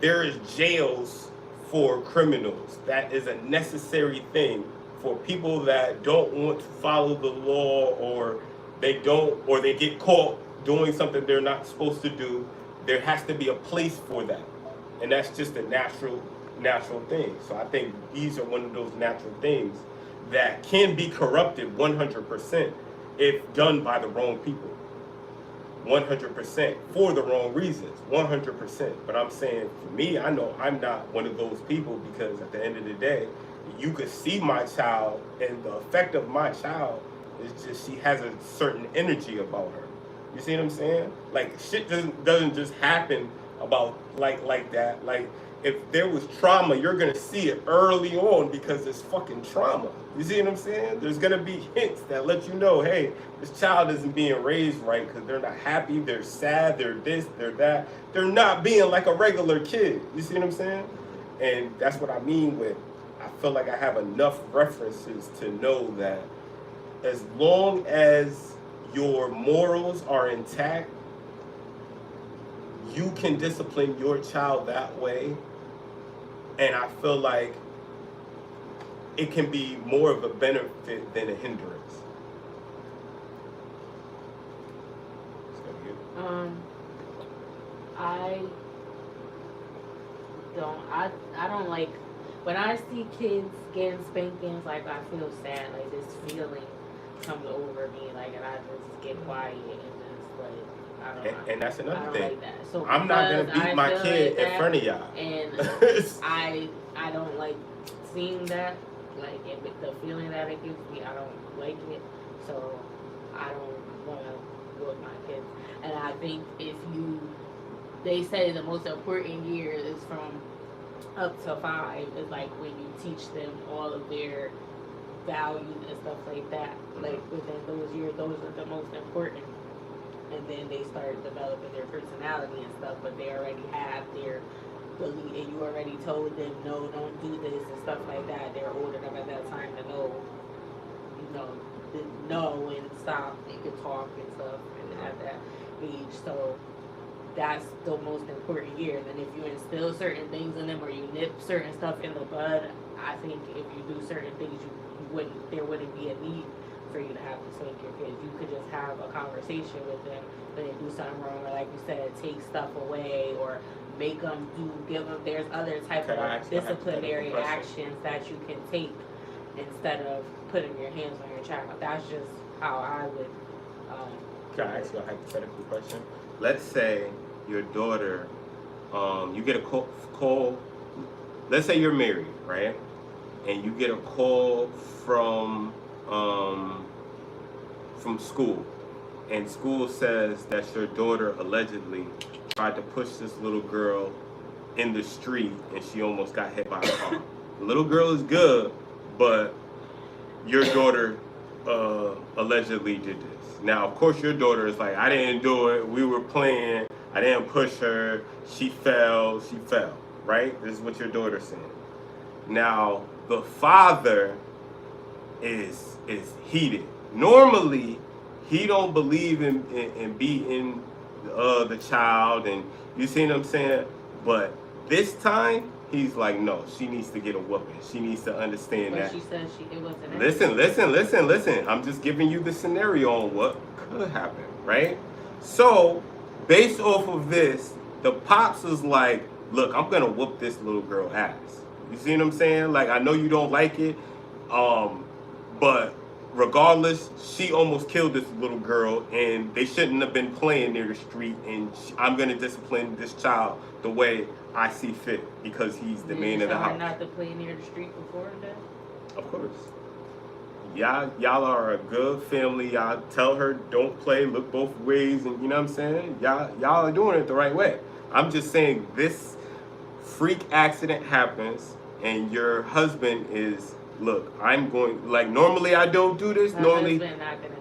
there is jails for criminals. That is a necessary thing for people that don't want to follow the law, or they get caught doing something they're not supposed to do. There has to be a place for that. And that's just a natural thing. So I think these are one of those natural things that can be corrupted 100% if done by the wrong people. 100% for the wrong reasons, 100%. But I'm saying, for me, I know I'm not one of those people, because at the end of the day, you could see my child, and the effect of my child is just she has a certain energy about her. You see what I'm saying? Like, shit doesn't just happen about like that. Like, if there was trauma, you're gonna see it early on, because it's fucking trauma. You see what I'm saying? There's gonna be hints that let you know, hey, this child isn't being raised right, because they're not happy, they're sad, they're this, they're that. They're not being like a regular kid. You see what I'm saying? And that's what I mean with, I feel like I have enough references to know that as long as your morals are intact, you can discipline your child that way. And I feel like it can be more of a benefit than a hindrance. I don't like, when I see kids getting spankings, like, I feel sad, like, this feeling comes over me, like, and I just get quiet and just, like, I don't know. And that's another thing. Like that. So I'm not gonna beat my kid in front of y'all. And I don't like seeing that. Like, the feeling that it gives me, I don't like it. So I don't want to whoop my kids. And I think they say the most important year is from up to 5, is like when you teach them all of their values and stuff like that. Like, within those years, those are the most important. And then they start developing their personality and stuff, but they already have their belief, and you already told them, no, don't do this and stuff like that. They're old enough at that time to know, know and stop and can talk and stuff, and at that age. So that's the most important year. And then if you instill certain things in them, or you nip certain stuff in the bud, I think if you do certain things, there wouldn't be a need for you to have to spank your kids. You could just have a conversation with them when they do something wrong, or like you said, take stuff away, or make them give them, there's other type of disciplinary actions that you can take instead of putting your hands on your child. That's just how I would. Can I ask you a hypothetical question? Let's say your daughter, you get a call, let's say you're married, right? And you get a call from school, and school says that your daughter allegedly tried to push this little girl in the street, and she almost got hit by a car. The little girl is good, but your daughter allegedly did this. Now, of course, your daughter is like, I didn't do it, we were playing, I didn't push her, she fell, right? This is what your daughter's saying. Now, the father is heated. Normally, he don't believe in beating the child, and you see what I'm saying? But this time, he's like, no, she needs to get a whooping. She needs to understand that. But she said it wasn't. Listen. I'm just giving you the scenario on what could happen, right? So, based off of this, the pops is like, look, I'm gonna whoop this little girl ass. You see what I'm saying? Like, I know you don't like it, but regardless, she almost killed this little girl, and they shouldn't have been playing near the street, and I'm going to discipline this child the way I see fit, because he's the man of the house. Not to play near the street before that? Of course. Y'all are a good family. Y'all tell her don't play, look both ways, and you know what I'm saying? Y'all are doing it the right way. I'm just saying, this freak accident happens, and your husband is look, I'm going, like, normally I don't do this. My Normally, husband not gonna do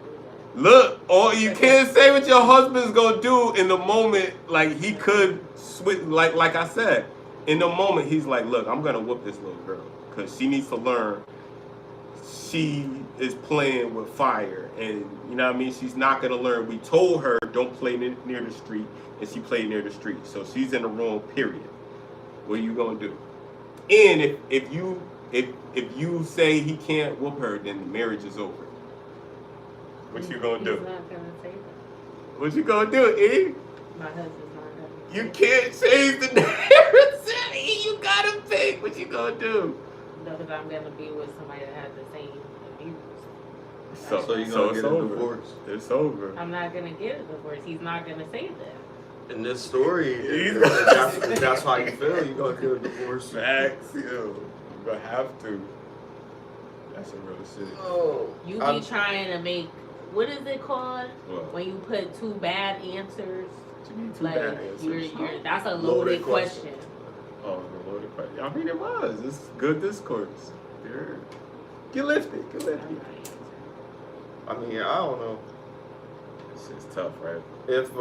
that. look, or you can't say what your husband's gonna do in the moment. Like, he could switch, like I said, in the moment, he's like, look, I'm gonna whoop this little girl because she needs to learn. She is playing with fire, and you know what I mean? She's not gonna learn. We told her don't play near the street, and she played near the street. So she's in the wrong, period. What are you gonna do? And if you say he can't whoop her, then the marriage is over. What you gonna do? He's not gonna say that. What you gonna do, E? My husband's not gonna. You can't change the narrative, E. You gotta pick. What you gonna do? No, because I'm gonna be with somebody that has the same abuse. So you're gonna get a over. divorce. It's over. I'm not gonna get a divorce. He's not gonna say that. In this story, that's how you feel. You're gonna get a divorce. Facts, yo. You're gonna have to. That's some real shit. Oh, You be trying to make, what is it called? What? When you put two bad answers. What you mean two Like, bad answers? that's a Loaded loaded question. question. Oh, the loaded question. I mean, it was. It's good discourse. Yeah. Get lifted. Get I'm lifted. not answering. I mean, I don't know. This shit's tough, right? If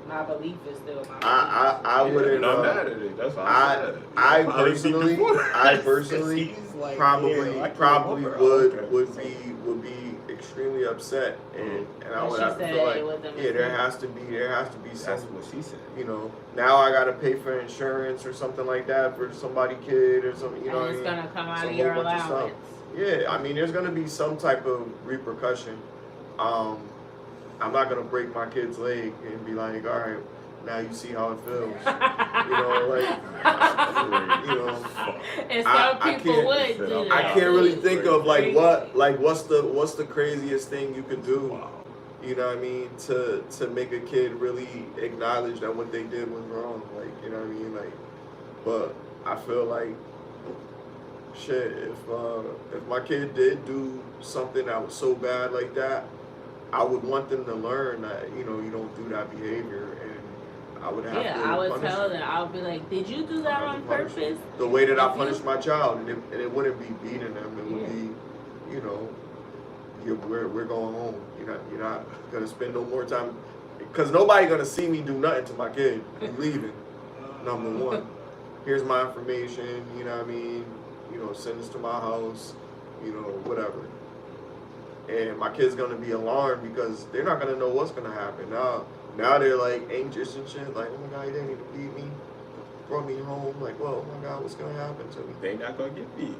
My belief is still my belief. I wouldn't. I'm mad at it. That's what I said. I Probably personally, be divorced. I personally 'Cause he's like, probably yeah, I can't probably remember. would Okay. be extremely upset, and I And would she have to said feel it like, was a yeah, there mistake. has to be some, That's what she said. you know, now I gotta pay for insurance or something like that for somebody kid or something, you know what I And mean? it's gonna come out Some of your whole bunch of allowance. Yeah, I mean, there's gonna be some type of repercussion. I'm not gonna break my kid's leg and be like, all right, now you see how it feels. You know, like, you know. And I some people can't- would do that. I can't really think of like Crazy. what's the craziest thing you could do, Wow. you know what I mean, to make a kid really acknowledge that what they did was wrong, like, you know what I mean, like, but I feel like shit, if my kid did do something that was so bad like that, I would want them to learn that, you know, you don't do that behavior, and I would have to I would punish tell them. them. I would be like, did you do that on purpose? The way that I If you- punish my child, and it wouldn't be beating them. It would be, you know, we're going home. You're not gonna spend no more time, because nobody gonna see me do nothing to my kid. You leaving, number one. Here's my information. You know what I mean? You know, send this to my house. You know, whatever. And my kid's gonna be alarmed because they're not gonna know what's gonna happen. Now they're like anxious and shit. Like, oh my god, he didn't even beat me. Brought me home. Like, well, oh my god, what's gonna happen to me? They not gonna get beat.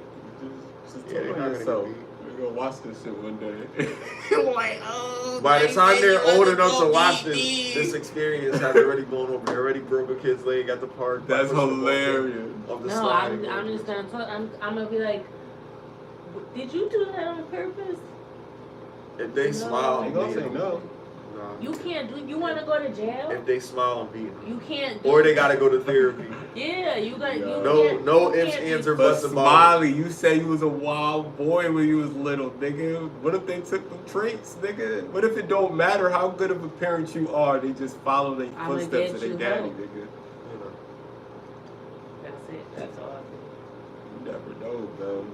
Just Yeah, tell they're not gonna yourself. get beat. We're gonna watch this shit one day. Like, oh, By the time they're old enough to watch beat me. this experience has already blown over. They already broke a kid's leg at the park. by That's pushing them off the- hilarious. off the No, slide. I'm just gonna talk. I'm gonna be like, did you do that on purpose? If they No. smile, They and gonna beat say them. no. Nah. You can't do. You want to go to jail? If they smile and beat them. You can't. Do Or they gotta go to therapy. Yeah, you got. You No, can't, no you ifs, can't ands, be- or But buts about it. Smiley, you say you was a wild boy when you was little, nigga. What if they took the traits, nigga? What if it don't matter how good of a parent you are? They just follow their I'ma footsteps get of their you daddy, help. nigga. You know. That's it. That's all. You never know, bro.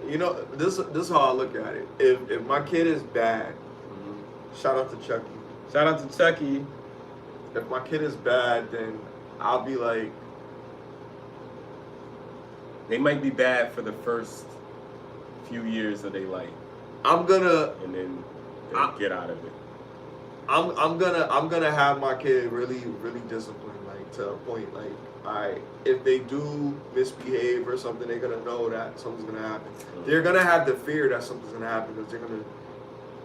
You know, this is how I look at it. If my kid is bad, shout out to Chucky. Shout out to Chucky. If my kid is bad, then I'll be like, They might be bad for the first few years of their life, I'm gonna and then they get out of it. I'm gonna have my kid really disciplined, like to a point, like if they do misbehave or something, they're gonna know that something's gonna happen. They're gonna have the fear that something's gonna happen because they're gonna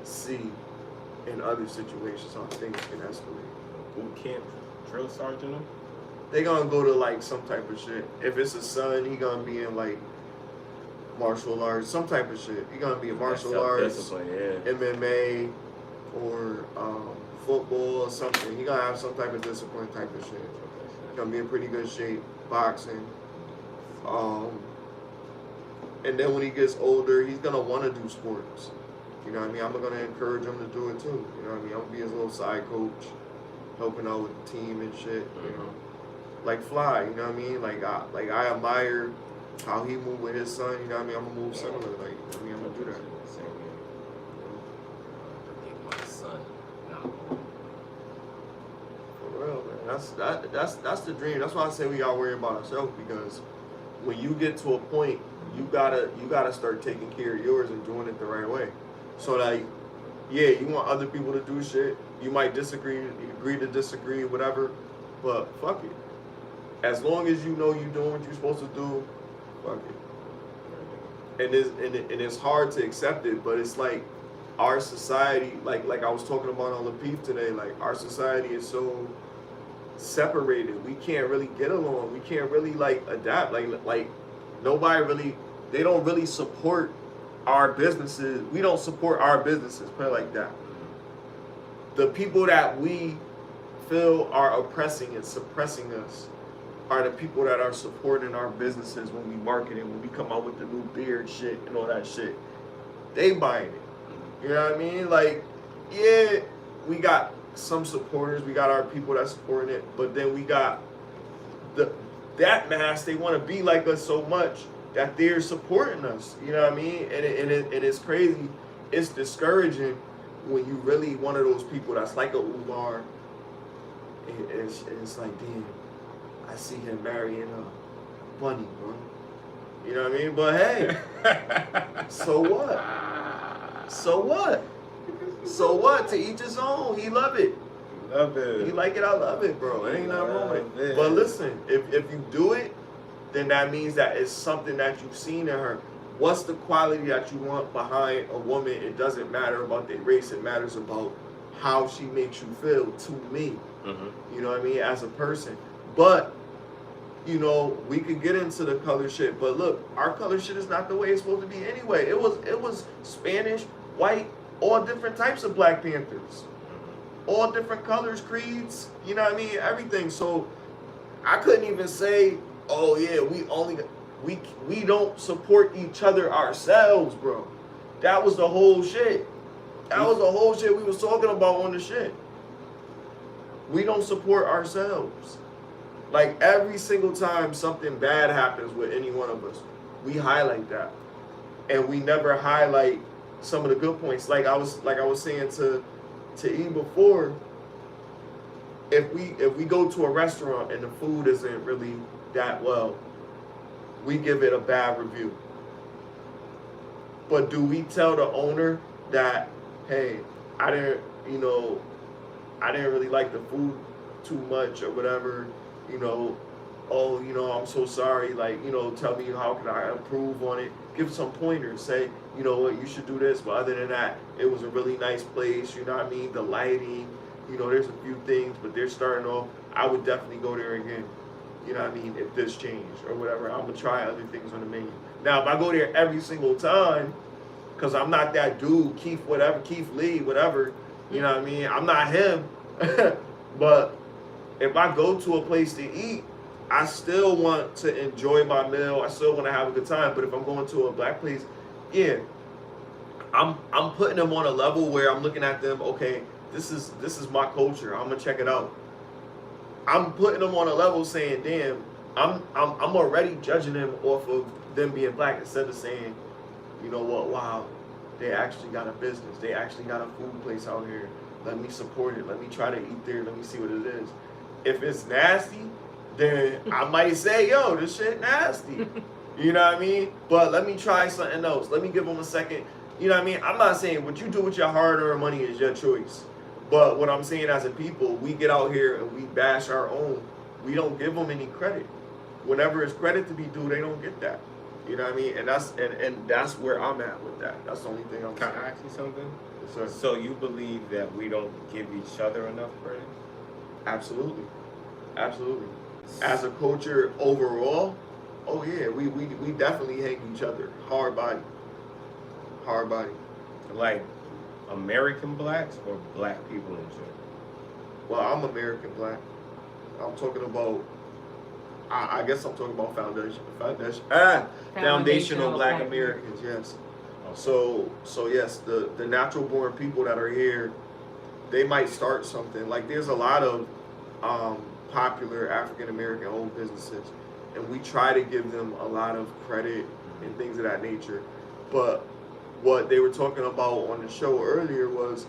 see in other situations how things can escalate. Boot camp, drill sergeant. Them? They gonna go to like some type of shit. If it's a son, he gonna be in like martial arts, some type of shit. He gonna be in martial arts, Self-discipline, yeah. MMA, or football or something. He gonna have some type of discipline type of shit. He gonna be in pretty good shape, boxing. And then when he gets older, he's gonna want to do sports. You know what I mean? I'm gonna encourage him to do it too. You know what I mean? I'm gonna be his little side coach, helping out with the team and shit. You know, like Fly. You know what I mean? Like I admire how he moved with his son, you know what I mean? I'm gonna move similar. Like, I mean, I'm gonna do that. Same here. I think my son not moving. For real, man. That's the dream. That's why I say we gotta worry about ourselves, because when you get to a point, you gotta start taking care of yours and doing it the right way. So like, yeah, you want other people to do shit. You might disagree, agree to disagree, whatever. But fuck it. As long as you know you're doing what you're supposed to do, fuck it. And it's hard to accept it, but it's like our society, like I was talking about on the Beef today, like our society is so separated. We can't really get along. We can't really like adapt. Like nobody really, they don't really support our businesses. We don't support our businesses, put it like that. The people that we feel are oppressing and suppressing us are the people that are supporting our businesses when we market it, when we come out with the new beard shit and all that shit. They buying it. You know what I mean? Like, yeah, we got some supporters, we got our people that supporting it, but then we got that mass, they want to be like us so much that they're supporting us. You know what I mean? And it's crazy. It's discouraging when you really one of those people that's like a Umar, and it's like, damn, I see him marrying a bunny, bro. You know what I mean? But hey, so what? So what? So what? To each his own. He love it. Love it. He like it, I love it, bro. It ain't nothing wrong with it. But listen, if you do it, then that means that it's something that you've seen in her. What's the quality that you want behind a woman? It doesn't matter about their race. It matters about how she makes you feel to me. Mm-hmm. You know what I mean? As a person. But, you know, we could get into the color shit. But look, our color shit is not the way it's supposed to be anyway. It was Spanish, white, all different types of Black Panthers. All different colors, creeds, you know what I mean? Everything. So I couldn't even say, oh yeah, we don't support each other ourselves, bro. That was the whole shit. That was the whole shit we was talking about on the shit. We don't support ourselves. Like every single time something bad happens with any one of us, we highlight that. And we never highlight some of the good points. Like I was saying to E before, if we go to a restaurant and the food isn't really that well, we give it a bad review. But do we tell the owner that, hey, I didn't really like the food too much or whatever, oh, I'm so sorry, like, tell me how can I improve on it, give some pointers, say, you know what, you should do this, but other than that, it was a really nice place, you know what I mean, the lighting, there's a few things, but they're starting off, I would definitely go there again, you know what I mean, if this changed or whatever, I'm gonna try other things on the menu. Now, if I go there every single time, because I'm not that dude, Keith Lee, whatever, you know what I mean, I'm not him, but if I go to a place to eat, I still want to enjoy my meal, I still want to have a good time, but if I'm going to a Black place, yeah, I'm putting them on a level where I'm looking at them, okay, this is my culture, I'm gonna check it out. I'm putting them on a level saying, damn, I'm already judging them off of them being Black instead of saying, you know what, wow, they actually got a business, they actually got a food place out here, let me support it, let me try to eat there, let me see what it is. If it's nasty, then I might say, yo, this shit nasty. You know what I mean? But let me try something else. Let me give them a second. You know what I mean? I'm not saying what you do with your hard-earned money is your choice. But what I'm saying as a people, we get out here and we bash our own. We don't give them any credit. Whenever it's credit to be due, they don't get that. You know what I mean? And that's where I'm at with that. That's the only thing I'm saying. Can I ask you something? Yes, sir. So you believe that we don't give each other enough credit? Absolutely. Absolutely. As a culture overall, oh yeah, we definitely hate each other. Hard body. Like American Blacks or Black people in general? Well, I'm American Black. I'm talking about, I guess I'm talking about foundational Black Americans, yes. Okay. So yes, the natural born people that are here, they might start something. Like there's a lot of popular African American owned businesses, and we try to give them a lot of credit and things of that nature. But what they were talking about on the show earlier was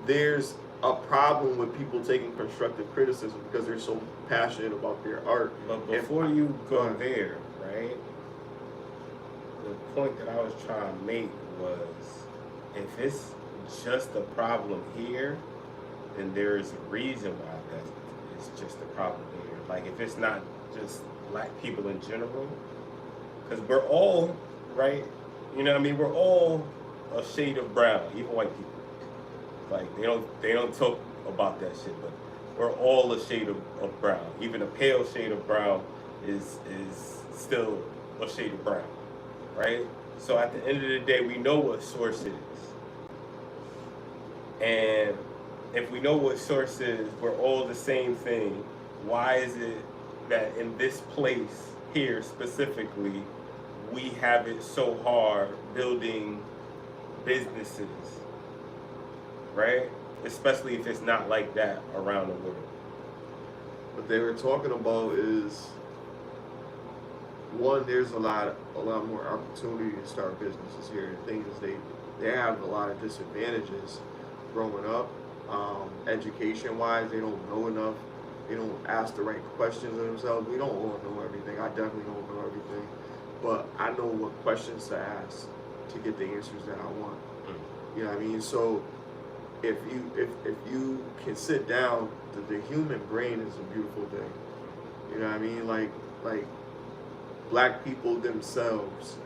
there's a problem with people taking constructive criticism because they're so passionate about their art. But before you go there, right? The point that I was trying to make was, if it's just a problem here, then there is a reason why it's just a problem here. Like, if it's not just black people in general, because we're all, right? You know what I mean? We're all a shade of brown, even white people. Like, they don't talk about that shit, but we're all a shade of brown. Even a pale shade of brown is still a shade of brown, right? So at the end of the day, we know what source is. And if we know what source is, we're all the same thing. Why is it that in this place here specifically, we have it so hard building businesses, right? Especially if it's not like that around the world. What they were talking about is, one, there's a lot more opportunity to start businesses here. The thing is, they have a lot of disadvantages growing up. Education-wise, they don't know enough. They don't ask the right questions of themselves. We don't all know everything. I definitely don't know everything, but I know what questions to ask to get the answers that I want. You know what I mean? So if you can sit down, the human brain is a beautiful thing. You know what I mean? Like black people themselves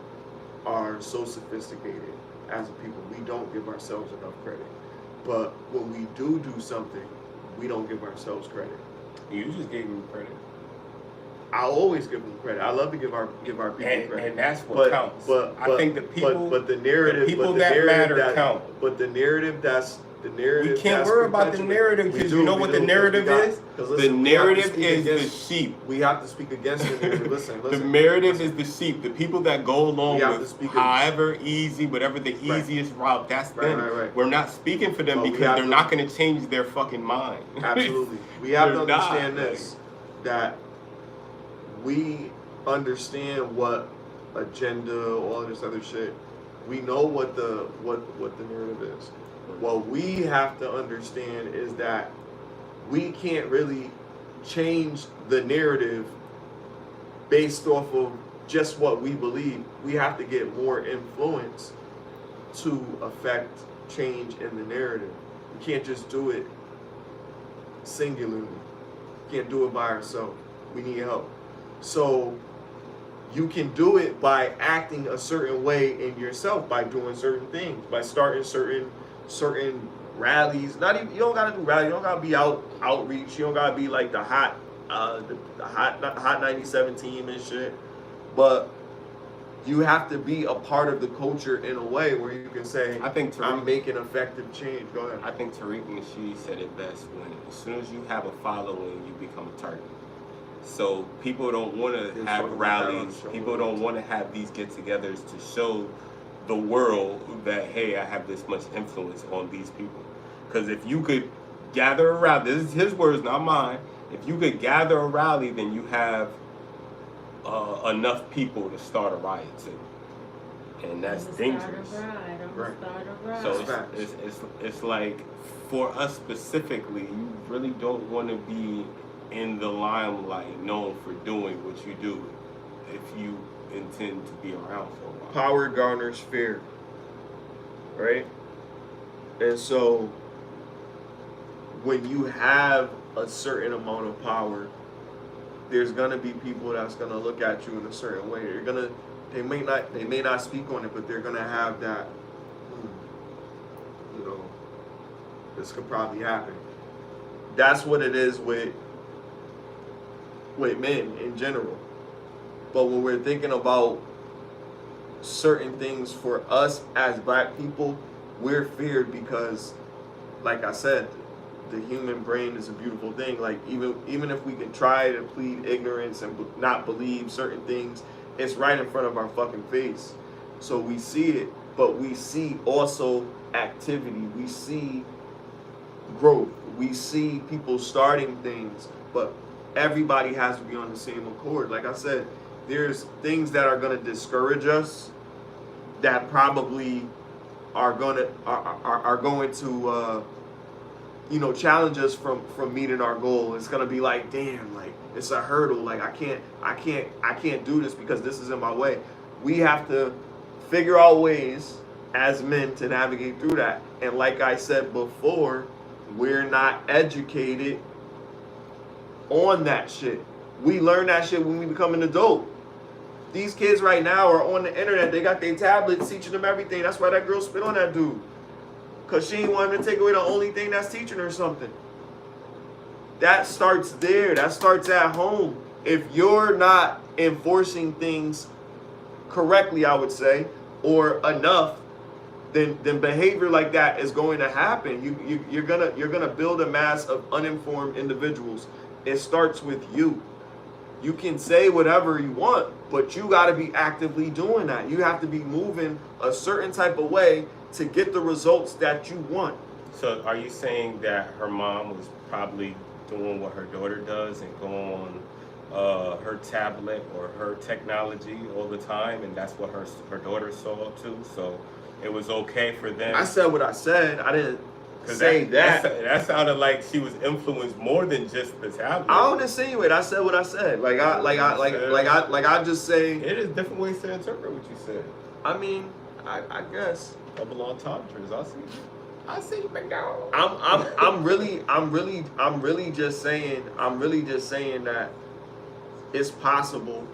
are so sophisticated as a people. We don't give ourselves enough credit. But when we do something, we don't give ourselves credit. You just gave them credit. I always give them credit. I love to give our people credit. And that's what counts. But I think the people, but the narrative, that matter count. But the narrative We can't worry about the narrative, because you know what the narrative is? The narrative is the sheep. We have to speak against the narrative. Listen. The narrative is the sheep. The people that go along with however easy, whatever the easiest route, that's them. Right. We're not speaking for them because they're not going to change their fucking mind. Absolutely. We have to understand this, that we understand what agenda, all this other shit. We know what the narrative is. What we have to understand is that we can't really change the narrative based off of just what we believe. We have to get more influence to affect change in the narrative. We can't just do it singularly. We can't do it by ourselves. We need help. So you can do it by acting a certain way in yourself, by doing certain things, by starting certain rallies. Not even, you don't gotta do rallies. You don't gotta be outreach. You don't gotta be like the hot 97 team and shit. But you have to be a part of the culture in a way where you can say, I'm making effective change. Go ahead. I think Tariq Nasheed said it best when, as soon as you have a following, you become a target. So people don't want to have rallies. People don't want to have these get-togethers to show the world that, hey, I have this much influence on these people. Because if you could gather a rally, this is his words, not mine. If you could gather a rally, then you have enough people to start a riot too, and that's dangerous. So it's like, for us specifically, you really don't want to be in the limelight, known for doing what you do, if you intend to be around for a while. Power garners fear, right? And so when you have a certain amount of power, there's gonna be people that's gonna look at you in a certain way. They may not speak on it, but they're gonna have that, this could probably happen. That's what it is with men in general. But when we're thinking about certain things for us as black people, we're feared because, like I said, the human brain is a beautiful thing. Like, even if we can try to plead ignorance and not believe certain things, it's right in front of our fucking face. So we see it, but we see also activity. We see growth. We see people starting things, but everybody has to be on the same accord. Like I said, there's things that are going to discourage us that probably are going to challenge us from meeting our goal. It's going to be like, damn, like it's a hurdle. Like I can't do this because this is in my way. We have to figure out ways as men to navigate through that. And like I said before, we're not educated on that shit. We learn that shit when we become an adult. These kids right now are on the internet. They got their tablets teaching them everything. That's why that girl spit on that dude. Because she ain't wanting to take away the only thing that's teaching her something. That starts there. That starts at home. If you're not enforcing things correctly, I would say, or enough, then behavior like that is going to happen. You're gonna build a mass of uninformed individuals. It starts with you. You can say whatever you want, but you got to be actively doing that. You have to be moving a certain type of way to get the results that you want. So are you saying that her mom was probably doing what her daughter does and go on her tablet or her technology all the time, and that's what her daughter saw too? So it was okay for them. I said what I said. I didn't say that. That sounded like she was influenced more than just the tablet. I don't insinuate. I said what I said. I just say. It is different ways to interpret what you said. I mean, I guess. Double entendres. I see you been down. I'm really just saying that it's possible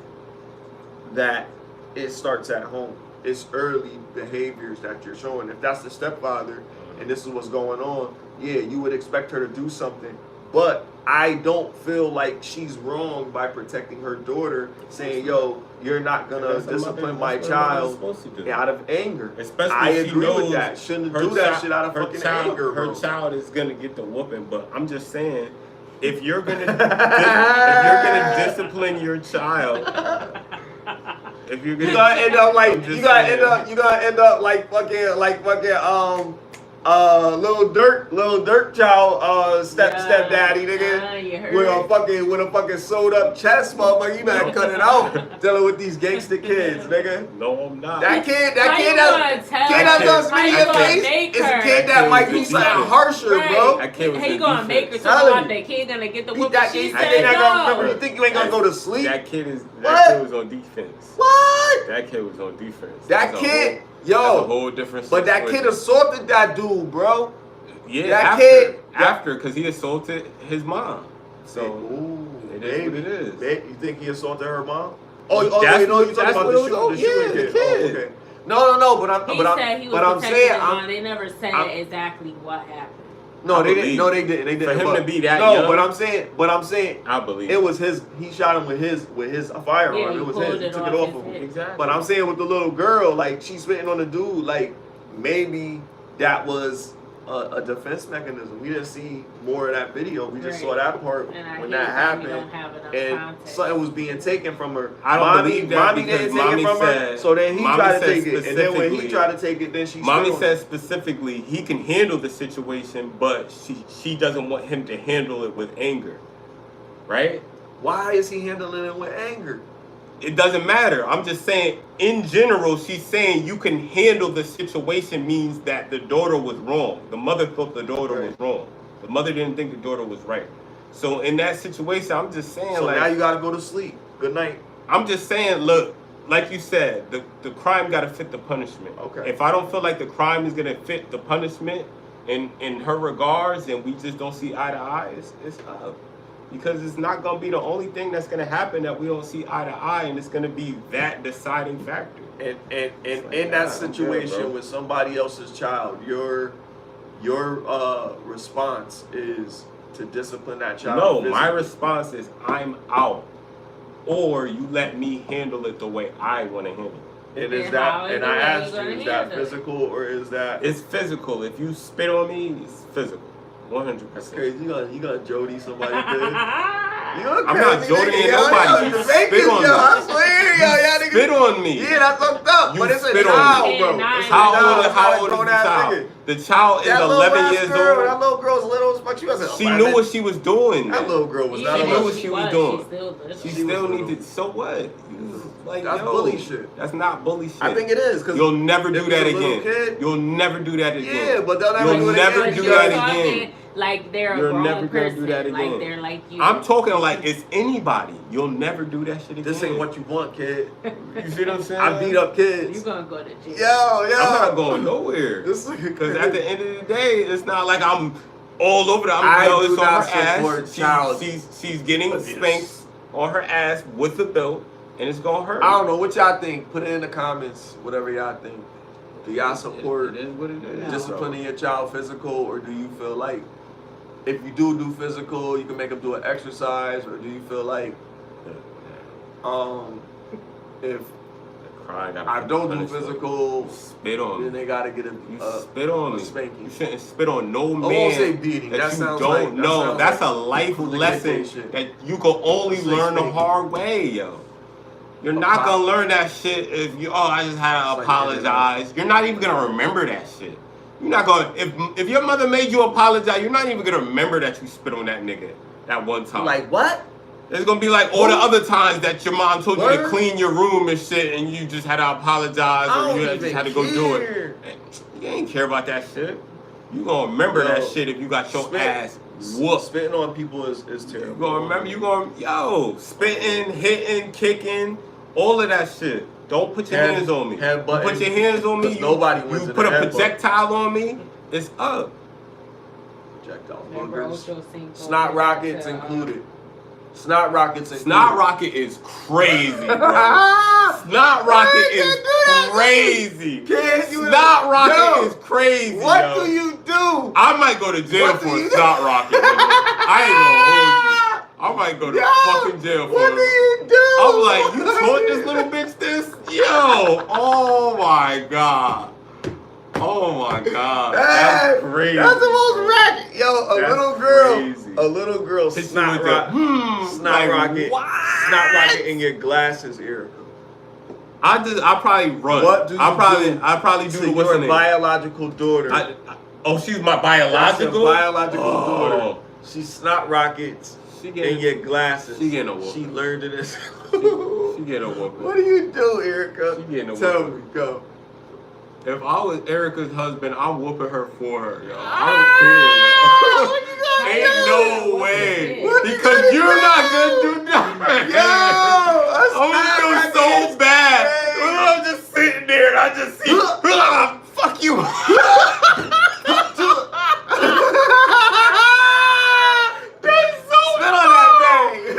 that it starts at home. It's early behaviors that you're showing. If that's the stepfather and this is what's going on, yeah, you would expect her to do something. But I don't feel like she's wrong by protecting her daughter, saying, yo, you're not going to discipline my child out of anger. Especially I agree with that. Shouldn't do that shit out of fucking anger, bro. Her child is going to get the whooping, but I'm just saying, if you're going to discipline your child, if you're gonna, end up like you gotta end up like fucking little Dirk child stepdaddy nigga with a fucking sewed up chest, motherfucker. You better cut it out dealing with these gangster kids, nigga. No, I'm not. That kid that's gonna spit in your face is a kid that might do something harsher, bro. How you gonna make her talk about that kid gonna get the whooping? She said no. You think you ain't gonna go to sleep? That kid was on defense. What? That kid was on defense. That kid. That's a whole different but that kid assaulted that dude, bro. Yeah, that after, because he assaulted his mom. So it is what it is. You think he assaulted her mom? You're talking about the shooting kid. kid. Okay. No, but he said he was protecting his mom. They never said exactly what happened. No, they didn't. No, they didn't. They didn't. For him to be that young. No, but I'm saying. I believe it was his. He shot him with his firearm. Yeah, it was his. He took it off of him. Exactly. But I'm saying with the little girl, like she's spitting on the dude, like maybe that was a defense mechanism. We didn't see more of that video. We just saw that part when that happened, and something was being taken from her. I don't believe that Mommy because didn't take Mommy it from said, her. So then he tried to take it, and then when he specifically- tried to take it, then she. Mommy said specifically he can handle the situation, but she doesn't want him to handle it with anger, right? Why is he handling it with anger? It doesn't matter. I'm just saying, in general, she's saying you can handle the situation means that the daughter was wrong. The mother thought the daughter was wrong. The mother didn't think the daughter was right. So in that situation, I'm just saying, so now you gotta go to sleep. Good night. I'm just saying, look, like you said, the crime gotta fit the punishment. Okay. If I don't feel like the crime is gonna fit the punishment in her regards, and we just don't see eye to eye, it's up. Because it's not going to be the only thing that's going to happen that we don't see eye to eye, and it's going to be that deciding factor. And in that situation with somebody else's child, your response is to discipline that child. No, physically. my response is I'm out, or you let me handle it the way I want to handle it. And is that? And I asked you, is that physical or is that? It's physical. If you spit on me, it's physical. 100%. That's crazy. You gonna Jody somebody good? I'm not jodying nobody. You spit on me. I swear y'all niggas spit on me. Yeah, that's fucked up. You But it's a spit on child, me. bro. Yeah, It's a How child. old It's how not a old is the grown-ass child? nigga. The child is That little 11 ass years girl, old. That little girl's little as fuck. She wasn't She 11. knew what she was doing. That man. little girl was not She knew 11. what she was doing. She still does. She She still was needs little. to. So what? Like, That's yo, bully shit. That's not bully shit. I think it is. Cause You'll never do if that it's a little again. kid- You'll never do that again. Yeah, but they'll never You'll do it never again. do You're that talking again. like they're a You're grown never gonna person. do that again. Like they're like you. I'm talking like it's anybody. You'll never do that shit again. This ain't what you want, kid. You see what I'm saying? I beat up kids. You gonna go to jail. Yo. I'm not going nowhere. This nigga Because crazy. at the end of the day, it's not like I'm all over the. I Yo, do it's on not her support ass. child She's getting abuse. spanked on her ass with the belt, and it's gonna hurt. I don't know what y'all think. Put it in the comments. Whatever y'all think. Do y'all support It is what it is. disciplining your child physical, or do you feel like if you do physical, you can make them do an exercise, or do you feel like if Crying, I don't do physical, spit on then me. they gotta get You a spit on a me. spanking. You shouldn't spit on no man. I won't say beating. That That you sounds don't like know. sounds That's like a life hooligan lesson shit. that you can only Say learn the spanking. hard way, yo. You're not gonna learn that shit if you. Oh, I just had to It's like apologize. You're not even gonna remember that shit. You're not gonna. If your mother made you apologize, you're not even gonna remember that you spit on that nigga that one time. Like what? It's gonna be like all the other times that your mom told you to Word? clean your room and shit, and you just had to apologize, I or don't you even just had to go do it. care. You ain't care about that shit. You gonna remember Yo, that shit if you got your spit- ass whooped. Spitting on people is You terrible. gonna remember, spitting, hitting, kicking, all of that shit. Don't put your hands on me. You headbutting, put your hands on me, 'cause nobody wins you in put a a headbutt. projectile on me, it's up. Projectile Remember boogers. Ocho Cinco? Snot rockets included. Snot rockets included. Snot rocket is crazy, bro. Snot rocket is crazy. Kid, you Snot rocket Yo, is crazy. What yo. do you do? I might go to jail What do for you a snot rocket. Nigga. I ain't gonna hold you. I might go to fucking jail for What do you do? I'm like, you taught this little bitch this? Yo, oh my god. Oh my god. That's crazy. That's the most racket. Yo, That's crazy. a little girl Hit you snot with the, rocket. Snot like, rocket. what? Snot rocket in your glasses, Erika. I probably run. What do you I do probably do to what's your in it. biological daughter? Oh, she's my That's your biological? biological Oh. daughter. She snot rockets She in getting, your glasses. she getting a whooping. She learned it as. she getting a whooping. What do you do, Erika? She getting a Tell whooping. me, go. If I was Erika's husband, I'm whooping her for her, yo. I don't care, yo. Ain't no way. What you Because gonna you're do? not gonna do nothing. Yo, I'm gonna feel so bad. I'm just sitting there and I just see, fuck you. That's so Spit on that thing.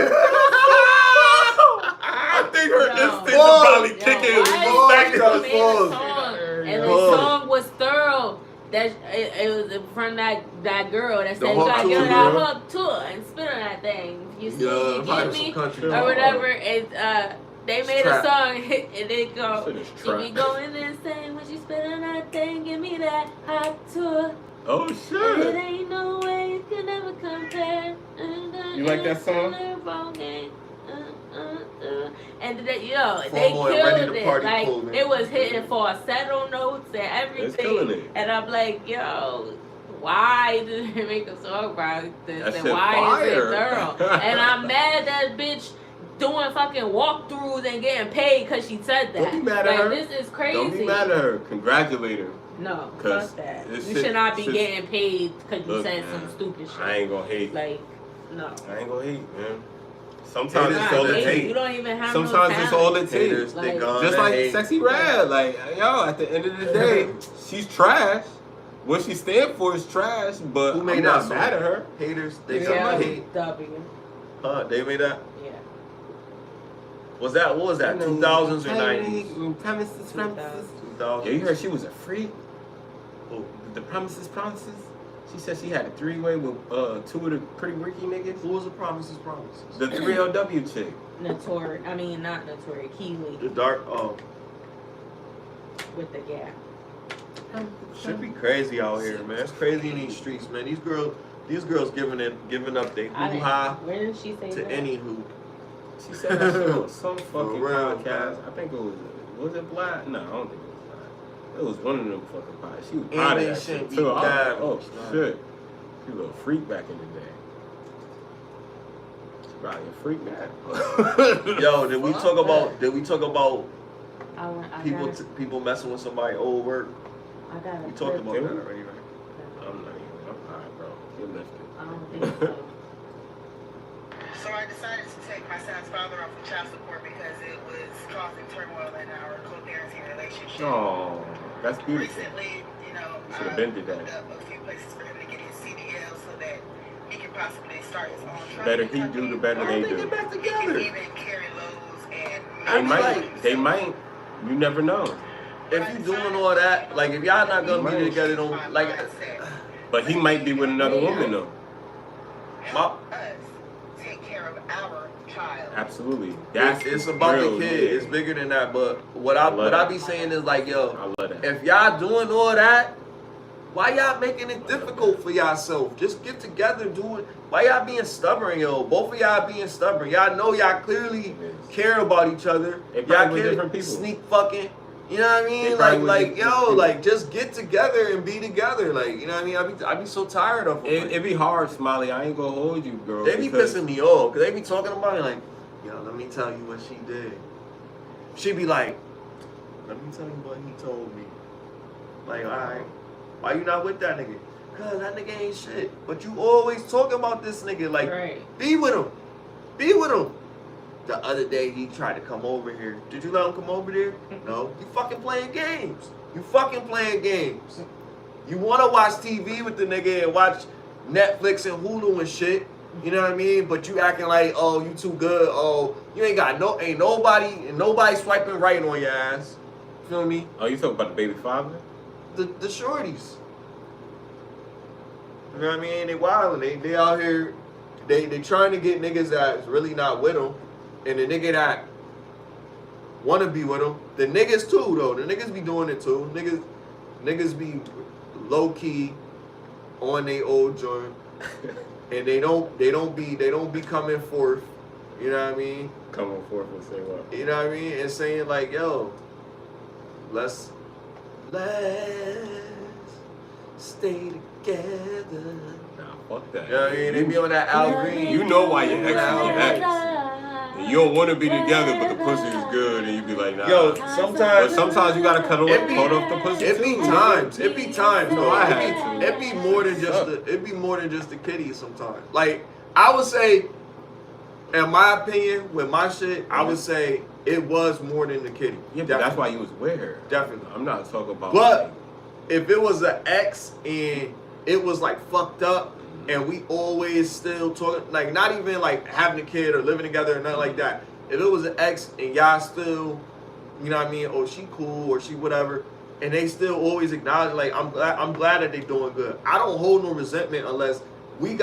I think her instincts Pause. are probably Yo, kicking. why Go back is to it the made a pause. song, and the Pause. song was thorough. That it was from that girl that The said you Hawk gotta Tour get that girl? hook tour and spit on that thing. You see, Yeah, you probably get some me country or song. whatever. And they made Trap. a song and they go, Shit is you be trap. going insane when you spit on that thing. Give me that hot tour. Oh And it shit. ain't no way you can ever compare. You like that song? And they Full on, ready killed to it. party Like pool, man. it was hitting falsetto notes and It's killing everything. it. And I'm like, yo, why did they make a song about this? That And shit why is it fire. thorough? And I'm mad that bitch doing fucking walkthroughs and getting paid because she said that. Don't be mad at like, her. This is crazy. Don't be mad at her. Congratulate her. No, 'Cause fuck that. this You shit- should not be shit- getting paid because you Look, said man, some stupid shit. I ain't gonna hate. Like, no. I ain't gonna hate, man. Sometimes Haters it's Nah, all it gonna you hate. takes. don't even have Sometimes no it's all talent. it Haters, takes. they Like- gonna Just like hate. Sexy Red, like yo, at the end of the day, she's trash. What she stand for is trash, but Who made I'm that not song? mad at her. Haters, they Yeah, gonna hate. W. Huh? They made that? Yeah. What was that? 2000s or 90s? 2000. 2000s. Yeah, you heard she was a freak. Oh, The Promises. She said she had a three-way with two of the pretty Ricky niggas. who was the Promises? The 3LW chick. Notori. I mean, not Notori. Keely The dark. Oh, with the gap. should be crazy out here, man. It's crazy in these streets, man. These girls giving up their I didn't. hoo-ha Where did she say to that? any who. She said that shit on some fucking real, podcast. I think it was it Black? No, I don't think it was Black. It was one of them fucking podcasts. She was proud of that shit too. Oh shit. She was a freak back in the day. She probably a freak now. Yo, did we talk about I got it. people messing with somebody old work? I got We it. talked about that already, right? I'm not even. I'm alright, bro. You're lifted. I don't think so. So I decided to take my son's father off of child support because it was causing turmoil in our co-parenting relationship. Oh, that's beautiful. Recently, you know, You should have been to that. looked up a few places for him to get his CDL so that he can possibly start his own The better he do, the better they do. back He can together. even carry loads and They might. You never know. If you doing all that, like if y'all not gonna be together, don't like. But he might be with another woman though. help us take care of our child. Absolutely. It's about real, the kid. yeah. It's bigger than that. But what I be saying is like, yo, I love that. if y'all doing all that, why y'all making it difficult for yourself? Just get together, do it. Why y'all being stubborn, yo? Both of y'all being stubborn. Y'all know y'all clearly care about each other. They Y'all probably with care, different people. sneak fucking. You know what I They mean? probably Like, with yo, different like just get together and be together. Like, you know what I mean? I be so tired of them. It be hard, Smiley. I ain't gonna hold you, bro. They be because- pissing me off because they be talking about it like, yo, let me tell you what she did. She be like, let me tell you what he told me. Like, all right, why you not with that nigga? Cause that nigga ain't shit. But you always talking about this nigga. Like, Right. be with him. Be with him. The other day he tried to come over here. Did you let him come over there? No. You fucking playing games. You fucking playing games. You want to watch TV with the nigga and watch Netflix and Hulu and shit. You know what I mean? But you acting like, oh, you too good. Oh, you ain't nobody swiping right on your ass. Feel me? Oh, you talking about the baby father? The shorties. You know what I mean? They wildin'. They out here. They trying to get niggas that's really not with them, and the nigga that wanna be with them. The niggas too though. The niggas be doing it too. Niggas be low key on their old joint, and they don't be coming forth. You know what I mean? Coming forth and say what? You know what I mean? And saying like, yo, let's stay together. Nah, fuck that. You know what I mean? They be on that Al Green. You know why your ex is your ex. And you don't want to be together, but the pussy is good, and you be like, nah. Yo, But sometimes you gotta cut off the pussy. It be times. It be times. No, though. I had to. It be more than just the kitty sometimes. Like I would say, in my opinion, with my shit, I would say it was more than the kitty. Yeah, but that's why you was with her. Definitely. I'm not talking about. But if it was an ex and it was like fucked up, and we always still talking, like not even like having a kid or living together or nothing like that. If it was an ex and y'all still, you know what I mean, or she cool or she whatever, and they still always acknowledge, like I'm glad that they doing good. I don't hold no resentment unless we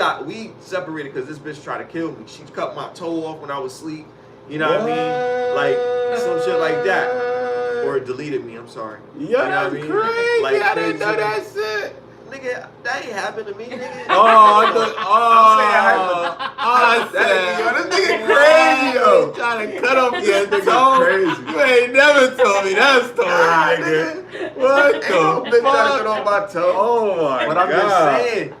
separated because this bitch tried to kill me. She cut my toe off when I was asleep. You know what I mean? Like some shit like that. Or deleted me, I'm sorry. Yeah, you know that's what I mean? crazy. Like, I didn't know that shit. Nigga, that ain't happened to me, nigga. I said, yo, this nigga crazy, yo. Trying to cut off your Nigga toe. crazy. You ain't never told me that story, nigga. What Ain't no the bitch trying to fuck? cut off my toe. Oh my But god.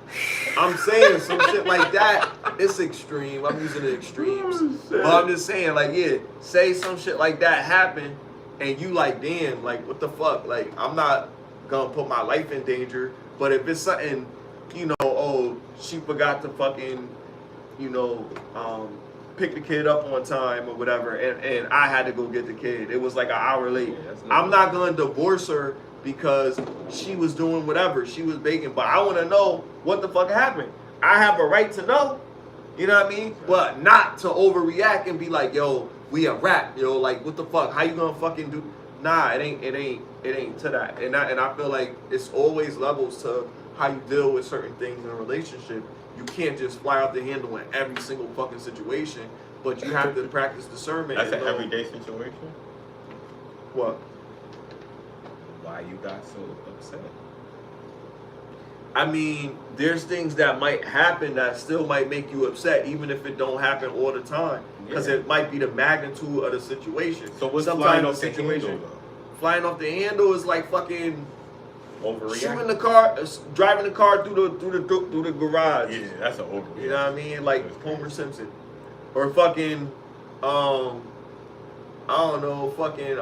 I'm saying some shit like that, it's extreme. I'm using the extremes. But I'm just saying, like, yeah, say some shit like that happen, and you like, damn, like, what the fuck? Like, I'm not gonna put my life in danger. But if it's something, you know, oh, she forgot to fucking, you know, pick the kid up on time or whatever, and I had to go get the kid. It was like an hour late. Yeah, I'm not gonna divorce her because she was doing whatever. She was baking, but I want to know what the fuck happened. I have a right to know. You know what I mean? But not to overreact and be like, yo, we a rap, yo, like what the fuck? How you gonna fucking do? Nah, it ain't to that. And I feel like it's always levels to how you deal with certain things in a relationship. You can't just fly out the handle in every single fucking situation, but you have to practice discernment. That's and an know everyday situation? what. Why you got so upset? I mean, there's things that might happen that still might make you upset, even if it don't happen all the time, because it might be the magnitude of the situation. So what's sometimes flying the off the situation, handle, though? flying off the handle is like fucking Overreacting? shooting the car, driving the car through the garage. Yeah, that's an overreaction. You know what I mean? Like That's Homer crazy. Simpson, or fucking, I don't know, fucking,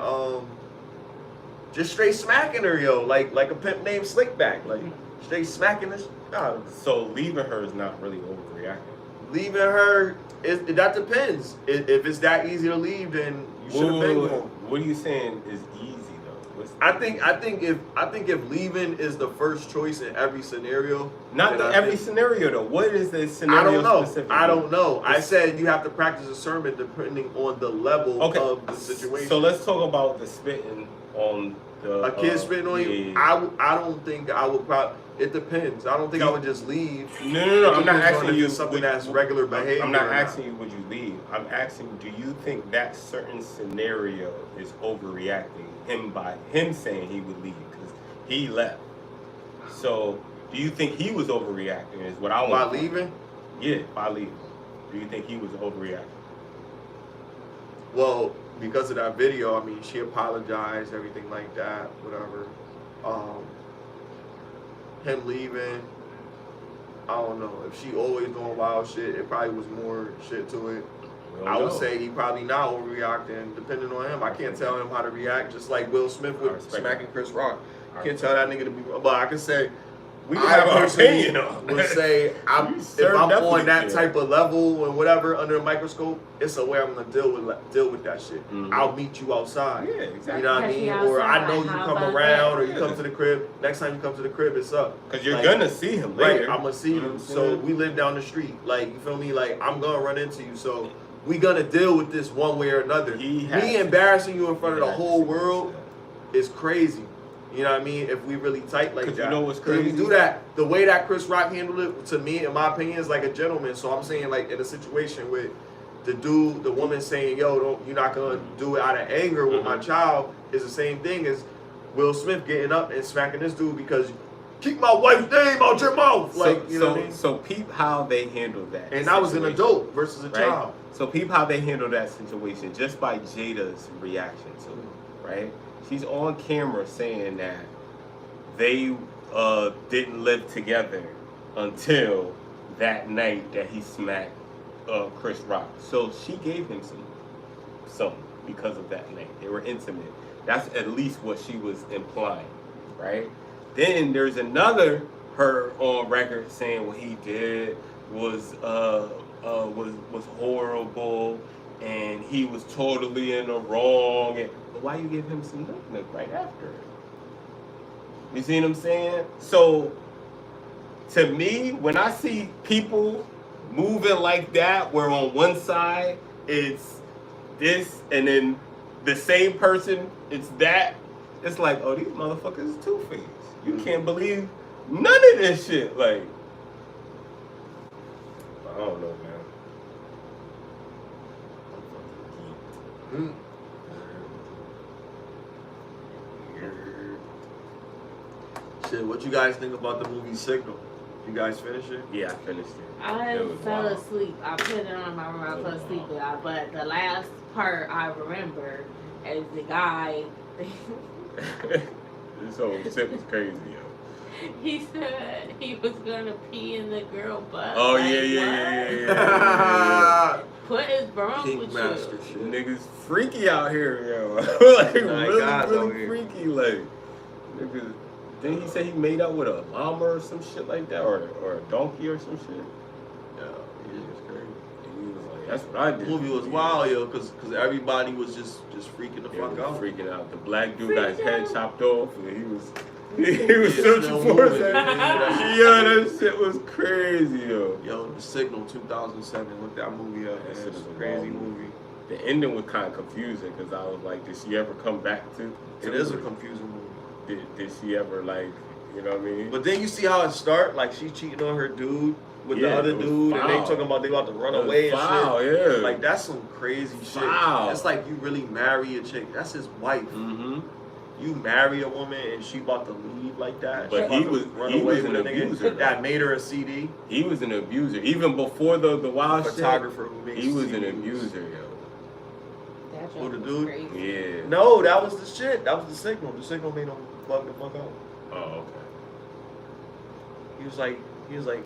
just straight smacking her, yo, like a pimp named Slickback, like straight smacking this. Nah, So leaving her is not really overreacting. leaving her, that depends. If it's that easy to leave, then you should have been home. What are you saying is easy though? I think if leaving is the first choice in every scenario, Not then in I every think- scenario though. What is the scenario I don't know. specifically? I don't know. I said you have to practice a sermon depending on the level of the situation. So let's talk about the spitting on the A kid spitting on you. yeah. I don't think I would probably. It depends. I don't think I would just leave. No. I'm not It depends on asking if you it's something would- that's regular behavior. I'm not or asking you would you leave. I'm asking, do you think that certain scenario is overreacting? Him saying he would leave because he left. So do you think he was overreacting? Is what I want. By leaving? Yeah, by leaving. Do you think he was overreacting? Well, because of that video, I mean, she apologized, everything like that, whatever. Him leaving, I don't know. If she always doing wild shit, it probably was more shit to it. I would say he probably not overreacting, depending on him. I can't tell him how to react, just like Will Smith I with respect smacking Chris Rock. I Can't tell that nigga to be, but I can say, we can have our opinion on would it. say You if I'm definitely on that can. type of level and whatever under a microscope, it's a way I'm gonna deal with that shit. Mhm. I'll meet you outside. Yeah, exactly. You know what I Catch me mean? Or I outside, know you how come about around, that? or you come to the crib. Next time you come to the crib, it's up. Because you're Like, gonna see him later. Right, I'm gonna see You know you. what I'm So saying? we live down the street. Like, you feel me? Like, I'm gonna run into you. So we gonna deal with this one way or another. He has Me to. embarrassing you in front of the He has to whole see world is crazy. You know what I mean? If we really tight like 'Cause that. you know what's 'Cause if crazy? you do that, the way that Chris Rock handled it, to me, in my opinion, is like a gentleman. So I'm saying, like, in a situation with the dude, the woman saying, yo, you're not gonna do it out of anger with my child, is the same thing as Will Smith getting up and smacking this dude because keep my wife's name out your mouth. Like, you know what I mean? So peep how they handled that. And I was an situation, adult versus a right? child. So peep how they handled that situation just by Jada's reaction to it, right? She's on camera saying that they didn't live together until that night that he smacked Chris Rock. So she gave him some because of that night. They were intimate. That's at least what she was implying, right? Then there's another her on record saying what he did was horrible and he was totally in the wrong. But why you give him some look right after it? You see what I'm saying? So to me, when I see people moving like that, where on one side it's this and then the same person it's that, it's like, oh, these motherfuckers is two-faced. You can't believe none of this shit. Like, I don't know, man. Mm. Shit, what you guys think about the movie Signal? You guys finish it? Yeah, I finished it. I It was fell wild. asleep. I put it on my room. I fell asleep, but the last part I remember is the guy. This whole shit was crazy, yo. He said he was gonna pee in the girl butt. Oh, Like, yeah. what? What is wrong King with Master you? shit. Niggas freaky out here, yo. Like, My really, God, out really here. freaky. Like, niggas. Didn't he say he made out with a llama or some shit like that? Or a donkey or some shit? Yeah, it was crazy. And he was like, that's what I The did. movie was wild, yo, because everybody was just freaking the They fuck was out. freaking out. The black dude got his Freaking head out. chopped off, and he was Yeah, searching still for moving. it. Yeah, Yo, that shit was crazy, yo. Yo, The Signal 2007, look that movie up. That Man. shit It's is a a crazy wild movie. The ending was kind of confusing because I was like, did she ever come back to It is a confusing movie. Did she ever, like, you know what I mean? But then you see how it start, like she cheating on her dude with Yeah, the other it was dude, and they foul. talking about they about to run It was away and foul, shit. yeah. Like that's some crazy shit. Foul. It's like you really marry a chick. That's his wife. Mm-hmm. you marry a woman and she about to leave like that. But he was an abuser. That made her a CD. He was an abuser. Even before the wild Photographer who makes shit, he was CDs. an abuser, yo. That Who, the joke dude? was crazy. Yeah. No, that was the shit. That was the signal. The signal made him bug the fuck out. Oh, okay. He was like,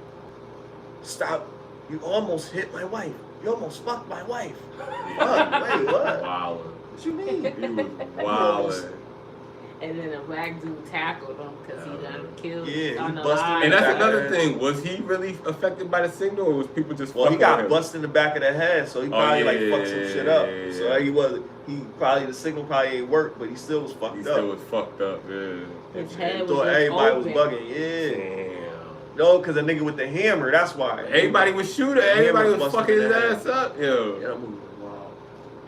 stop. You almost hit my wife. You almost fucked my wife. Fuck, wait, what? Wildin'. What you mean? He was wildin'. And then a black dude tackled him because he done killed Yeah, on he the busted line. And that's Back another ass. thing. Was he really affected by the signal, or was people just Well, he fucking got with him? busted in the back of the head, so he probably like fucked some shit up. So he probably the signal probably ain't worked, but he still was fucked He up. still was fucked up, yeah. His head was Thought just everybody open. was bugging, yeah. Damn. No, because the nigga with the hammer, that's why. Everybody was shooting. The Everybody hammer was busted fucking his in the ass up, yo. Yeah, that movie was wild.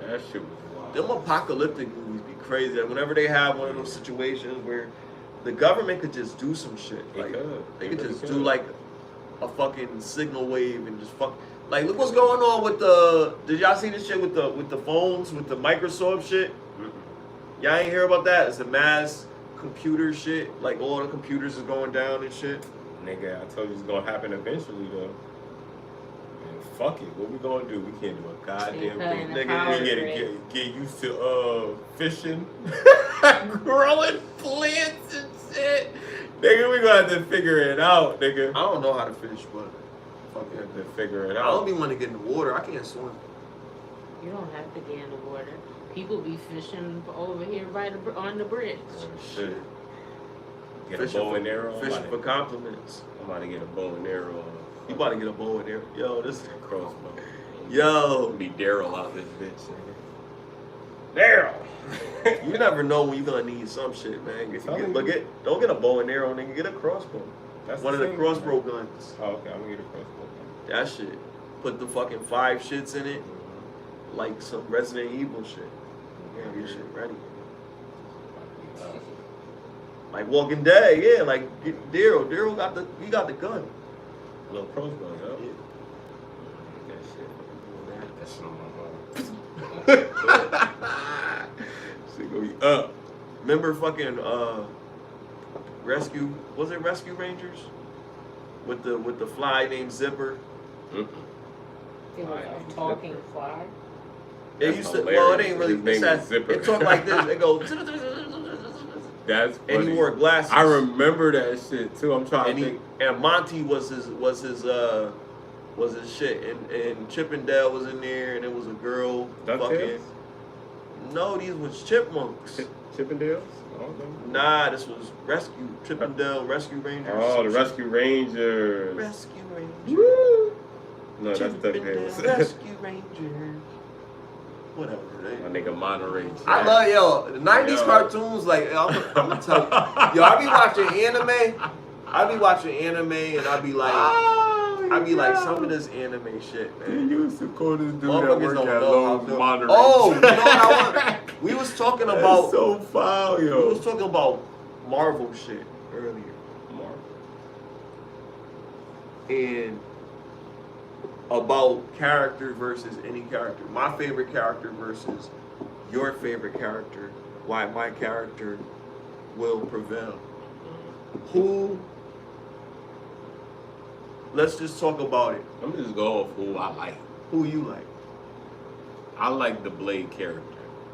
That shit was wild. Them apocalyptic movies be crazy. Like, whenever they have one of those situations where the government could just do some shit. Like, they could just do like a fucking signal wave and just fuck. Like, look what's going on with the. Did y'all see this shit with the phones, with the Microsoft shit? Y'all ain't hear about that? It's a mass computer shit. Like, all the computers is going down and shit. Nigga, I told you it's gonna happen eventually, though. And fuck it, what we gonna do? We can't do a goddamn thing. Nigga, We gotta get used to fishing, growing plants and shit. Nigga, we gonna have to figure it out, nigga. I don't know how to fish, but Fucking have to figure it I don't out. be want to get in the water. I can't swim. You don't have to get in the water. People be fishing over here right on the bridge. Oh, shit. Get Fishing a bow and arrow. Fishing for compliments. I'm about to get a bow and arrow. You about to get a bow and arrow. Yo, this. A crossbow. Yo, Be Daryl out this bitch. Daryl. You never know when you're gonna need some shit, man. Don't get a bow and arrow, nigga. Get a crossbow. That's One of the same crossbow thing. guns. Oh, okay, I'm gonna get a crossbow. That shit. Put the fucking 5 shits in it, like some Resident Evil shit. Yeah, your shit ready. Like Walking Dead, yeah. Like Daryl. Daryl got the gun. Little crossbow, yo. Yeah. That shit on my heart. Shit gonna be up. Remember fucking Rescue? Was it Rescue Rangers? With the fly named Zipper. It was a talking fly. It That's used to. hilarious. Well, it ain't really. His name is Zipper. It talked like this. It goes. That's funny. And he wore glasses. I remember that shit too. I'm trying to think. And Monty was his shit. And Chip and Dale was in there, and it was a girl. DuckTales? No, these was chipmunks. Chippendales? I don't know. Nah, this was Chip and Dale Rescue Rangers. Oh, the Rescue Rangers. Rescue Rangers. Woo! No, that's Chip and Dale DuckTales. Rescue Rangers. Whatever. My nigga Monterey. I love the 90s cartoons. Like I'm gonna tell you, I be watching anime. I be watching anime, and I be like, some of this anime shit, man. You used to call this dude that Motherfuckers work don't at know how Lowe's to. Monterey. Oh, you know what I want? We was talking about. That's so foul, We yo. was talking about Marvel shit earlier, and about character versus any character. My favorite character versus your favorite character. Why my character will prevail. Who? Let's just talk about it. I'm just going off who I like. Who you like? I like the Blade character.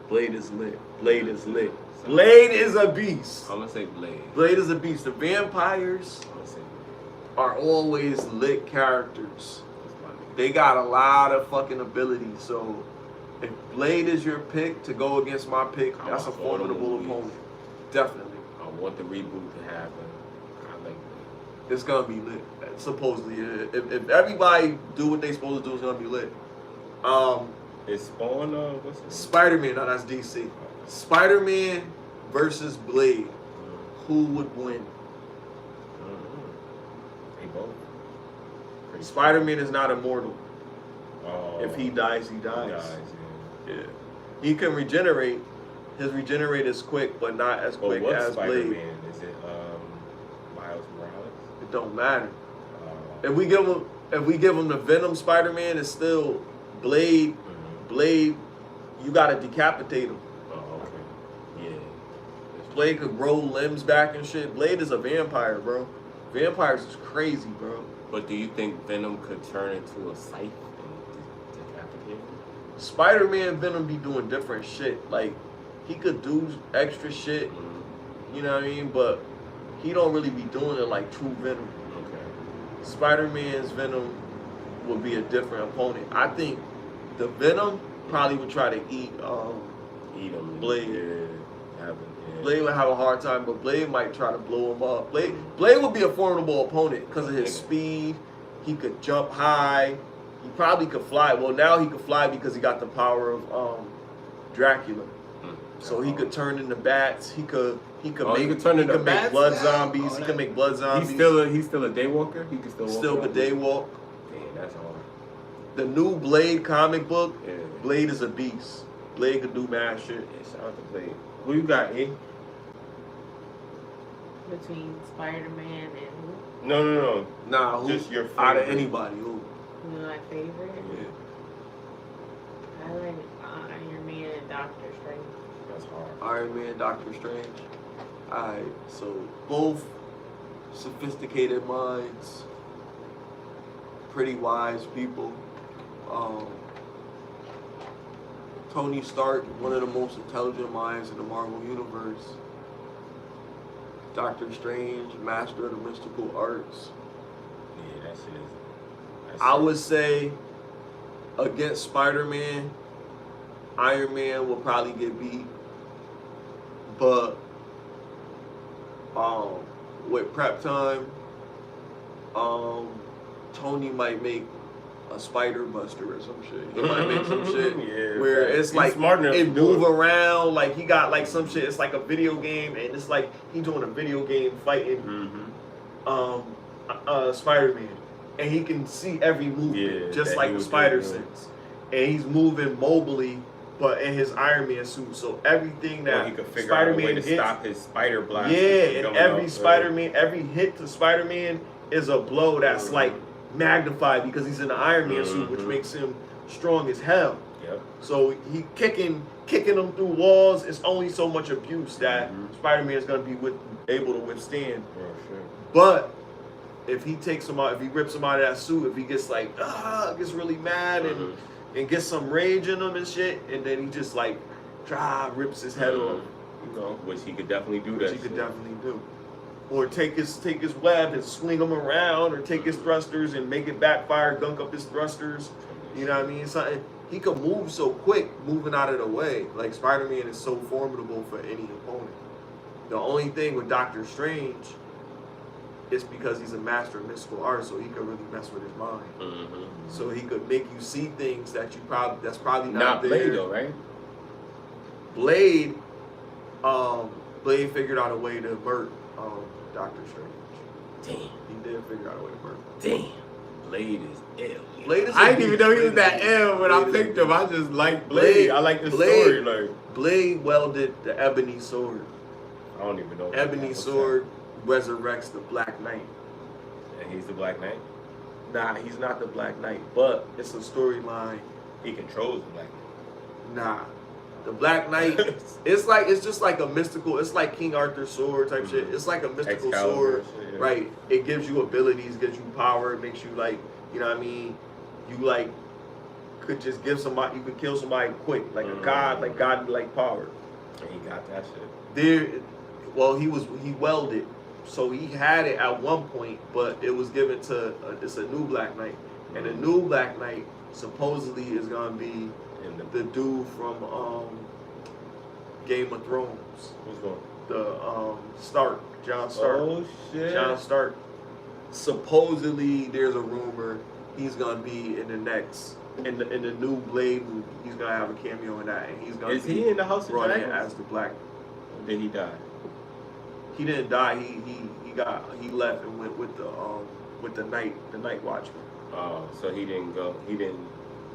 Blade is lit. Blade is lit. Blade is a beast. I'm gonna say Blade. Blade is a beast. The vampires I'm gonna say Blade. are always lit characters. That's my nigga. They got a lot of fucking ability. So if Blade is your pick to go against my pick, I that's a want all the formidable movies. opponent. Definitely. I want the reboot to happen. I like Blade. It's gonna be lit. Supposedly. If everybody do what they supposed to do, it's gonna be lit. Is Spawn, what's it? Spider-Man, no, that's DC. Spider-Man versus Blade. Who would win? They both. Spider-Man is not immortal. If he He dies, he dies. dies, yeah. Yeah. He can regenerate. His regenerate is quick, but not as But quick what as Spider-Man? Blade. Is it Miles Morales? It don't matter. If we give him the Venom Spider-Man, it's still Blade. Mhm. Blade, you gotta decapitate him. Oh, okay. Yeah. Blade could grow limbs back and shit. Blade is a vampire, bro. Vampires is crazy, bro. But do you think Venom could turn into a scythe and decapitate him? Spider-Man Venom be doing different shit. Like, he could do extra shit, you know what I mean? But he don't really be doing it like true Venom. Okay. Spider-Man's Venom would be a different opponent. I think the Venom probably would try to eat him. Blade. Yeah. Blade would have a hard time, but Blade might try to blow him up. Blade would be a formidable opponent because of his speed. He could jump high. He probably could fly. Well, now he could fly because he got the power of Dracula. So he could turn into bats. He could make blood zombies. He could make blood zombies. He's still a daywalker. He can still could daywalk. Damn, that's hard. The new Blade comic book. Yeah. Blade is a beast. Blade could do mad shit. Yeah, shout out to Blade. Who you got, eh? Between Spider-Man and who? No. Nah, who? Just your out of favorite. anybody. Who? Who's my favorite? Yeah, I like Iron Man and Doctor Strange. that's hard. Iron Man, Doctor Strange. Alright, so both sophisticated minds, pretty wise people. Tony Stark, one of the most intelligent minds in the Marvel Universe. Doctor Strange, master of the mystical arts. Yeah, that shit is. I would say against Spider-Man, Iron Man will probably get beat. But with prep time, Tony might make a Spider Buster or some shit. He might make some shit where it's he's like smart enough it to do move it. around. Like he got like some shit. It's like a video game, and it's like he doing a video game fighting Spider-Man, and he can see every movement just like the spider sense, and he's moving mobily, but in his Iron Man suit. So everything that he could figure out a way to hits, stop his spider blast. and every Spider-Man, every hit to Spider-Man is a blow that's like magnified because he's in the Iron Man suit, which makes him strong as hell. Yep. So he kicking them through walls. It's only so much abuse that Spider-Man is gonna be able to withstand. Sure. But if he takes him out, if he rips him out of that suit, if he gets like gets really mad and gets some rage in him and shit, and then he just like rips his head off. You know, which he could definitely do. Which he could definitely do. Or take his web and swing him around, or take his thrusters and make it backfire, gunk up his thrusters. You know what I mean? Something he could move so quick, moving out of the way. Like Spider-Man is so formidable for any opponent. The only thing with Doctor Strange is because he's a master of mystical art, so he could really mess with his mind. So he could make you see things that that's probably not there. Blade though, right? Blade figured out a way to murk Doctor Strange. Damn. He did figure out a way to murk. Damn. Blade is ill. Blade is I didn't even know he was that ill when I picked him. I just like Blade. I like the story. Like Blade welded the ebony sword. I don't even know. Ebony sword resurrects the Black Knight. And he's the Black Knight? Nah, he's not the Black Knight, but it's a storyline. He controls the Black Knight. Nah. The Black Knight, it's just like a mystical, it's like King Arthur's sword type shit. It's like a mystical Excalibur sword, shit, yeah. right? It gives you abilities, gives you power, it makes you like, you know what I mean? You like could just give somebody, you could kill somebody quick, like a god, like godly-like power. And he got that shit. He welded, so he had it at one point, but it was given to it's a new Black Knight, and the new Black Knight supposedly is gonna be the dude from Game of Thrones. Who's going? The Stark, John Stark. Oh shit. John Stark. Supposedly, there's a rumor he's gonna be in the next in the new Blade movie. He's gonna have a cameo in that, and he's gonna. Is he in the House of Runnin Dragons? as the Black? Or did he die? He didn't die. He left and went with the Night Watchman. Oh, so he didn't go.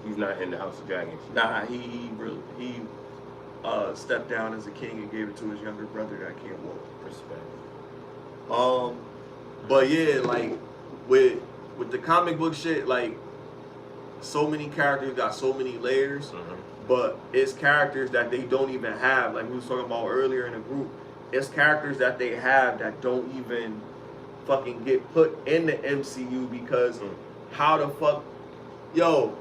He's not in the House of Dragons. Nah, he stepped down as a king and gave it to his younger brother that can't walk. Respect. But yeah, like with the comic book shit, like so many characters got so many layers, but it's characters that they don't even have. Like we was talking about earlier in the group, it's characters that they have that don't even fucking get put in the MCU because how the fuck, yo,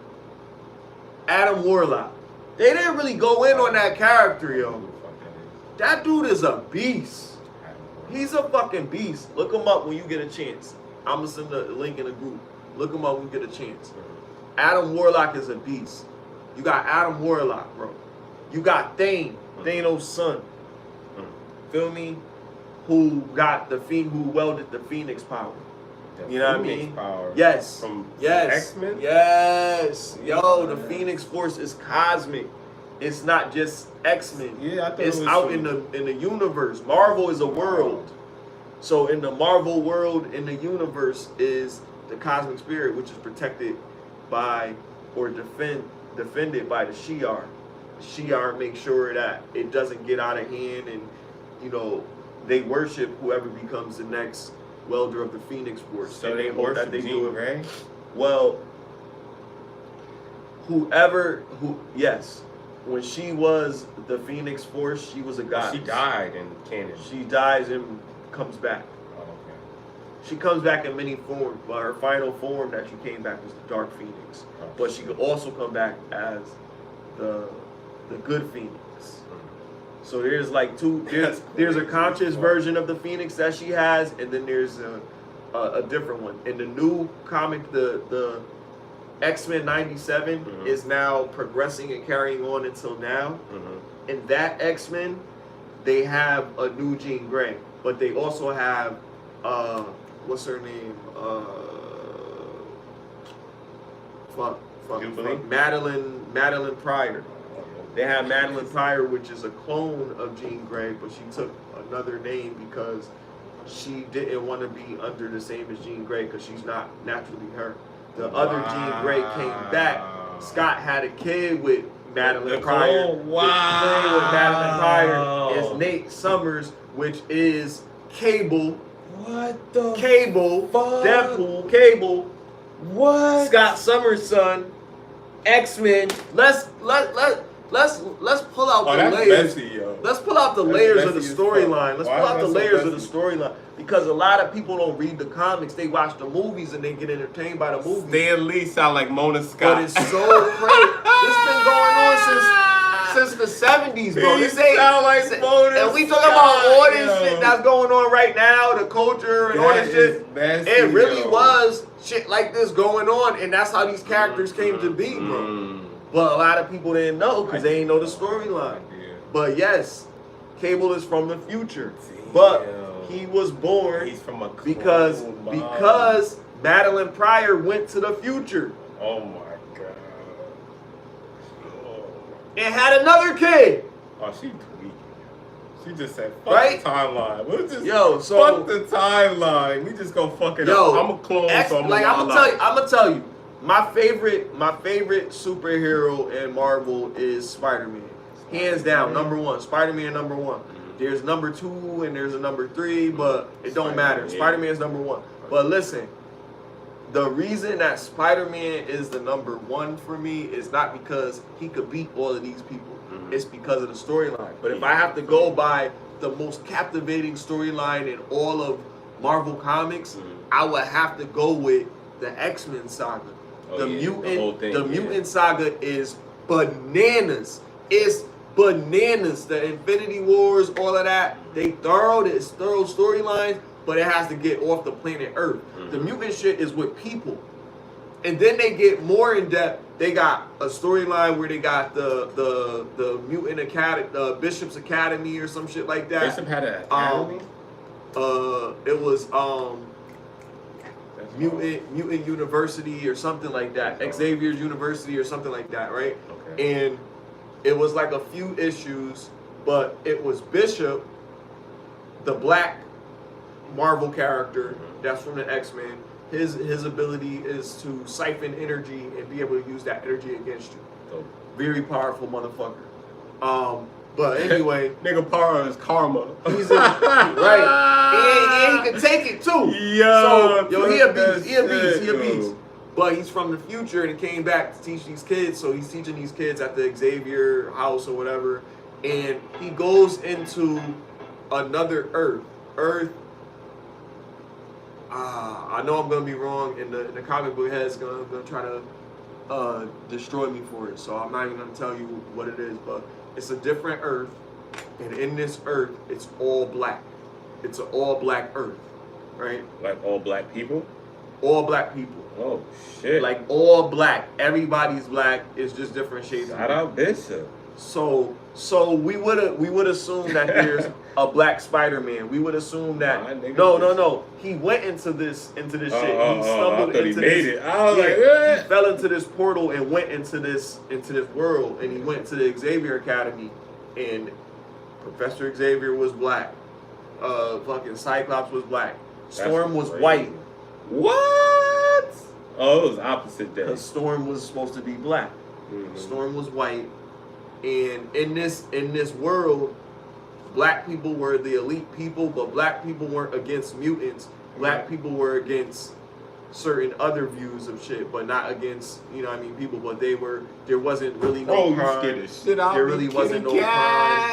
Adam Warlock. They didn't really go in on that character, yo. That dude is a beast. He's a fucking beast. Look him up when you get a chance. I'm gonna send the link in the group. Look him up when you get a chance. Adam Warlock is a beast. You got Adam Warlock, bro. You got Thane, Thanos' son. Feel me? Who got who welded the Phoenix power. You know what I mean? Power yes. From yes. X-Men? Yes. Yo, the Phoenix Force is cosmic. It's not just X-Men. Yeah, I thought it's it was out in the universe. Marvel is a world. So in the Marvel world, in the universe, is the cosmic spirit, which is protected by or defended by the Shi'ar. The Shi'ar make sure that it doesn't get out of hand, and you know they worship whoever becomes the next welder of the Phoenix Force. So and they hope worship that Jean Grey? Well, yes. When she was the Phoenix Force, she was a goddess. She died in canon. She dies and comes back. Oh, okay. She comes back in many forms, but her final form that she came back was the Dark Phoenix. Oh. But she could also come back as the Good Phoenix. So there's like there's a conscious version of the Phoenix that she has, and then there's a different one. In the new comic, the X-Men 97 is now progressing and carrying on until now. In that X-Men, they have a new Jean Grey, but they also have what's her name? Madeline Pryor. They have Madeline Pryor, which is a clone of Jean Grey, but she took another name because she didn't want to be under the same as Jean Grey because she's not naturally her. The other Jean Grey came back. Scott had a kid with Madeline Pryor. Wow. The kid with Madeline Pryor is Nate Summers, which is Cable. What the Cable. fuck? Deadpool. Cable. What? Scott Summers' son. X-Men. Let's pull out the layers. Messy, yo. Let's pull out the That's layers of the messy as storyline. fuck. Let's Why pull is out that the so layers of the messy? storyline because a lot of people don't read the comics. They watch the movies and they get entertained by the movies. Stan Lee sound like Mona Scott. But it's so crazy. This been going on since the 70s, bro. He This ain't sound like Mona and we talking Scott, about all this yo. shit that's going on right now, the culture and all That this is shit. messy, It really yo. was shit like this going on, and that's how these characters came to be, bro. But a lot of people didn't know because they didn't know the storyline. But yes, Cable is from the future. But he was born He's from a because Madeline Pryor went to the future Oh my god. Oh, and had another kid. oh she tweaking. She just said, fuck Right? the timeline. We'll just So fuck the timeline. We just gonna fuck it up. I'm a clone, so I'm gonna tell you. My favorite superhero in Marvel is Spider-Man. Hands down, number one. Spider-Man number one. There's number 2 and there's a number 3, but it don't matter. Spider-Man's number 1. But listen, the reason that Spider-Man is the number 1 for me is not because he could beat all of these people. It's because of the storyline. But if I have to go by the most captivating storyline in all of Marvel Comics, I would have to go with the X-Men saga. The mutant saga is bananas. It's bananas. The Infinity Wars, all of that. They thorough storylines, but it has to get off the planet Earth. The mutant shit is with people. And then they get more in depth. They got a storyline where they got the mutant academy, Bishop's Academy or some shit like that. Bishop had an academy? It was Mutant University or something like that. Xavier's University or something like that, right? Okay. And it was like a few issues, but it was Bishop, the black Marvel character that's from the X-Men. His ability is to siphon energy and be able to use that energy against you. Dope. Very powerful motherfucker. But anyway, Nigga Para is karma. he's right, and he can take it too. He a beast. But he's from the future and came back to teach these kids. So he's teaching these kids at the Xavier house or whatever. And he goes into another Earth. Earth. I know I'm gonna be wrong, and the comic book head's gonna try to destroy me for it. So I'm not even gonna tell you what it is, but it's a different Earth, and in this Earth, it's all black. It's an all black Earth, right? Like all black people? All black people. Oh shit! Like all black. Everybody's black. It's just different shades. Shout out Bishop. So we would assume that there's a black Spider-Man. We would assume that no. He went into this shit. He stumbled into he made this. it. I was like, he fell into this portal and went into this world, and he went to the Xavier Academy, and Professor Xavier was black. Fucking Cyclops was black. Storm was white. What? Oh, it was opposite day. Because Storm was supposed to be black. Mm-hmm. Storm was white. And in this world, black people were the elite people, but black people weren't against mutants. Black people were against certain other views of shit, but not against, you know what I mean, people. But there wasn't really no crime. You scared the shit out there really wasn't no crime.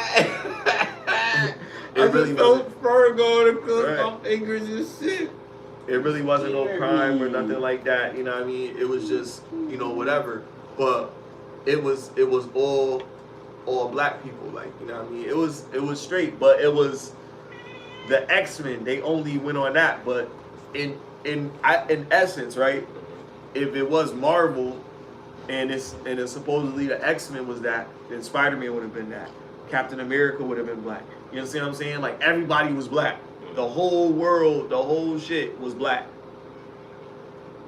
It really wasn't fur going across my fingers and shit. It really wasn't no crime or nothing like that, you know what I mean? It was just, you know, whatever. But it was all black people, like, you know what I mean? It was straight, but it was the X-Men, they only went on that. But in essence, right, if it was Marvel and it's supposedly the X-Men was that, then Spider-Man would have been that. Captain America would have been black. You know what I'm saying? Like, everybody was black. The whole world, the whole shit was black.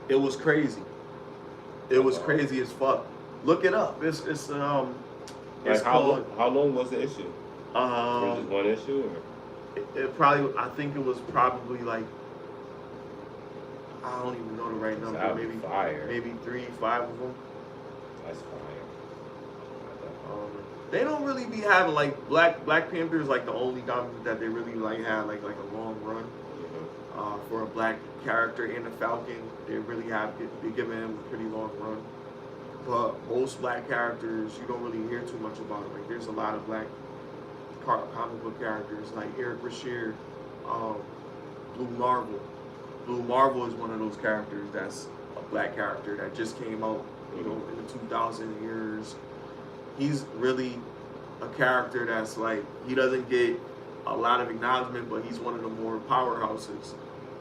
It was crazy. It was crazy as fuck. Look it up. It's like how long was the issue? Was it just one issue? Or? It probably, I think it was probably like, I don't even know the right number. Maybe 3, 5 of them. That's fire. They don't really be having like Black Panther is like the only comic that they really like had like a long run for a black character. And the Falcon, they really have been giving him a pretty long run. But most black characters, you don't really hear too much about it. Like, there's a lot of black comic book characters like Eric Rashier, Blue Marvel. Blue Marvel is one of those characters that's a black character that just came out, you know, in the 2000 years. He's really a character that's like, he doesn't get a lot of acknowledgement, but he's one of the more powerhouses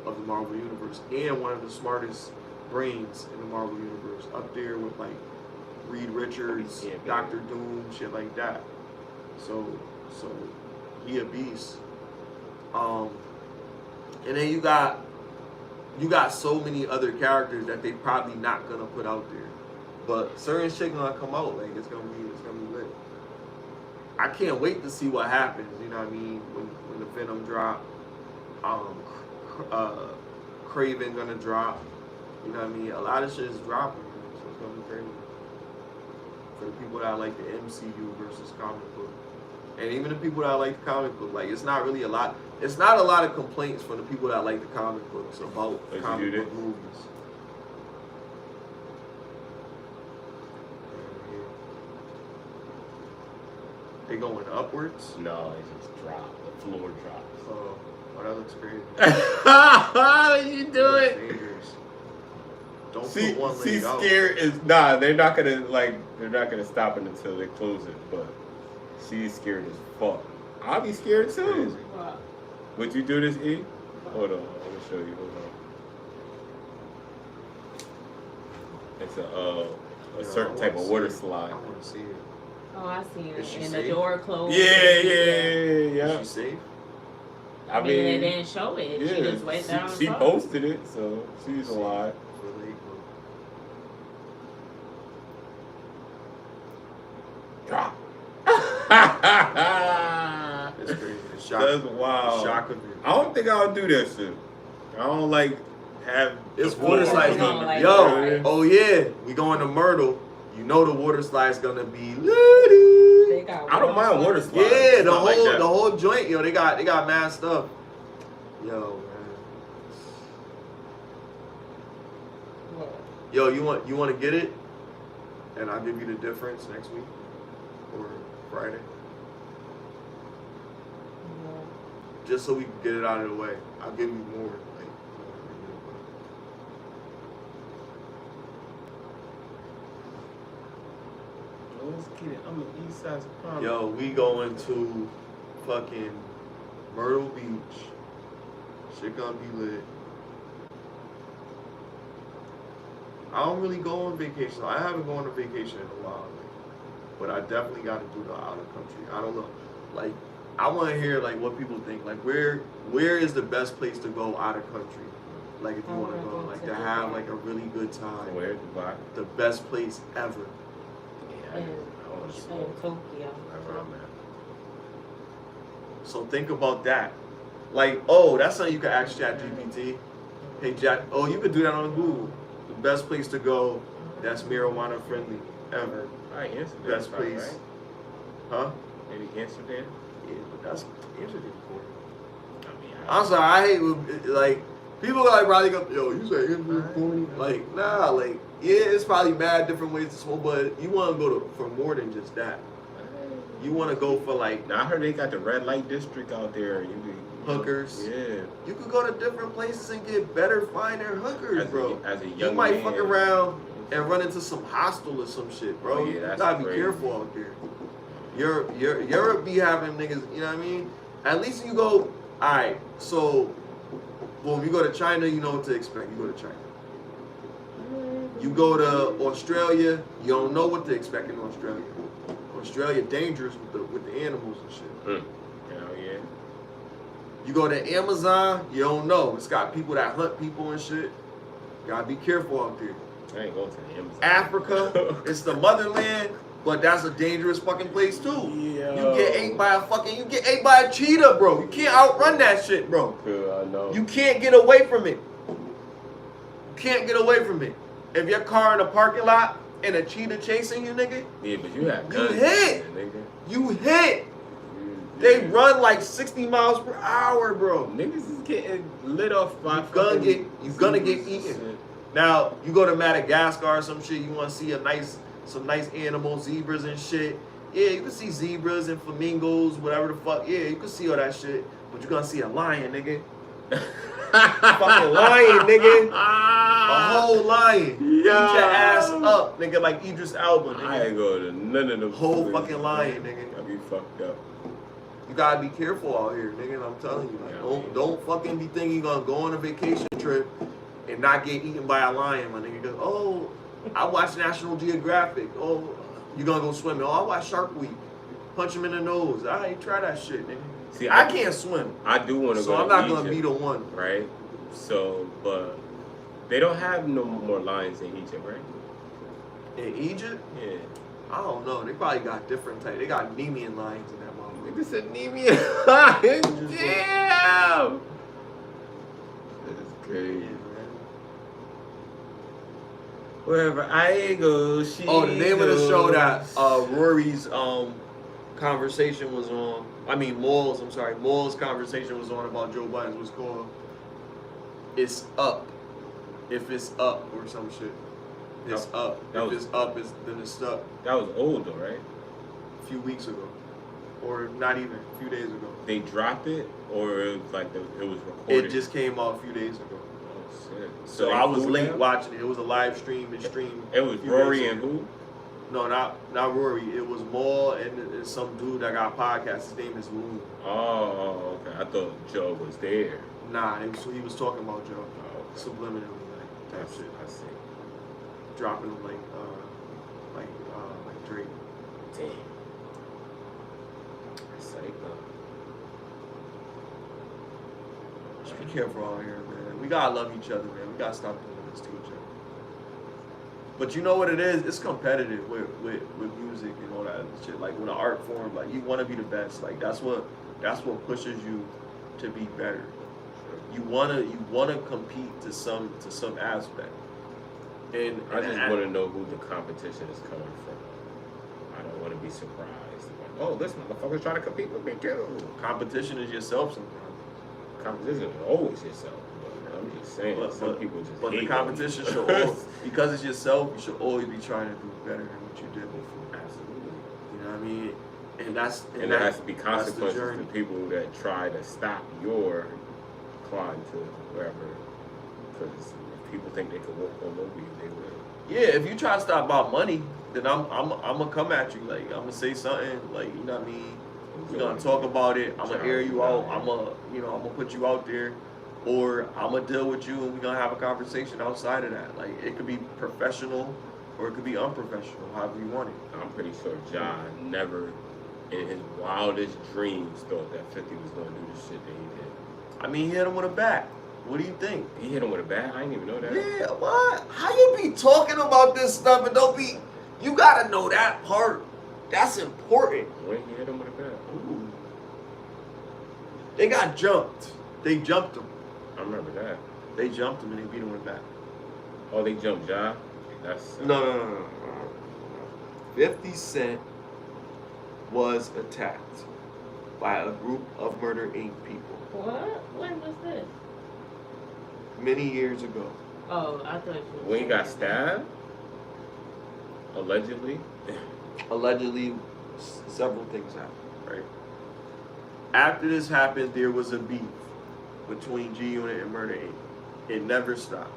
of the Marvel Universe and one of the smartest brains in the Marvel Universe, up there with like Reed Richards, Dr. Doom, shit like that. So he a beast. And then you got so many other characters that they probably not gonna put out there. But certain shit gonna come out, like it's gonna be lit. I can't wait to see what happens, you know what I mean, when the Venom drop. Craven gonna drop, you know what I mean? A lot of shit is dropping, so it's gonna be crazy. For the people that like the MCU versus comic book. And even the people that like the comic book, like it's not a lot of complaints from the people that like the comic books about comic book movies. They going upwards? No, it just dropped. The floor drops. Oh, that looks crazy. How did you do it? Dangerous. Don't put one leg out. Scared is they're not gonna stop it until they close it, but she's scared as fuck. I'll be scared too. Would you do this, E? Hold on, I'm gonna show you. Hold on. It's a certain type of water slide. I wanna see it. Oh, I seen it. And safe? the door closed. Yeah. Is she safe? I mean, they didn't show it. Yeah, She just went down. She posted it, so she's alive. Drop. It's crazy. It's shocking. That's wild. It's shocking. I don't think I'll do that shit. I don't have. It's water slides. Like Yo, oh yeah, we going to Myrtle. You know the water slide's gonna be litty. I don't mind water slides. Yeah, the whole joint, yo, they got mad stuff. Yo, man. Yo, you want to get it? And I'll give you the difference next week or Friday. just so we can get it out of the way. I'll give you more. Let's get it. I'm an East Side Soprano. Yo, we going to fucking Myrtle Beach. Shit gonna be lit. I don't really go on vacation. I haven't gone on vacation in a while, but I definitely got to do the out of country. I don't know, like I want to hear like what people think. Like where is the best place to go out of country? Like if you want to go, like to have like a really good time. Where? Dubai? The best place ever. Yeah, In I want to smoke. Tokyo. Around there. So think about that. Like, oh, that's something you can ask ChatGPT. Hey, Jack. Oh, you could do that on Google. The best place to go that's marijuana friendly ever. Alright, Amsterdam. Best probably, place. Right? Huh? Maybe Amsterdam. Yeah, but that's Amsterdam. I mean, I'm sorry, I hate when, like, people like probably go, yo, you say Amsterdam corny? Like, nah, like, yeah, it's probably mad different ways to smoke, but you want to go for more than just that. You want to go for like. Now I heard they got the red light district out there. Hookers. Yeah. You could go to different places and get better, finer hookers, bro. As a young you might man, fuck around and run into some hostel or some shit, bro. Oh, yeah, You that's gotta be crazy. careful out there. Europe be having niggas, you know what I mean? At least you go, alright, so boom, you go to China, you know what to expect. You go to China. You go to Australia, you don't know what to expect in Australia. Australia dangerous with the animals and shit. Hell yeah. You go to Amazon, you don't know. It's got people that hunt people and shit. Gotta be careful out there. I ain't going to the Amazon. Africa, it's the motherland, but that's a dangerous fucking place too. Yeah. You get ate by a cheetah, bro. You can't outrun that shit, bro. I know. You can't get away from it. You can't get away from it. If your car in a parking lot and a cheetah chasing you, nigga, Yeah, but you have you guns. hit. Nigga. You hit. Yeah. They run like 60 miles per hour, bro. Niggas is getting lit off by You gonna get eaten. Now you go to Madagascar or some shit. You want to see some nice animals, zebras and shit. Yeah, you can see zebras and flamingos, whatever the fuck. Yeah, you can see all that shit. But you gonna see a lion, nigga. Fucking lion, nigga. A whole lion. Eat your ass up, nigga, like Idris Elba, nigga. I ain't going to none of them. Whole fucking lion, nigga. I be fucked up. You gotta be careful out here, nigga. And I'm telling you, like, don't fucking be thinking you're gonna go on a vacation trip and not get eaten by a lion, my nigga. Cause, oh, I watch National Geographic. Oh, you gonna go swimming? Oh, I watch Shark Week. Punch him in the nose. I ain't try that shit, nigga. See, I can't swim, I do want to so go. I'm not gonna be the one. Right. So, but they don't have no more lions in Egypt, right? In Egypt, Yeah. I don't know. They probably got different type. They got Nemean lions in that motherfucker. Nigga said Nemean lions. Damn. That's crazy. Wherever I go, she Oh, the name of the show that goes. Rory's conversation was on. I mean, Maul's conversation was on about Joe Biden was called It's Up. If it's up or some shit. It's up. If it's up, then it's stuck. That was old though, right? A few weeks ago. Or not even, a few days ago. They dropped it, or it was like it was recorded. It just came out a few days ago. Oh shit! So I was late watching it. It was a live stream and streamed. It was Rory and who? No, not Rory. It was Maul and some dude that got a podcast. His name is Loon. Oh, okay. I thought Joe was there. Nah, he was talking about Joe. Oh, okay. Subliminally, like type shit. I see. Dropping him like Drake. Damn. Psycho. Just be careful out here, man. We gotta love each other, man. We gotta stop doing this to each other. But you know what it is? It's competitive with music and all that shit. Like with an art form, like you want to be the best. Like that's what pushes you to be better. You wanna compete to some aspect. And I just want to know who the competition is coming from. I don't want to be surprised. Like, oh, this motherfucker's trying to compete with me too. competition is yourself sometimes. Competition is always yourself. But I'm just saying, some people just But hate the competition should always, because it's yourself, you should always be trying to do better than what you did before. Absolutely. You know what I mean? And that's And there has to be that's the consequences journey. to people that try to stop your climb to wherever. Because if people think they can walk all over you, they will. Yeah, if you try to stop about money, then I'm gonna come at you. Like I'm gonna say something. Like you know what I mean. We're gonna talk about it. I'm gonna air you out. I'm gonna put you out there, or I'm gonna deal with you, and we're gonna have a conversation outside of that. Like it could be professional, or it could be unprofessional, however you want it. I'm pretty sure John never, in his wildest dreams, thought that 50 was gonna do the shit that he did. I mean, he hit him with a bat. What do you think? He hit him with a bat? I didn't even know that. Yeah, what? How you be talking about this stuff and don't be? You gotta know that part. That's important. When he hit him with a bat? Ooh. They got jumped. They jumped him. I remember that. They jumped him and they beat him with a bat. Oh, they jumped John? That's... No. 50 Cent was attacked by a group of Murder Inc. people What? When was this? many years ago. Oh, I thought you were When he got saying- stabbed? Allegedly? Allegedly, several things happened, right? After this happened, there was a beef between G Unit and Murder Inc. It never stopped.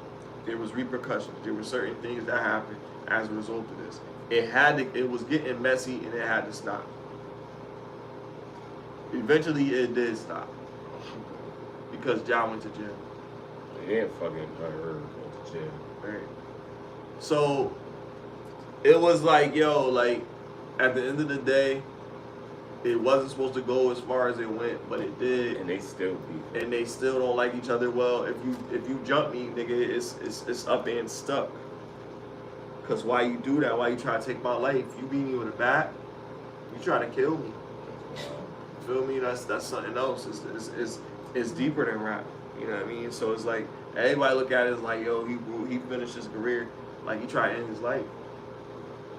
There was repercussions. There were certain things that happened as a result of this. It was getting messy and it had to stop. Eventually, it did stop because John went to jail. He didn't fucking go to jail. Right. So it was like, yo, like at the end of the day, it wasn't supposed to go as far as it went, but it did. And they still beef. And they still don't like each other. Well, if you jump me, nigga, it's up and stuck. Cause why you do that? Why you try to take my life? You beat me with a bat. You trying to kill me. Feel me? That's something else. It's deeper than rap. You know what I mean? So it's like everybody look at it as like, yo, he finished his career. Like he tried to end his life.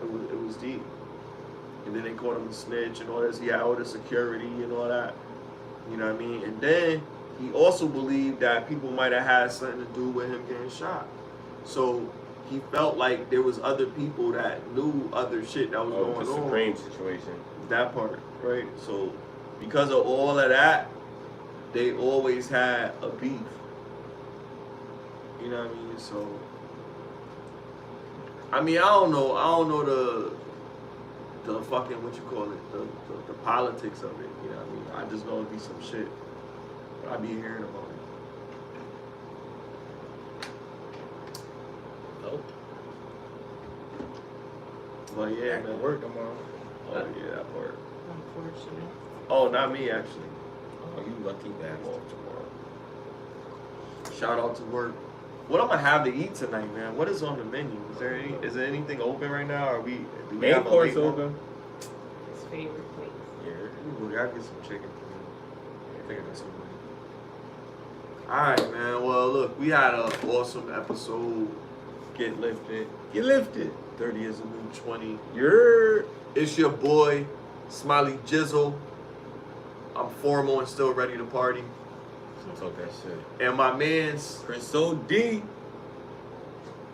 It was deep. And then they called him a snitch and all this. He had all the security and all that. You know what I mean? And then he also believed that people might have had something to do with him getting shot. So he felt like there was other people that knew other shit that was going the on. Supreme situation. That part, right? So because of all of that, they always had a beef. You know what I mean? So I mean, I don't know the fucking, what you call it, the politics of it. You know what I mean? I just know it'd be some shit. But I be hearing about it. Nope. But yeah, Back to man. work tomorrow. Oh yeah, that part. Unfortunate. Oh, not me actually. Oh, you lucky I'm bastard. off tomorrow. Shout out to work. What I'm gonna have to eat tonight, man? What is on the menu? Is there anything open right now? Do we Main have a course late one? open. His favorite place. Ooh, I gotta get some chicken for me. I think I got some money. Alright, man. Well, look, we had an awesome episode. Get lifted. Get lifted. 30 is a new 20. You're... It's your boy, SmileyJizzle. I'm formal and still ready to party. Talk that shit. And my man's CrisxmasOnDemand.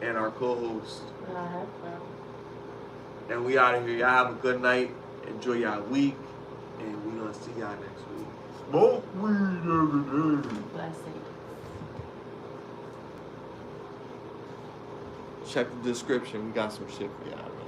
and our co-host. I have fun. And we out of here. Y'all have a good night. Enjoy y'all week. And we gonna see y'all next week. Smoke weed every day. Blessings. Check the description. We got some shit for y'all, man.